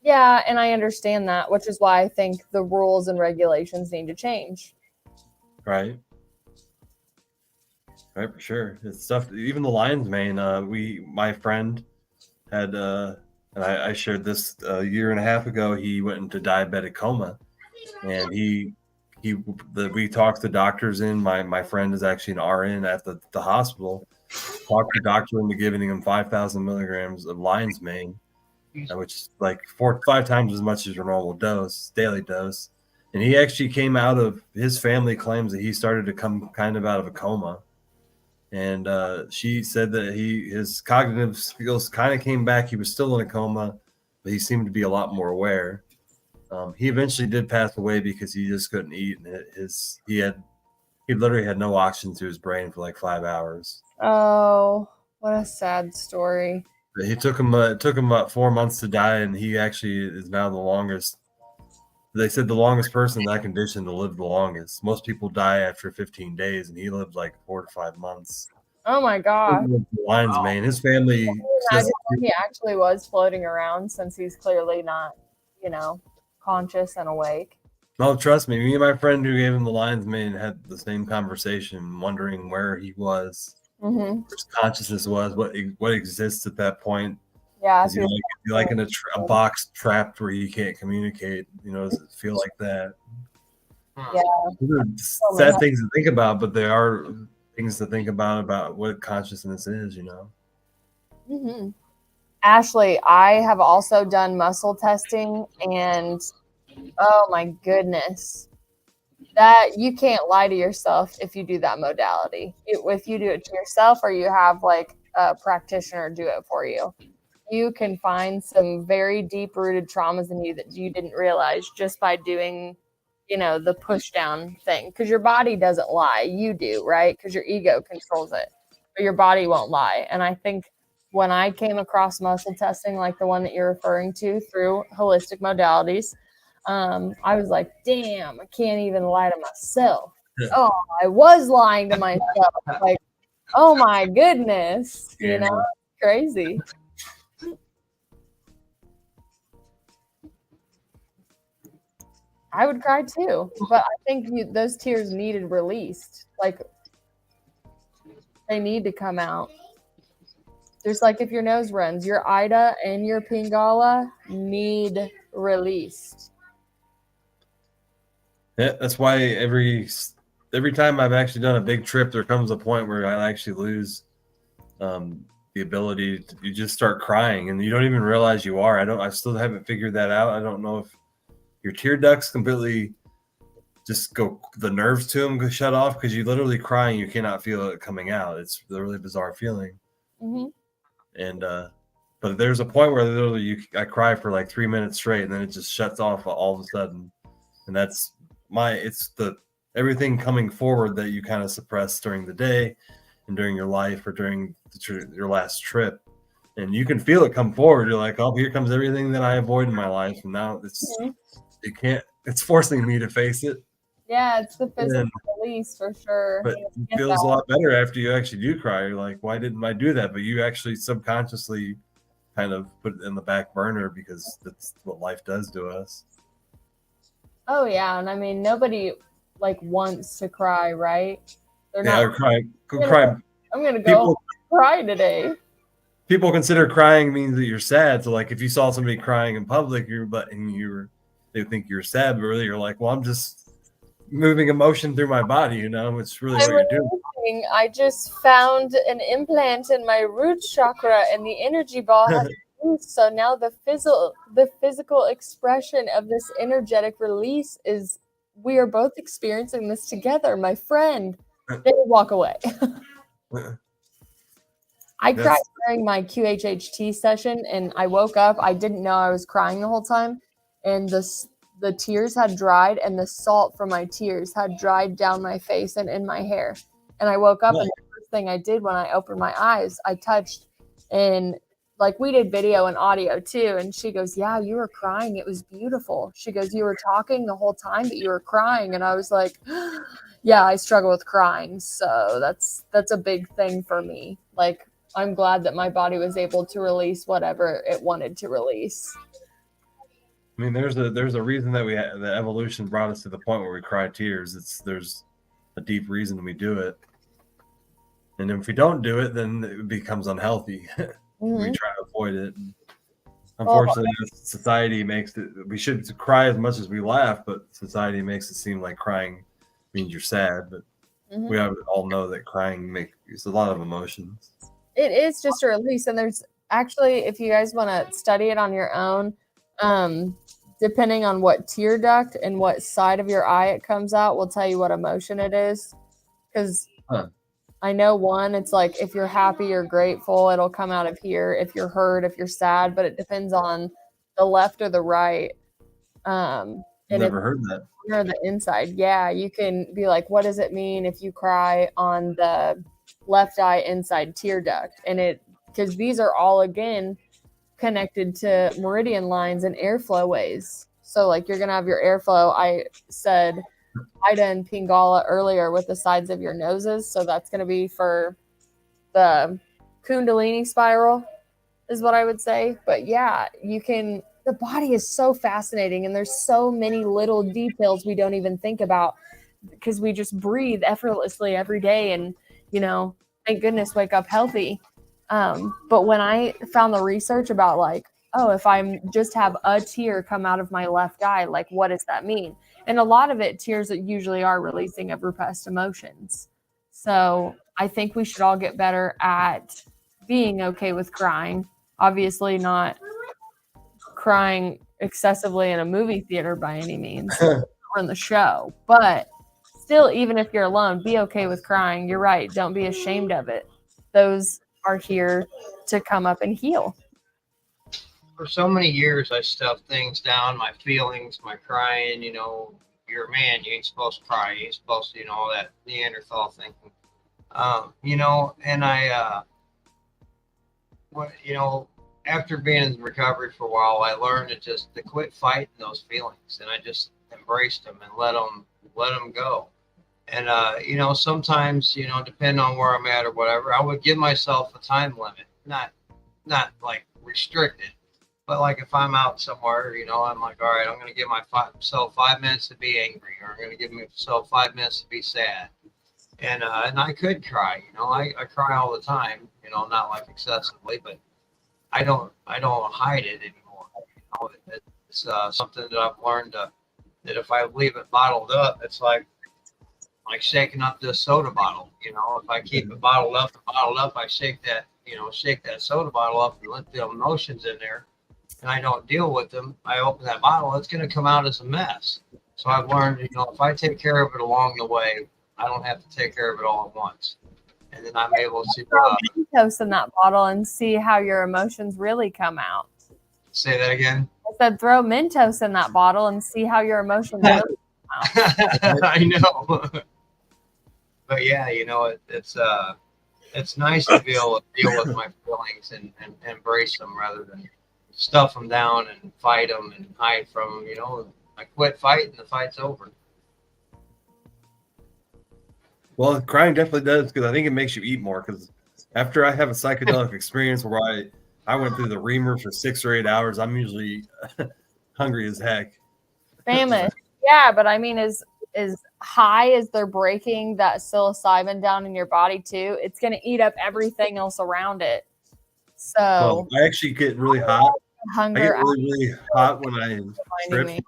Yeah, and I understand that, which is why I think the rules and regulations need to change. Right, for sure. It's stuff. Even the lion's mane. My friend had, and I shared this a year and a half ago. He went into diabetic coma, and we talked to doctors in. My friend is actually an RN at the hospital. Talked to the doctor into giving him 5,000 milligrams of lion's mane. which is like 4 to 5 times as much as your normal daily dose. And he actually came out of, his family claims that he started to come kind of out of a coma. And she said that his cognitive skills kind of came back. He was still in a coma, but he seemed to be a lot more aware. He eventually did pass away because he just couldn't eat, and he literally had no oxygen to his brain for like 5 hours. Oh, what a sad story. But it took him about 4 months to die, and he actually is now the longest. They said the longest person in that condition to live the longest. Most people die after 15 days, and he lived like 4 to 5 months. Oh my God. Lion's mane. His family. Imagine if he actually was floating around, since he's clearly not, conscious and awake. No, trust me. Me and my friend who gave him the lion's mane had the same conversation, wondering where he was, Mm-hmm. where his consciousness was, what exists at that point. Yeah. Is he like in a box trapped where you can't communicate? Does it feel like that? Yeah. These are sad things to think about, but they are things to think about what consciousness is. Mm-hmm. Ashley, I have also done muscle testing, and oh my goodness, that you can't lie to yourself if you do that modality. If you do it to yourself, or you have like a practitioner do it for you, you can find some very deep-rooted traumas in you that you didn't realize just by doing, the push-down thing. Because your body doesn't lie. You do, right? Because your ego controls it. But your body won't lie. And I think when I came across muscle testing, like the one that you're referring to through holistic modalities, I was like, damn, I can't even lie to myself. Oh, I was lying to myself. Like, oh my goodness. Crazy. I would cry too, but I think those tears needed released. Like, they need to come out. Just like if your nose runs, your Ida and your Pingala need released. Yeah, that's why every time I've actually done a big trip, there comes a point where I actually lose the ability to, you just start crying, and you don't even realize you are. I still haven't figured that out. I don't know if your tear ducts completely just the nerves to them go shut off, because you literally crying, you cannot feel it coming out. It's a really bizarre feeling. Mm-hmm. And but there's a point where literally I cry for like 3 minutes straight, and then it just shuts off all of a sudden. And it's the everything coming forward that you kind of suppress during the day and during your life or during your last trip. And you can feel it come forward. You're like, oh, here comes everything that I avoid in my life. And now it's forcing me to face it. Yeah, it's the physical release for sure. But it feels a lot better after you actually do cry. You're like, why didn't I do that? But you actually subconsciously kind of put it in the back burner, because that's what life does to us. Oh yeah, and I mean, nobody wants to cry, right? They're not. Cry. I'm gonna go cry today. People consider crying means that you're sad. So like, if you saw somebody crying in public, they think you're sad, but really you're like, well, I'm just moving emotion through my body. It's really what you're doing. I just found an implant in my root chakra, and the energy ball has released. So now the physical expression of this energetic release is, we are both experiencing this together, my friend. They walk away. I cried during my QHHT session, and I woke up. I didn't know I was crying the whole time, and the tears had dried, and the salt from my tears had dried down my face and in my hair. And I woke up, and the first thing I did when I opened my eyes, I touched, and we did video and audio too. And she goes, yeah, you were crying. It was beautiful. She goes, you were talking the whole time, but you were crying. And I was like, yeah, I struggle with crying. So that's a big thing for me. I'm glad that my body was able to release whatever it wanted to release. I mean, there's a reason that the evolution brought us to the point where we cry tears. There's a deep reason we do it. And if we don't do it, then it becomes unhealthy. Mm-hmm. We try to avoid it. Unfortunately, society makes it, we should cry as much as we laugh, but society makes it seem like crying means you're sad. But we all know that crying makes a lot of emotions. It is just a release, and there's actually, if you guys want to study it on your own, depending on what tear duct and what side of your eye it comes out, will tell you what emotion it is. Because I know one, it's like if you're happy or grateful, it'll come out of here. If you're hurt, if you're sad, but it depends on the left or the right. And Never heard that. or the inside, yeah, you can be like, what does it mean if you cry on the left eye inside tear duct? And it, because these are all again connected to meridian lines and airflow ways. So like you're gonna have your airflow. I said Ida and Pingala earlier with the sides of your noses, so that's gonna be for the Kundalini spiral, is what I would say. But yeah, you can. The body is so fascinating, and there's so many little details we don't even think about because we just breathe effortlessly every day, and thank goodness, wake up healthy. But when I found the research about like, oh, if I'm just have a tear come out of my left eye, like what does that mean? And a lot of it, tears that usually are releasing of repressed emotions. So I think we should all get better at being okay with crying. Obviously not crying excessively in a movie theater by any means or in the show, but still, even if you're alone, be okay with crying. You're right. Don't be ashamed of it. Those are here to come up and heal. For so many years, I stuffed things down, my feelings, my crying. You're a man, you ain't supposed to cry. You ain't supposed to, all that Neanderthal thinking. And I, after being in recovery for a while, I learned to quit fighting those feelings, and I just embraced them and let them go. And sometimes, depending on where I'm at or whatever, I would give myself a time limit, not like restricted, but like if I'm out somewhere, I'm like, all right, I'm going to give myself 5 minutes to be angry, or I'm going to give myself 5 minutes to be sad. And I could cry, I cry all the time, not like excessively, but I don't hide it anymore. It's something that I've learned that if I leave it bottled up, it's like shaking up this soda bottle. If I keep it bottled up, I shake that soda bottle up and let the emotions in there, and I don't deal with them. I open that bottle, it's going to come out as a mess. So I've learned, if I take care of it along the way, I don't have to take care of it all at once. And then I'm able to throw Mentos in that bottle and see how your emotions really come out. Say that again. I said, throw Mentos in that bottle and see how your emotions really come out. I know. But yeah, it's nice to be able to deal with my feelings and embrace them rather than stuff them down and fight them and hide from them. I quit fighting, the fight's over. Well, crying definitely does, because I think it makes you eat more. Because after I have a psychedelic experience where I went through the reamer for 6 or 8 hours, I'm usually hungry as heck. Famous. Yeah, but I mean, as high as they're breaking that psilocybin down in your body too, it's going to eat up everything else around it. So well, I actually get really hot. Hunger. I get really hot when I trip.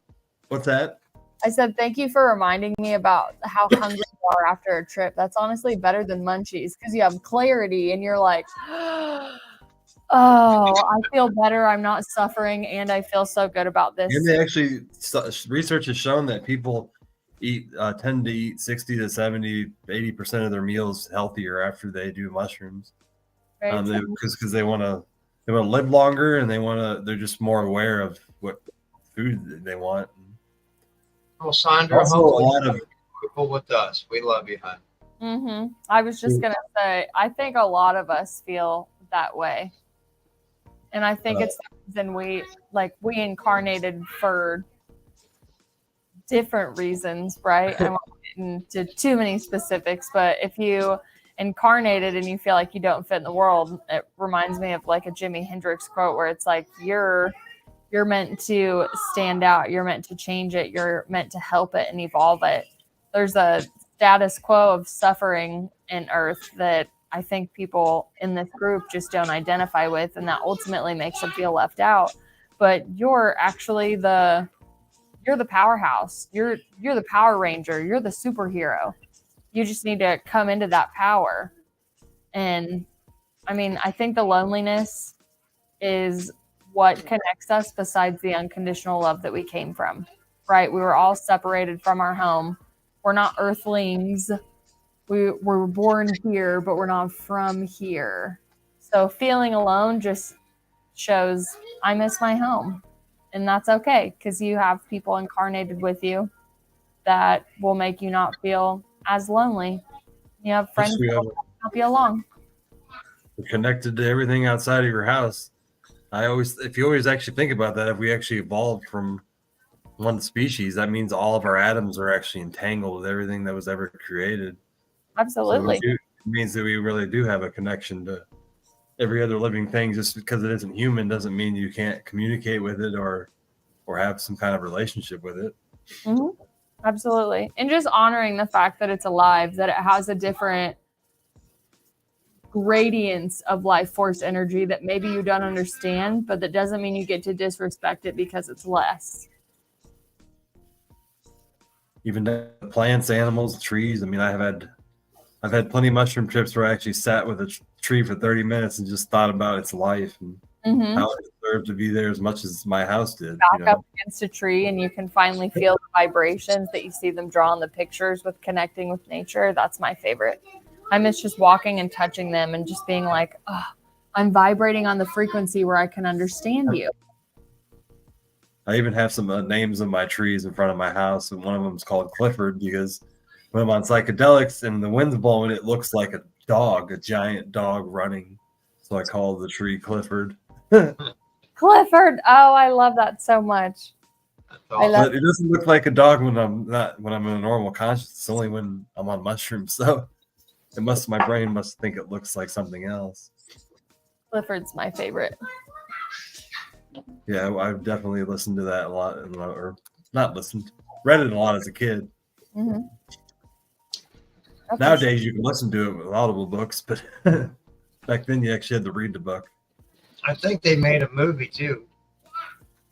What's that? I said, thank you for reminding me about how hungry you are after a trip. That's honestly better than munchies, because you have clarity and you're like, oh, I feel better. I'm not suffering, and I feel so good about this. And they actually, research has shown that people tend to eat 60 to 70, 80% of their meals healthier after they do mushrooms. Because they want to live longer, and they're just more aware of what food they want. Well, Sandra, also a lot of people with us. We love you, hon. Mm-hmm. I was just gonna say, I think a lot of us feel that way, and I think it's the reason we incarnated for different reasons, right? I won't get into too many specifics, but if you incarnated and you feel like you don't fit in the world, it reminds me of like a Jimi Hendrix quote where it's like you're meant to stand out, you're meant to change it, you're meant to help it and evolve it. There's a status quo of suffering in Earth that I think people in this group just don't identify with, and that ultimately makes them feel left out. But you're actually you're the powerhouse. You're the Power Ranger. You're the superhero. You just need to come into that power. And I mean, I think the loneliness is what connects us besides the unconditional love that we came from, right? We were all separated from our home. We're not earthlings. We were born here, but we're not from here. So feeling alone just shows I miss my home. And that's okay, because you have people incarnated with you that will make you not feel as lonely. You have friends We that have will help you along. we're connected to everything outside of your house. If you always actually think about that, if we actually evolved from one species, that means all of our atoms are actually entangled with everything that was ever created. Absolutely. So it means that we really do have a connection to every other living thing. Just because it isn't human doesn't mean you can't communicate with it or have some kind of relationship with it. Mm-hmm. Absolutely. And just honoring the fact that it's alive, that it has a different gradients of life force energy that maybe you don't understand, but that doesn't mean you get to disrespect it because it's less. Even the plants, animals, trees. I mean, I've had plenty of mushroom trips where I actually sat with a tree for 30 minutes and just thought about its life and how it deserved to be there as much as my house did. Back up against a tree and you can finally feel the vibrations that you see them draw in the pictures with connecting with nature. That's my favorite. I miss just walking and touching them and just being like, oh, I'm vibrating on the frequency where I can understand you. I even have some names of my trees in front of my house, and one of them is called Clifford because when I'm on psychedelics and the wind's blowing, it looks like a dog, a giant dog running. So I call the tree Clifford. Clifford. Oh, I love that so much. But it doesn't look like a dog when I'm in a normal conscious. It's only when I'm on mushrooms. So my brain must think it looks like something else. Clifford's my favorite. Yeah, I've definitely listened to that a lot, or not listened, read it a lot as a kid. Mm-hmm. Nowadays, you can listen to it with Audible books, but back then you actually had to read the book. I think they made a movie too.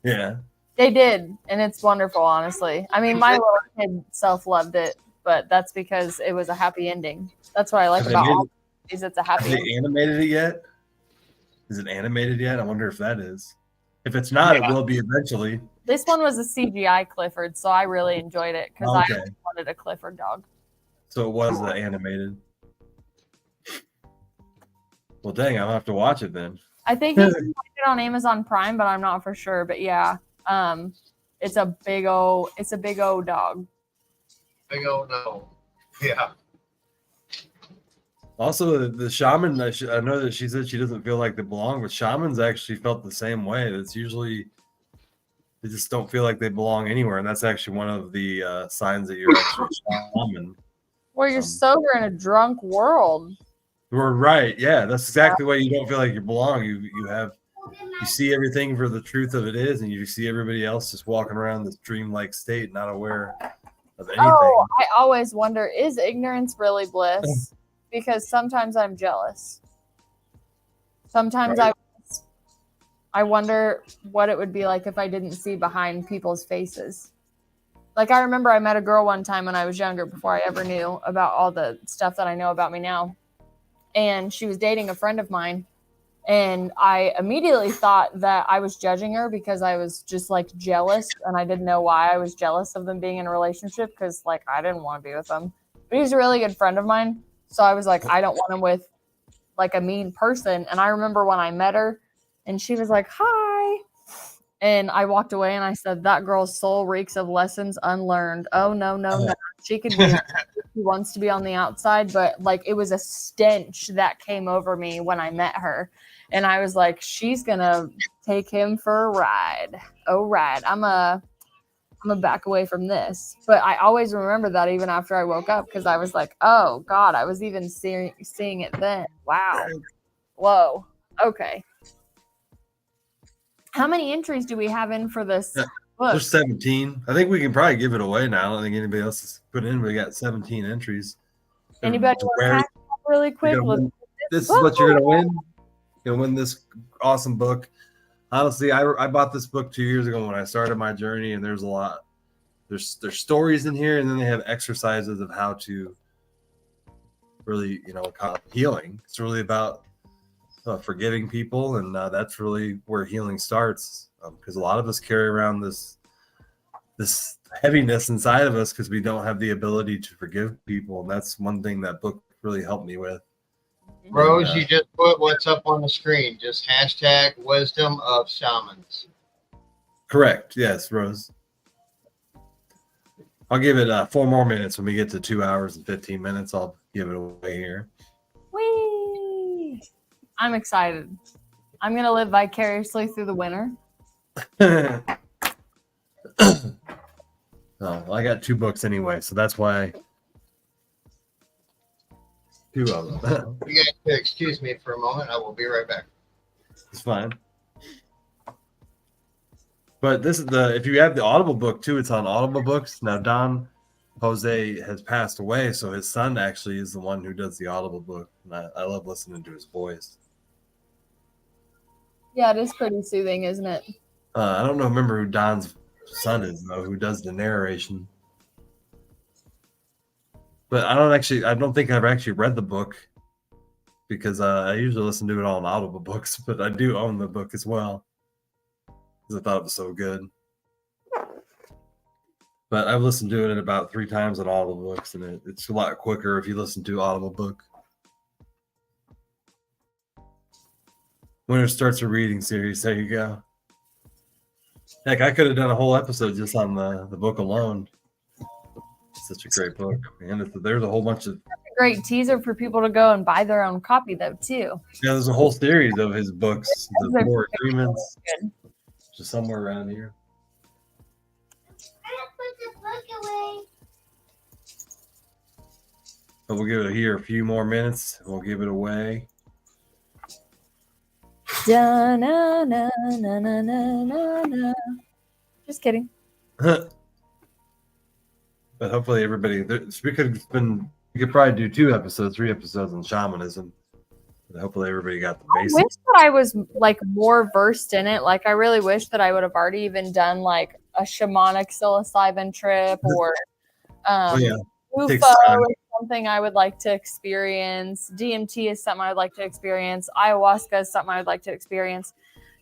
Yeah. They did, and it's wonderful, honestly. I mean, my little kid self-loved it, but that's because it was a happy ending. That's what I like about all these. It's a happy ending. Have they animated it yet? Is it animated yet? I wonder if that is. If it's not, it will be eventually. This one was a CGI Clifford, so I really enjoyed it because I wanted a Clifford dog. So it was animated. Well, dang, I'll have to watch it then. I think you can find it on Amazon Prime, but I'm not for sure. But yeah, it's a big old dog. Big old dog. Yeah. Also, the shaman, I know that she said she doesn't feel like they belong, but shamans actually felt the same way. It's usually they just don't feel like they belong anywhere, and that's actually one of the signs that you're actually a shaman. Well, you're sober in a drunk world. We're right. Yeah, that's exactly why you don't feel like you belong. You see everything for the truth of it is, and you see everybody else just walking around this dreamlike state, not aware of anything. Oh, I always wonder, is ignorance really bliss? Because sometimes I'm jealous. Sometimes I wonder what it would be like if I didn't see behind people's faces. Like, I remember I met a girl one time when I was younger, before I ever knew about all the stuff that I know about me now. And she was dating a friend of mine. And I immediately thought that I was judging her because I was just like jealous. And I didn't know why I was jealous of them being in a relationship, because like I didn't want to be with them. But he was a really good friend of mine. So I was like, I don't want him with like a mean person. And I remember when I met her and she was like, hi. And I walked away and I said, that girl's soul reeks of lessons unlearned. Oh, no. She could be, she wants to be on the outside, but like it was a stench that came over me when I met her. And I was like, she's going to take him for a ride. Oh, ride. I'm a back away from this. But I always remember that even after I woke up, because I was like, oh, God, I was even seeing it then. Wow. Whoa. Okay. How many entries do we have in for this book? There's 17. I think we can probably give it away now. I don't think anybody else has put in. We got 17 entries. Anybody want to hack up really quick? This is what you're going to win. You'll win this awesome book. Honestly, I bought this book 2 years ago when I started my journey, and there's a lot. There's stories in here, and then they have exercises of how to really, healing. It's really about forgiving people, and that's really where healing starts. Because a lot of us carry around this heaviness inside of us because we don't have the ability to forgive people, and that's one thing that book really helped me with. Rose, you just put what's up on the screen. Just hashtag wisdom of shamans. Correct. Yes, Rose. I'll give it 4 more minutes. When we get to 2 hours and 15 minutes, I'll give it away here. Whee! I'm excited. I'm going to live vicariously through the winter. Well, I got 2 books anyway, so that's why 2 of them. You guys can excuse me for a moment. I will be right back. It's fine. But this is if you have the Audible book too, it's on Audible Books. Now Don Jose has passed away, so his son actually is the one who does the Audible book. And I love listening to his voice. Yeah, it is pretty soothing, isn't it? I don't remember who Don's son is though, who does the narration. But I don't think I've actually read the book because I usually listen to it all on Audible Books, but I do own the book as well because I thought it was so good. But I've listened to it about 3 times on Audible Books, and it's a lot quicker if you listen to Audible book. Winter starts a reading series. There you go. Heck, I could have done a whole episode just on the book alone. It's such a great book, man. There's a whole bunch of Great teaser for people to go and buy their own copy, though, too. Yeah, there's a whole series of his books. The Those are 4 very Agreements, good. just somewhere around here. I put the book away. But we'll give it here a few more minutes. We'll give it away. Da, na, na, na, na, na, na, na. Just kidding. But hopefully everybody, we could probably do 2 episodes, 3 episodes on shamanism. But hopefully everybody got the I basics. wish that I was like more versed in it. Like I really wish that I would have already even done like a shamanic psilocybin trip or Oh, yeah. Takes UFO time. is something I would like to experience. DMT is something I would like to experience. Ayahuasca is something I would like to experience.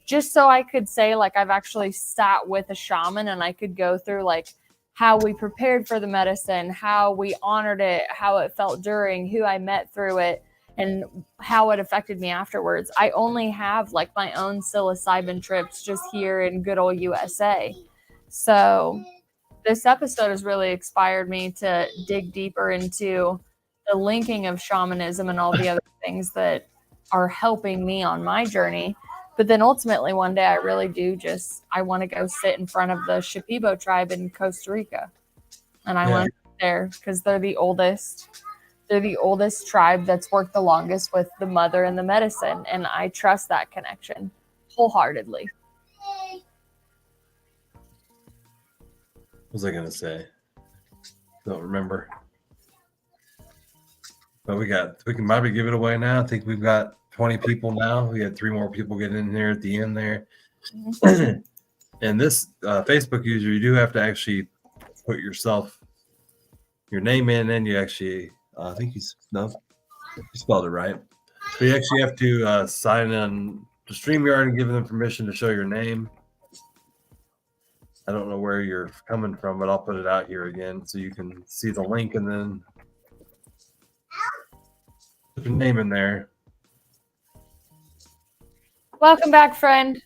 Just so I could say like I've actually sat with a shaman and I could go through like how we prepared for the medicine, how we honored it, how it felt during, who I met through it, and how it affected me afterwards. I only have like my own psilocybin trips just here in good old USA. So this episode has really inspired me to dig deeper into the linking of shamanism and all the other things that are helping me on my journey. But then ultimately one day I really do I want to go sit in front of the Shipibo tribe in Costa Rica. And I want to sit there because they're the oldest tribe that's worked the longest with the mother and the medicine. And I trust that connection wholeheartedly. What was I going to say? Don't remember. But we can probably give it away now. I think we've got 20 people now. We had 3 more people get in there at the end there. And this Facebook user, you do have to actually put your name in, and you actually, I think you spelled it right. So you actually have to sign in to StreamYard and give them permission to show your name. I don't know where you're coming from, but I'll put it out here again so you can see the link and then put your name in there. Welcome back, friend.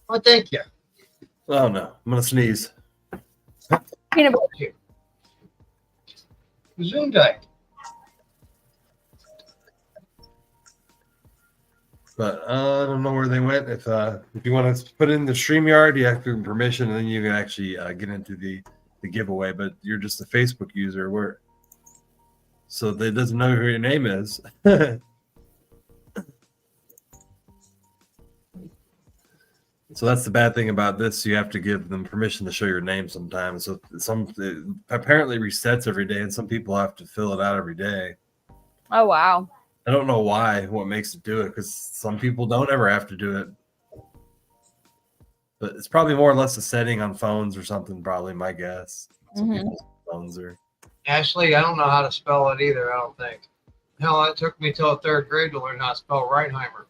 Oh, thank you. Oh no, I'm gonna sneeze. Peanut butter. Zoom died. But I don't know where they went. If you want to put in the StreamYard, you have to give permission, and then you can actually get into the giveaway. But you're just a Facebook user, so they doesn't know who your name is. So that's the bad thing about this. You have to give them permission to show your name sometimes. So it apparently resets every day, and some people have to fill it out every day. Oh, wow. I don't know what makes it do it, because some people don't ever have to do it. But it's probably more or less a setting on phones or something, probably my guess. Some people's phones are. Ashley, I don't know how to spell it either, I don't think. Hell, it took me till third grade to learn how to spell Reinheimer.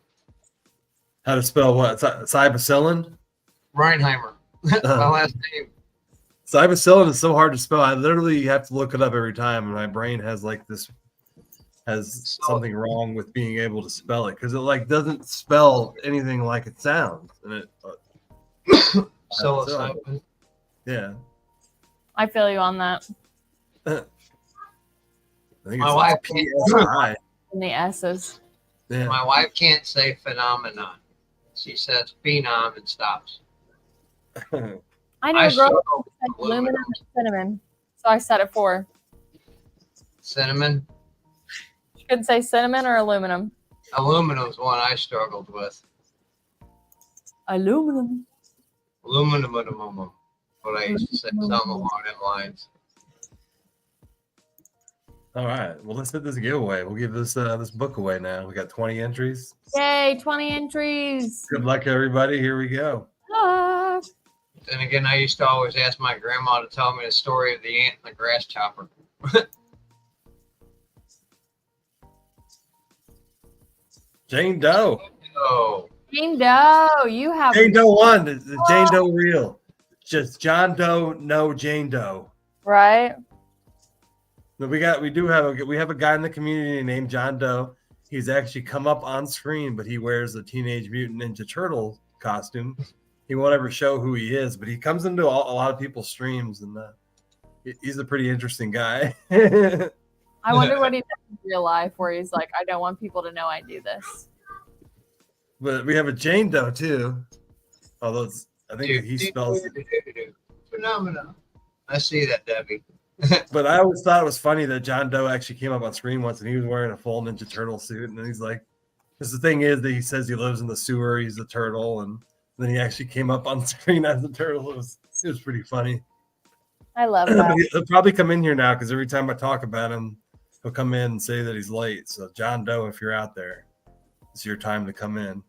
How to spell what? Cybacillin? Reinheimer. My last name. Cybacillin is so hard to spell. I literally have to look it up every time, and my brain has something wrong with being able to spell it because it like doesn't spell anything like it sounds. And it Psilocybin. yeah. I feel you on that. I think My it's wife PSI. And the S's. Yeah. My wife can't say phenomenon. She says phenom and stops. I know I a girl struggle who said with aluminum aluminum. and cinnamon, so I said it for her. Cinnamon. She couldn't say cinnamon or aluminum. Aluminum's one I struggled with. Aluminum. Aluminum. But I used to say something along that lines. All right. Well, let's hit this giveaway. We'll give this this book away now. We got 20 entries. Yay, 20 entries. Good luck, everybody. Here we go. Ah. Then again, I used to always ask my grandma to tell me the story of the ant and the grass chopper. Jane Doe. Oh, Jane Doe, you have Jane Doe 1. Is Jane Doe real? Just John Doe, no Jane Doe. right. No, we have a guy in the community named John Doe. He's actually come up on screen, but he wears a Teenage Mutant Ninja Turtle costume. He won't ever show who he is, but he comes into a lot of people's streams, and he's a pretty interesting guy. I wonder what he does in real life where he's like, I don't want people to know I do this. But we have a Jane Doe too. Although I think he spells it. Phenomenon. I see that, Debbie. But I always thought it was funny that John Doe actually came up on screen once and he was wearing a full Ninja Turtle suit. And then he's like, because the thing is that he says he lives in the sewer, he's a turtle. And then he actually came up on screen as a turtle. It was pretty funny. I love that. He'll probably come in here now because every time I talk about him, he'll come in and say that he's late. So, John Doe, if you're out there, it's your time to come in.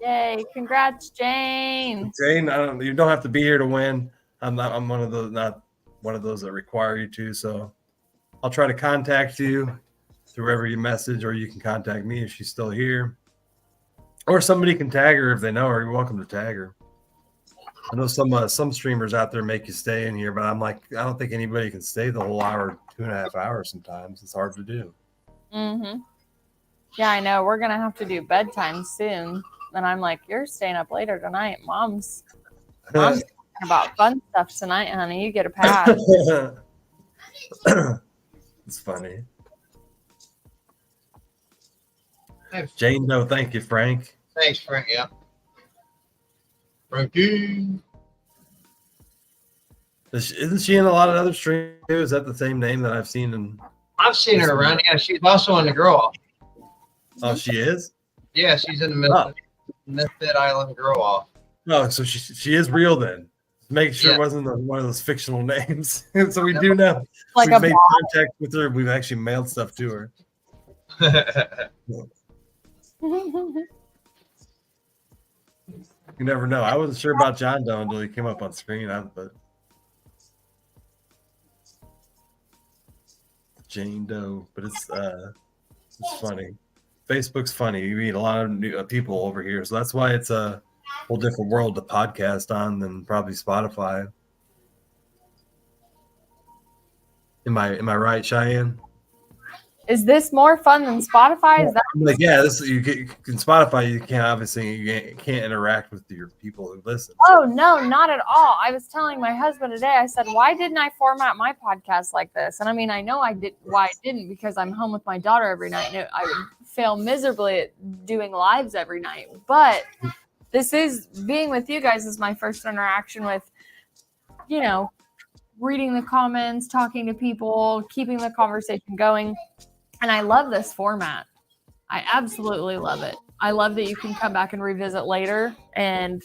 Yay, congrats, Jane. Jane, you don't have to be here to win. I'm not one of those that require you to. So I'll try to contact you through every message, or you can contact me if she's still here. Or somebody can tag her if they know her. You're welcome to tag her. I know some streamers out there make you stay in here, but I'm like, I don't think anybody can stay the whole hour, 2.5 hours sometimes. It's hard to do. Mm-hmm. Yeah, I know. We're going to have to do bedtime soon. And I'm like, you're staying up later tonight. Mom's talking about fun stuff tonight, honey. You get a pass. It's funny. Jane Doe, thank you, Frank. Thanks, Frank. Yeah. Frankie. Isn't she in a lot of other streams too? Is that the same name that I've seen in? I've seen her around. Yeah, she's also on the Grow Off. Oh, she is? Yeah, she's in the Misfit Island Grow Off. Oh, so she is real then. Make sure it wasn't one of those fictional names. So we do know. Like We've a made bot. contact with her. We've actually mailed stuff to her. You never know. I wasn't sure about John Doe until he came up on screen. But Jane Doe, but it's funny. Facebook's funny. You meet a lot of new people over here, so that's why it's a whole different world to podcast on than probably Spotify. Am I right, Cheyenne? Is this more fun than Spotify? Is that I'm like, yeah, this in Spotify. You can't interact with your people who listen. Oh no, not at all. I was telling my husband today, I said, why didn't I format my podcast like this? And I mean, I know I did why I didn't, because I'm home with my daughter every night and I would fail miserably at doing lives every night. But this is being with you guys is my first interaction with, reading the comments, talking to people, keeping the conversation going. And I love this format. I absolutely love it. I love that you can come back and revisit later. And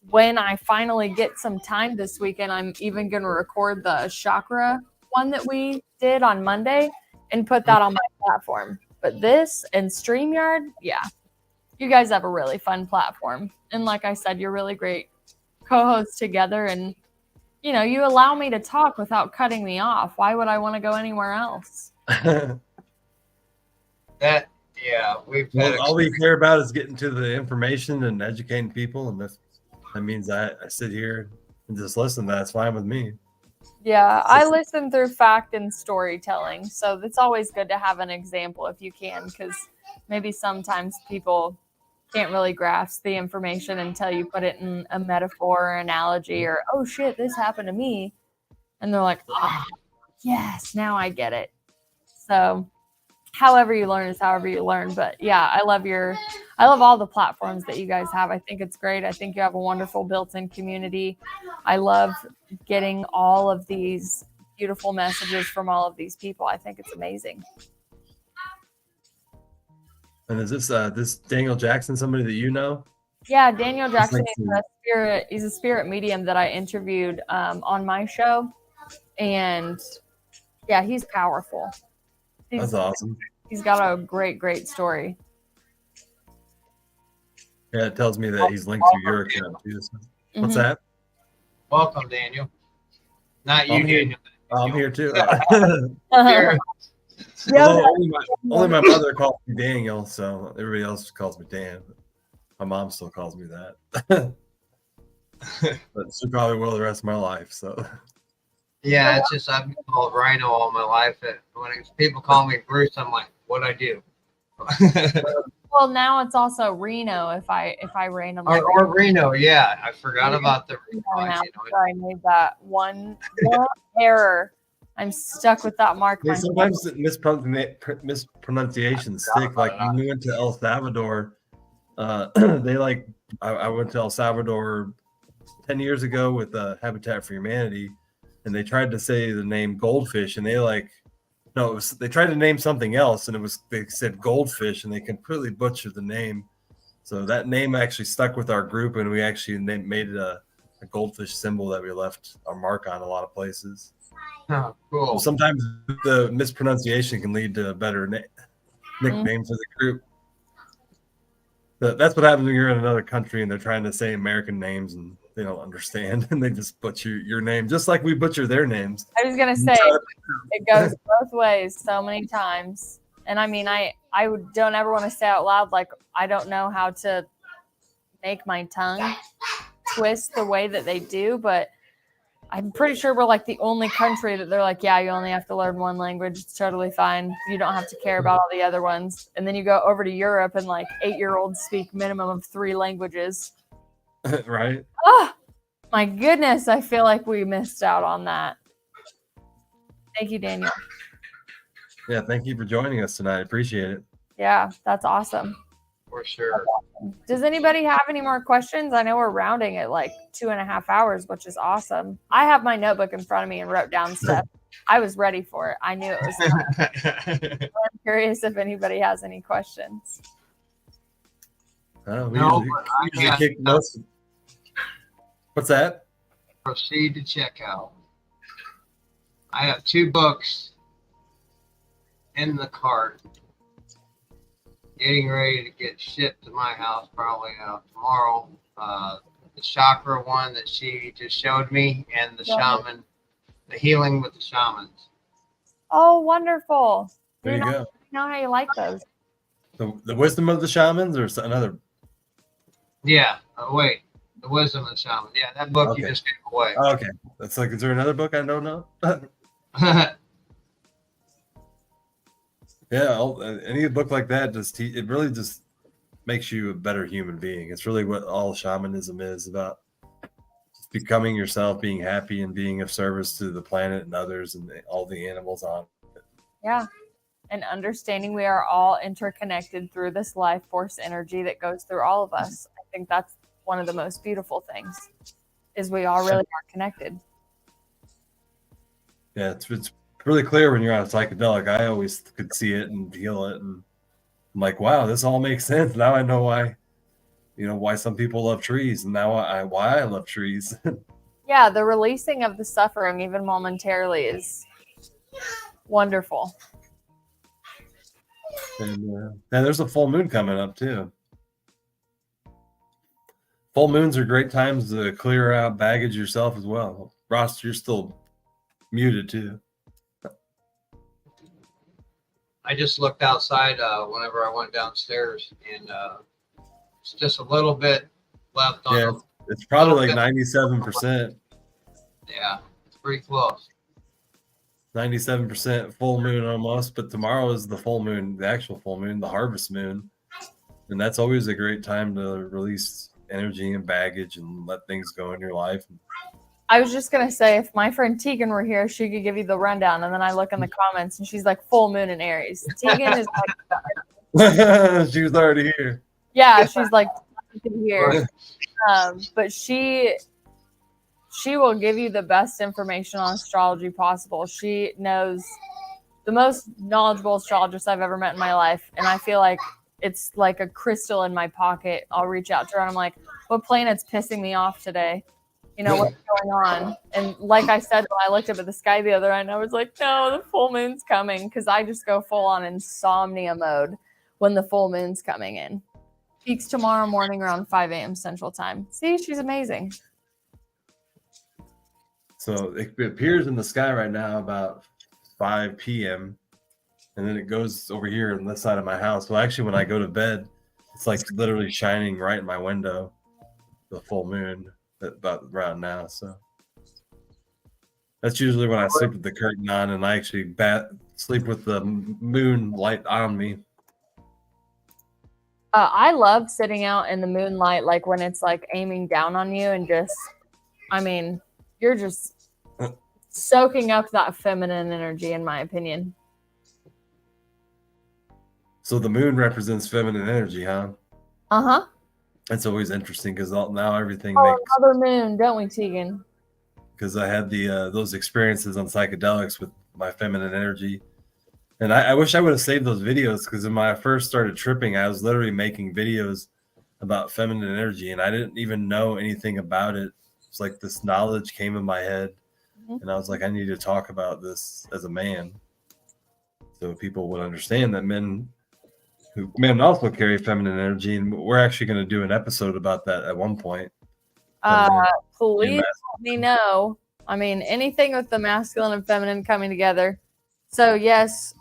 when I finally get some time this weekend, I'm even going to record the chakra one that we did on Monday and put that on my platform. But this and StreamYard, yeah, you guys have a really fun platform. And like I said, you're really great co-hosts together. And you know, you allow me to talk without cutting me off. Why would I want to go anywhere else? That, yeah, we've had Well, all we care about is getting to the information and educating people, and that means I sit here and just listen. That's fine with me. Yeah, I listen through fact and storytelling. So it's always good to have an example if you can, because maybe sometimes people can't really grasp the information until you put it in a metaphor or analogy or, oh shit, this happened to me. And they're like, ah, yes, now I get it. So however you learn is however you learn. But yeah, I love all the platforms that you guys have. I think it's great. I think you have a wonderful built-in community. I love getting all of these beautiful messages from all of these people. I think it's amazing. And is this Daniel Jackson somebody that you know? Yeah, Daniel Jackson Thanks, is a spirit. He's a spirit medium that I interviewed on my show, and yeah, he's powerful. That's awesome. He's got a great story. Yeah, it tells me that he's linked to your account too. So. What's that? Welcome, Daniel. Not you, I'm here. Daniel. I'm here too. Here. Although only my mother calls me Daniel, so everybody else calls me Dan. My mom still calls me that. But she probably will the rest of my life. So Yeah, it's just I've been called Rhino all my life. When people call me Bruce, I'm like, what'd I do? Well, now it's also Reno. If I randomly or Reno, yeah. I forgot about the Reno. now, so I made that one error. I'm stuck with that mark. yeah, sometimes mispronunciations stick. Like when we went to El Salvador, they like I went to El Salvador 10 years ago with Habitat for Humanity, and they tried to say the name goldfish, and they tried to name something else, and they said goldfish, and they completely butchered the name. So that name actually stuck with our group, and we actually made it a goldfish symbol that we left our mark on a lot of places. Oh, cool. So sometimes the mispronunciation can lead to a better nickname for the group. But that's what happens when you're in another country and they're trying to say American names and they don't understand and they just butcher your name, just like we butcher their names. I was gonna say it goes both ways so many times, and I mean, I don't ever want to say out loud like I don't know how to make my tongue twist the way that they do, but I'm pretty sure we're like the only country that they're like, yeah, you only have to learn one language. It's totally fine. You don't have to care about all the other ones. And then you go over to Europe and like 8-year-olds speak minimum of 3 languages. Right? Oh, my goodness. I feel like we missed out on that. Thank you, Daniel. Yeah, thank you for joining us tonight. Appreciate it. Yeah, that's awesome. For sure. Does anybody have any more questions? I know we're rounding at like 2.5 hours, which is awesome. I have my notebook in front of me and wrote down stuff. I was ready for it. I knew it was fun. I'm curious if anybody has any questions. What's that? Proceed to checkout. I have 2 books in the cart. Getting ready to get shipped to my house probably tomorrow. The chakra one that she just showed me, and the shaman, the healing with the shamans. Oh, wonderful! There you go. You know how you like those? The wisdom of the shamans, or another? Yeah. Wait. The wisdom of the shaman. Yeah, that book you just gave away. Okay. That's like, is there another book I don't know? Yeah, any book like that it really just makes you a better human being. It's really what all shamanism is about. Just becoming yourself, being happy, and being of service to the planet and others and all the animals on it. Yeah. And understanding we are all interconnected through this life force energy that goes through all of us. I think that's one of the most beautiful things is we all really are connected. Yeah, it's really clear when you're on a psychedelic. I always could see it and feel it, and I'm like, wow, this all makes sense. Now I know why some people love trees, and now why I love trees. Yeah, the releasing of the suffering, even momentarily, is wonderful. And there's a full moon coming up too. Full moons are great times to clear out baggage yourself as well. Ross, you're still muted too. I just looked outside whenever I went downstairs, and it's just a little bit left on. Yeah, it's probably like 97%. Yeah, it's pretty close. 97% full moon almost, but tomorrow is the full moon, the actual full moon, the harvest moon. And that's always a great time to release energy and baggage and let things go in your life. I was just gonna say, if my friend Tegan were here, she could give you the rundown. And then I look in the comments, and she's like, "Full moon in Aries." Tegan is like, She was already here. yeah, she's like here, but she will give you the best information on astrology possible. She knows the most knowledgeable astrologist I've ever met in my life, and I feel like it's like a crystal in my pocket. I'll reach out to her and I'm like, "What planet's pissing me off today? You know, what's going on?" And like I said, when I looked up at the sky the other night, I was like, "No, the full moon's coming," because I just go full on insomnia mode when the full moon's coming in. Peaks tomorrow morning around 5 a.m. Central Time. See, she's amazing. So it appears in the sky right now about 5 p.m. and then it goes over here on this side of my house. So actually, when I go to bed, it's like literally shining right in my window, the full moon about around now. So that's usually when I sleep with the curtain on, and I actually sleep with the moon light on me. I love sitting out in the moonlight, like when it's like aiming down on you, and just, I mean, you're just soaking up that feminine energy, in my opinion. So the moon represents feminine energy, huh? Uh-huh. That's always interesting because now everything Oh, makes. another moon, don't we, Tegan? Because I had those experiences on psychedelics with my feminine energy. And I wish I would have saved those videos, because when I first started tripping, I was literally making videos about feminine energy, and I didn't even know anything about it. It's like this knowledge came in my head, and I was like, I need to talk about this as a man, so people would understand that men also carry feminine energy, and we're actually going to do an episode about that at one point. Please let me know. I mean, anything with the masculine and feminine coming together. So yes,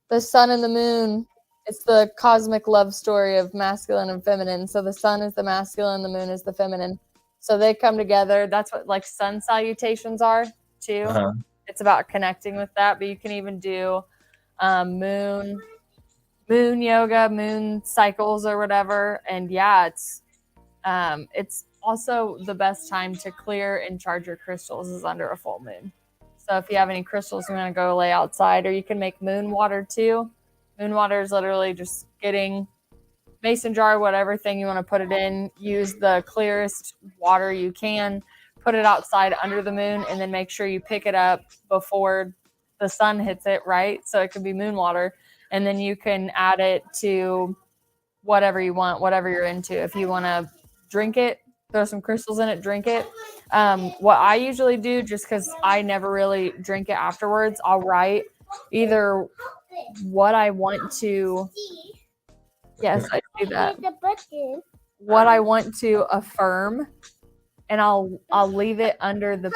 the sun and the moon, it's the cosmic love story of masculine and feminine. So the sun is the masculine, the moon is the feminine. So they come together. That's what like sun salutations are too. Uh-huh. It's about connecting with that, but you can even do moon yoga, moon cycles or whatever. And yeah, it's also the best time to clear and charge your crystals is under a full moon. So if you have any crystals you want to go lay outside, or you can make moon water too. Moon water is literally just getting mason jar, whatever thing you want to put it in, use the clearest water you can, put it outside under the moon, and then make sure you pick it up before the sun hits it, right? So it could be moon water. And then you can add it to whatever you want, whatever you're into. If you want to drink it, throw some crystals in it, drink it. What I usually do, just because I never really drink it afterwards, I'll write either what I want to, yes, I do that, what I want to affirm, and I'll leave it under the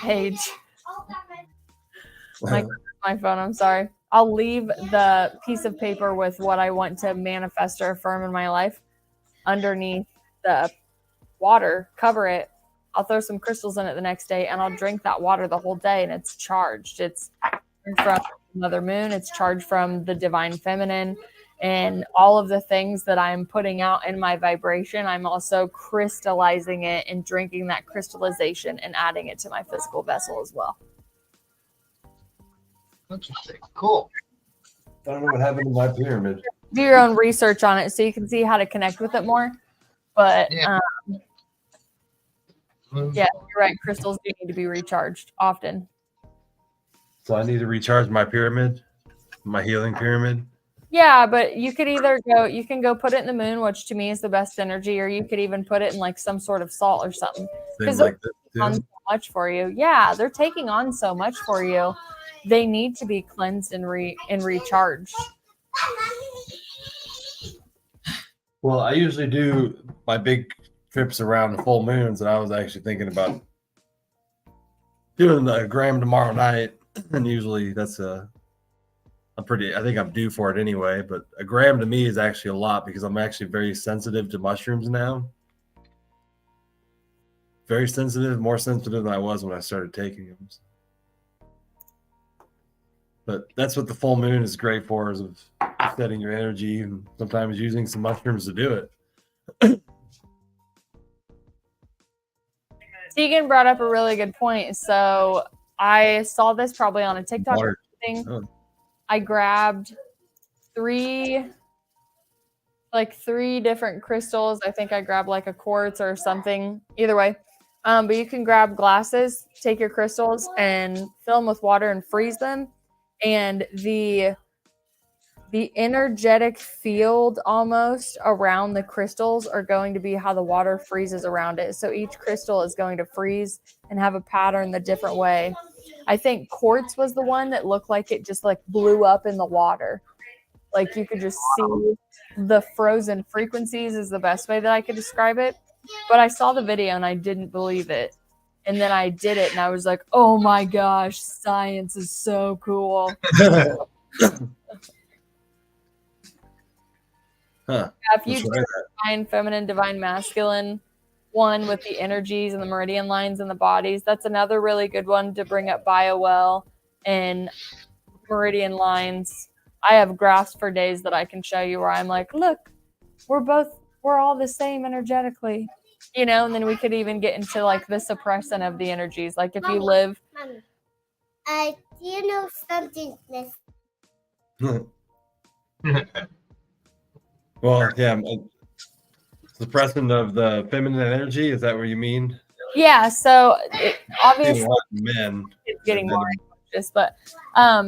page. My phone, I'm sorry. I'll leave the piece of paper with what I want to manifest or affirm in my life underneath the water, cover it. I'll throw some crystals in it the next day, and I'll drink that water the whole day, and it's charged. It's from Mother Moon. It's charged from the divine feminine, and all of the things that I'm putting out in my vibration, I'm also crystallizing it and drinking that crystallization and adding it to my physical vessel as well. Interesting. Cool. I don't know what happened to my pyramid. Do your own research on it so you can see how to connect with it more. But Yeah. yeah, you're right. Crystals do need to be recharged often. So I need to recharge my pyramid, my healing pyramid. Yeah, but you could either you can go put it in the moon, which to me is the best energy, or you could even put it in like some sort of salt or something. Because Things like they're this taking on too. so much for you. Yeah, they're taking on so much for you. They need to be cleansed and recharged. Well, I usually do my big trips around the full moons, and I was actually thinking about doing a gram tomorrow night, and usually that's I think I'm due for it anyway, but a gram to me is actually a lot because I'm actually very sensitive to mushrooms now. Very sensitive, more sensitive than I was when I started taking them. But that's what the full moon is great for, is of setting your energy and sometimes using some mushrooms to do it. Tegan brought up a really good point. So I saw this probably on a TikTok Water. thing. Oh. I grabbed three different crystals. I think I grabbed like a quartz or something. Either way. But you can grab glasses, take your crystals and fill them with water and freeze them. And the energetic field almost around the crystals are going to be how the water freezes around it. So each crystal is going to freeze and have a pattern the different way. I think quartz was the one that looked like it just like blew up in the water. Like you could just see the frozen frequencies is the best way that I could describe it. But I saw the video and I didn't believe it. And then I did it and I was like, oh my gosh, science is so cool. Huh. If you do divine feminine, divine masculine one with the energies and the meridian lines and the bodies, that's another really good one to bring up biowell and meridian lines. I have graphs for days that I can show you where I'm like, look, we're all the same energetically, you know, and then we could even get into like the suppression of the energies. Like if you live. Mommy, do you know something this? Well, yeah, suppression of the feminine energy, is that what you mean? Yeah, so obviously men it's getting more anxious, but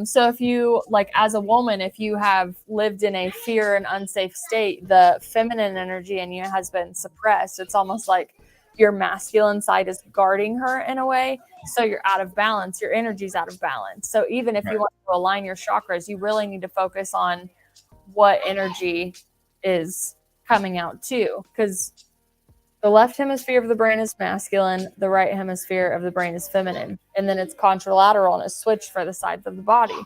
so if you like as a woman, if you have lived in a fear and unsafe state, the feminine energy in you has been suppressed. It's almost like your masculine side is guarding her in a way, so you're out of balance, your energy's out of balance. So even if you want to align your chakras, you really need to focus on what energy is coming out too, because the left hemisphere of the brain is masculine, the right hemisphere of the brain is feminine, and then it's contralateral and it's switched for the sides of the body.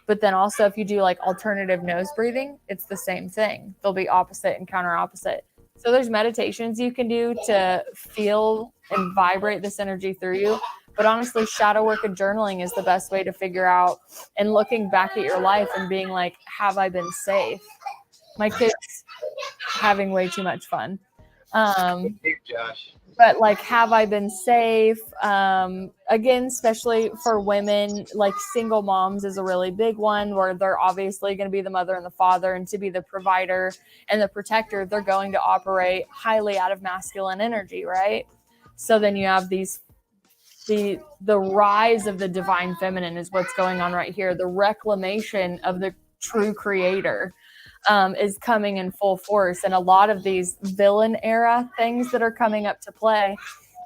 But then also if you do like alternative nose breathing, it's the same thing. They'll be opposite and counter opposite. So there's meditations you can do to feel and vibrate this energy through you. But honestly, shadow work and journaling is the best way to figure out, and looking back at your life and being like, have I been safe? My kids having way too much fun. Josh. But like, have I been safe? Again, especially for women, like single moms is a really big one where they're obviously going to be the mother and the father, and to be the provider and the protector, they're going to operate highly out of masculine energy, right? So then you have the rise of the divine feminine is what's going on right here. The reclamation of the true creator is coming in full force. And a lot of these villain era things that are coming up to play,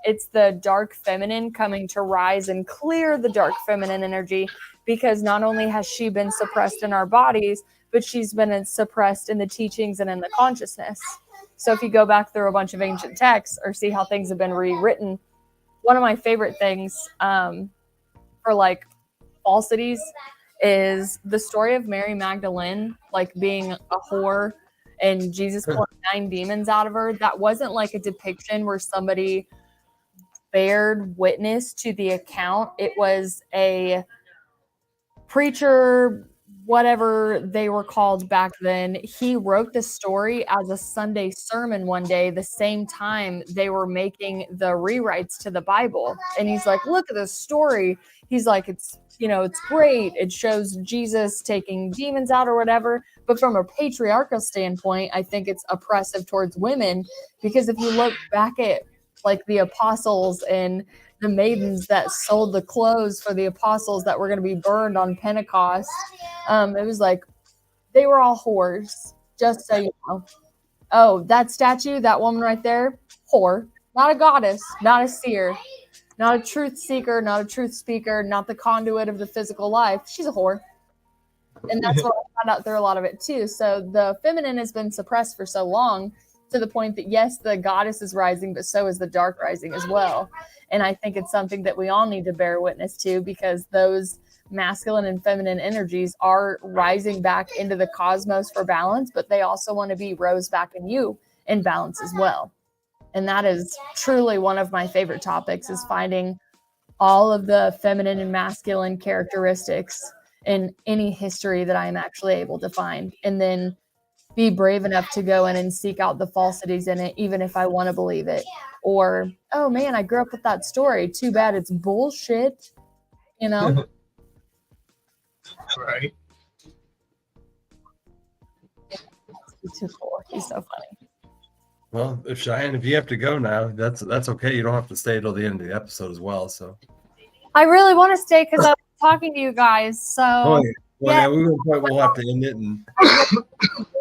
it's the dark feminine coming to rise and clear the dark feminine energy, because not only has she been suppressed in our bodies, but she's been suppressed in the teachings and in the consciousness. So if you go back through a bunch of ancient texts or see how things have been rewritten, one of my favorite things for like falsities is the story of Mary Magdalene, like being a whore and Jesus pulling 9 demons out of her. That wasn't like a depiction where somebody bared witness to the account. It was a preacher, whatever they were called back then. He wrote the story as a Sunday sermon one day, the same time they were making the rewrites to the Bible. And he's like, look at this story. He's like, it's, you know, it's great. It shows Jesus taking demons out or whatever. But from a patriarchal standpoint, I think it's oppressive towards women, because if you look back at like the apostles and the maidens that sold the clothes for the apostles that were going to be burned on Pentecost, it was like they were all whores, just so you know. Oh, that statue, that woman right there, whore. Not a goddess, not a seer, not a truth seeker, not a truth speaker, not the conduit of the physical life. She's a whore. And that's what I found out through a lot of it too. So the feminine has been suppressed for so long, to the point that yes, the goddess is rising, but so is the dark rising as well. And I think it's something that we all need to bear witness to, because those masculine and feminine energies are rising back into the cosmos for balance, but they also want to be rose back in you in balance as well. And that is truly one of my favorite topics, is finding all of the feminine and masculine characteristics in any history that I'm actually able to find, and then be brave enough to go in and seek out the falsities in it, even if I want to believe it. Or, oh man, I grew up with that story. Too bad it's bullshit. You know? Right. He's too cool. He's so funny. Well, if Cheyenne, if you have to go now, that's okay. You don't have to stay till the end of the episode as well. So I really want to stay because I was talking to you guys. So yeah, we'll have to end it. And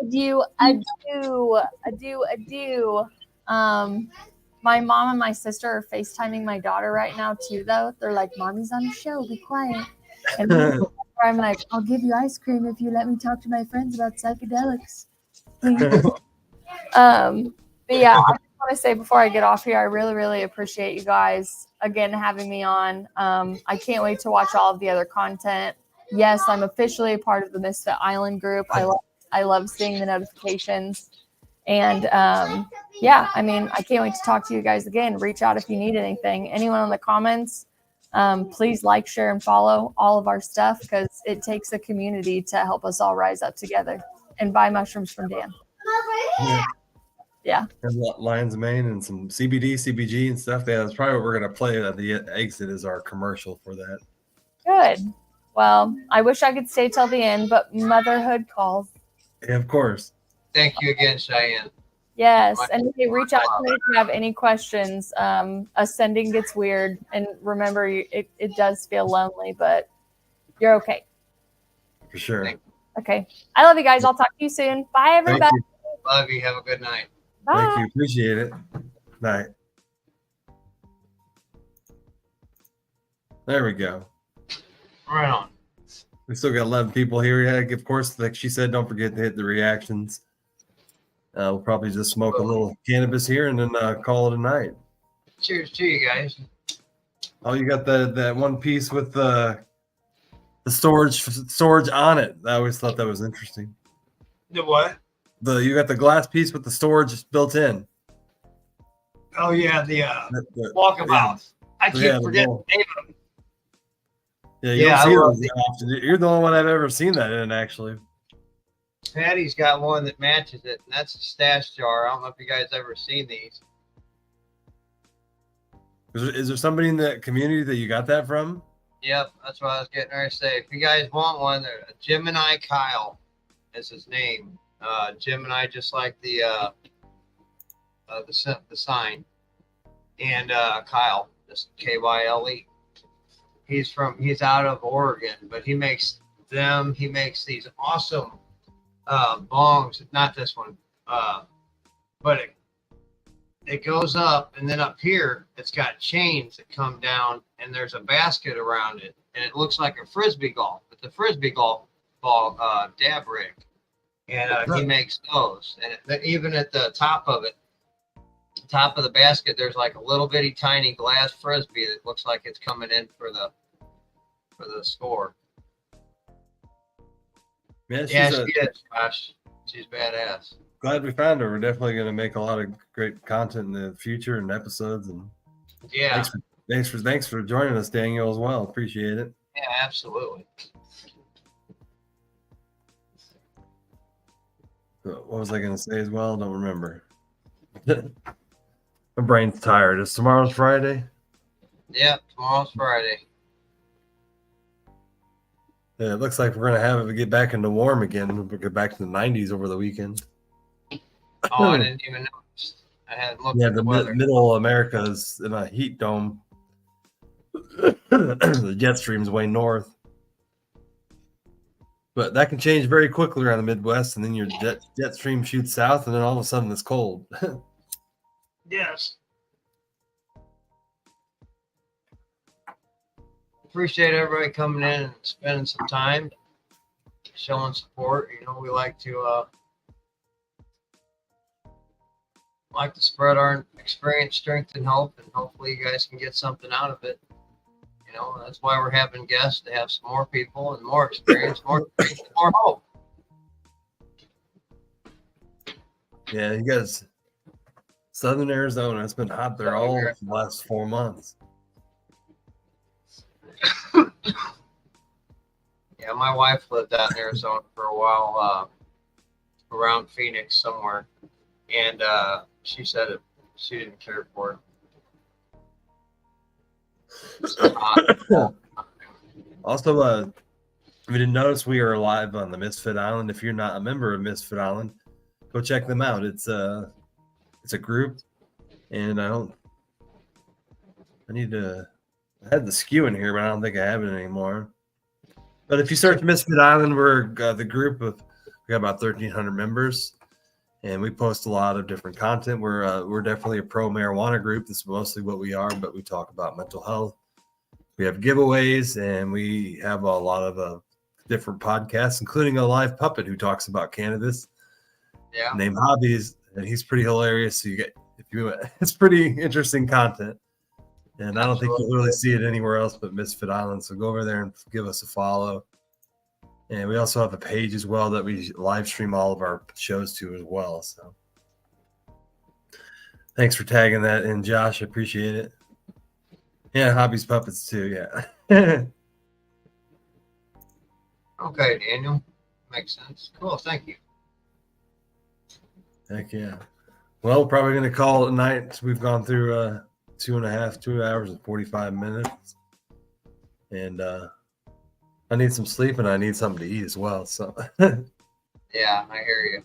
adieu. My mom and my sister are FaceTiming my daughter right now too, though. They're like, "Mommy's on the show, be quiet." And I'm like, "I'll give you ice cream if you let me talk to my friends about psychedelics." But yeah, I just want to say before I get off here, I really, really appreciate you guys again having me on. I can't wait to watch all of the other content. Yes, I'm officially a part of the Misfit Island group. I love seeing the notifications. And yeah, I mean, I can't wait to talk to you guys again. Reach out if you need anything. Anyone in the comments, please like, share, and follow all of our stuff, because it takes a community to help us all rise up together. And buy mushrooms from Dan. Yeah. And Lion's Mane and some CBD, CBG and stuff. Yeah, that's probably what we're going to play at the exit is our commercial for that. Good. Well, I wish I could stay till the end, but motherhood calls. Yeah, of course. Thank you again, Cheyenne. Yes. And if you reach out to me if you have any questions. Ascending gets weird. And remember, it does feel lonely, but you're okay. For sure. Okay. I love you guys. I'll talk to you soon. Bye, everybody. Love you. Have a good night. Bye. Thank you. Appreciate it. Night. There we go. Right on. We still got 11 people here. Yeah, of course, like she said, don't forget to hit the reactions. We'll probably just smoke a little cannabis here and then call it a night. Cheers to you guys. Oh, you got that one piece with the storage on it. I always thought that was interesting. The what? You got the glass piece with the storage built in. Oh yeah, the walkabout. I keep forgetting the name of it. Yeah, you don't see those often. You're the only one I've ever seen that in, actually. Patty's got one that matches it, and that's a stash jar. I don't know if you guys ever seen these. Is there somebody in the community that you got that from? Yep, that's what I was getting ready to say. If you guys want one, Gemini Kyle is his name. Gemini, just like the sign, and Kyle, just Kyle. He's out of Oregon, but he makes these awesome bongs. Not this one, but it goes up, and then up here it's got chains that come down, and there's a basket around it, and it looks like a frisbee golf. It's a frisbee golf ball dab rig, and he makes those. And even at the top of it, top of the basket, there's like a little bitty tiny glass frisbee that looks like it's coming in for the score. Yeah, she is, Josh. She's badass. Glad we found her. We're definitely going to make a lot of great content in the future and episodes. And yeah, thanks for joining us, Daniel, as well. Appreciate it. Yeah, absolutely. What was I going to say as well? Don't remember. My brain's tired. Is tomorrow's Friday? Yep, tomorrow's Friday. Yeah, it looks like we're going to have it get back into warm again. We'll get back to the 90s over the weekend. Oh, I didn't even notice. I hadn't looked at the weather. Middle America is in a heat dome. The jet stream's way north. But that can change very quickly around the Midwest, and then your jet stream shoots south, and then all of a sudden it's cold. Yes. Appreciate everybody coming in and spending some time, showing support. You know, we like to like to spread our experience, strength, and hope, and hopefully you guys can get something out of it. You know, that's why we're having guests, to have some more people and more experience, more strength, and more hope. Yeah, you guys, Southern Arizona, it's been hot there all the last 4 months. Yeah, my wife lived out in Arizona for a while, around Phoenix somewhere, and she said she didn't care for it. Also, if you didn't notice, we are live on the Misfit Island. If you're not a member of Misfit Island, go check them out. It's a group, and I had the SKU in here, but I don't think I have it anymore. But if you search Misfit Island, we're the group of, we got about 1,300 members, and we post a lot of different content. We're definitely a pro marijuana group. This is mostly what we are, but we talk about mental health. We have giveaways, and we have a lot of different podcasts, including a live puppet who talks about cannabis. Yeah. Named Hobbies, and he's pretty hilarious. So it's pretty interesting content. And I don't think you'll really see it anywhere else but Misfit Island. So go over there and give us a follow. And we also have a page as well that we live stream all of our shows to as well. So thanks for tagging that in, Josh. I appreciate it. Yeah, Hobbies Puppets too. Yeah. Okay, Daniel. Makes sense. Cool. Thank you. Heck yeah. Well, probably going to call it a night. We've gone through 2 hours and 45 minutes. And I need some sleep, and I need something to eat as well. So Yeah, I hear you.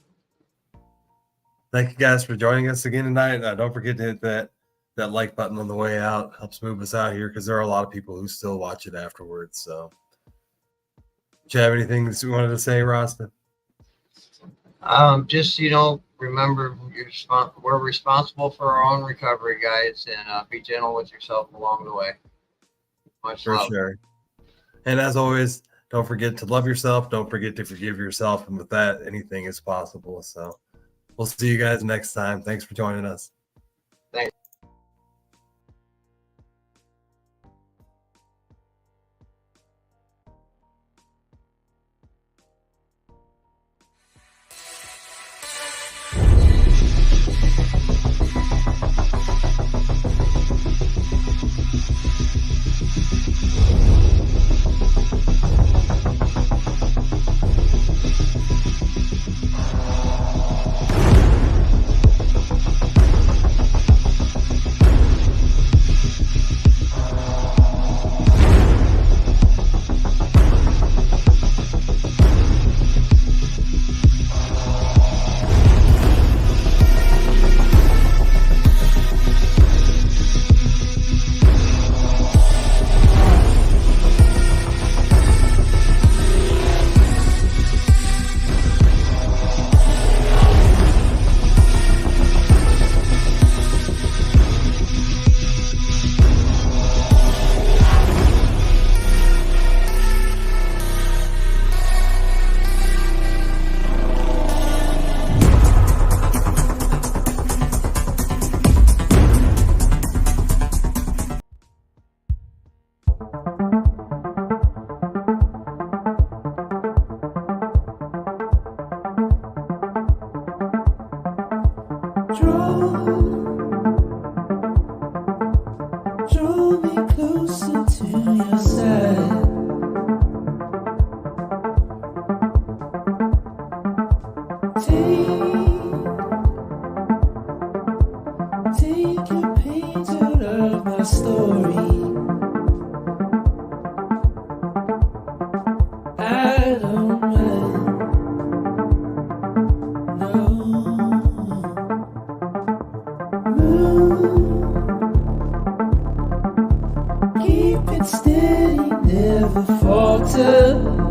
thank you guys for joining us again tonight. Don't forget to hit that like button on the way out. Helps move us out here because there are a lot of people who still watch it afterwards. So do you have anything that you wanted to say, Rasta? Just, remember we're responsible for our own recovery, guys, and be gentle with yourself along the way. Much For love. sure. And as always, don't forget to love yourself. Don't forget to forgive yourself. And with that, anything is possible. So we'll see you guys next time. Thanks for joining us. Thanks. Draw me closer to your side. Take your pains out of my story. I don't mind. No. Move. Keep it steady, never falter.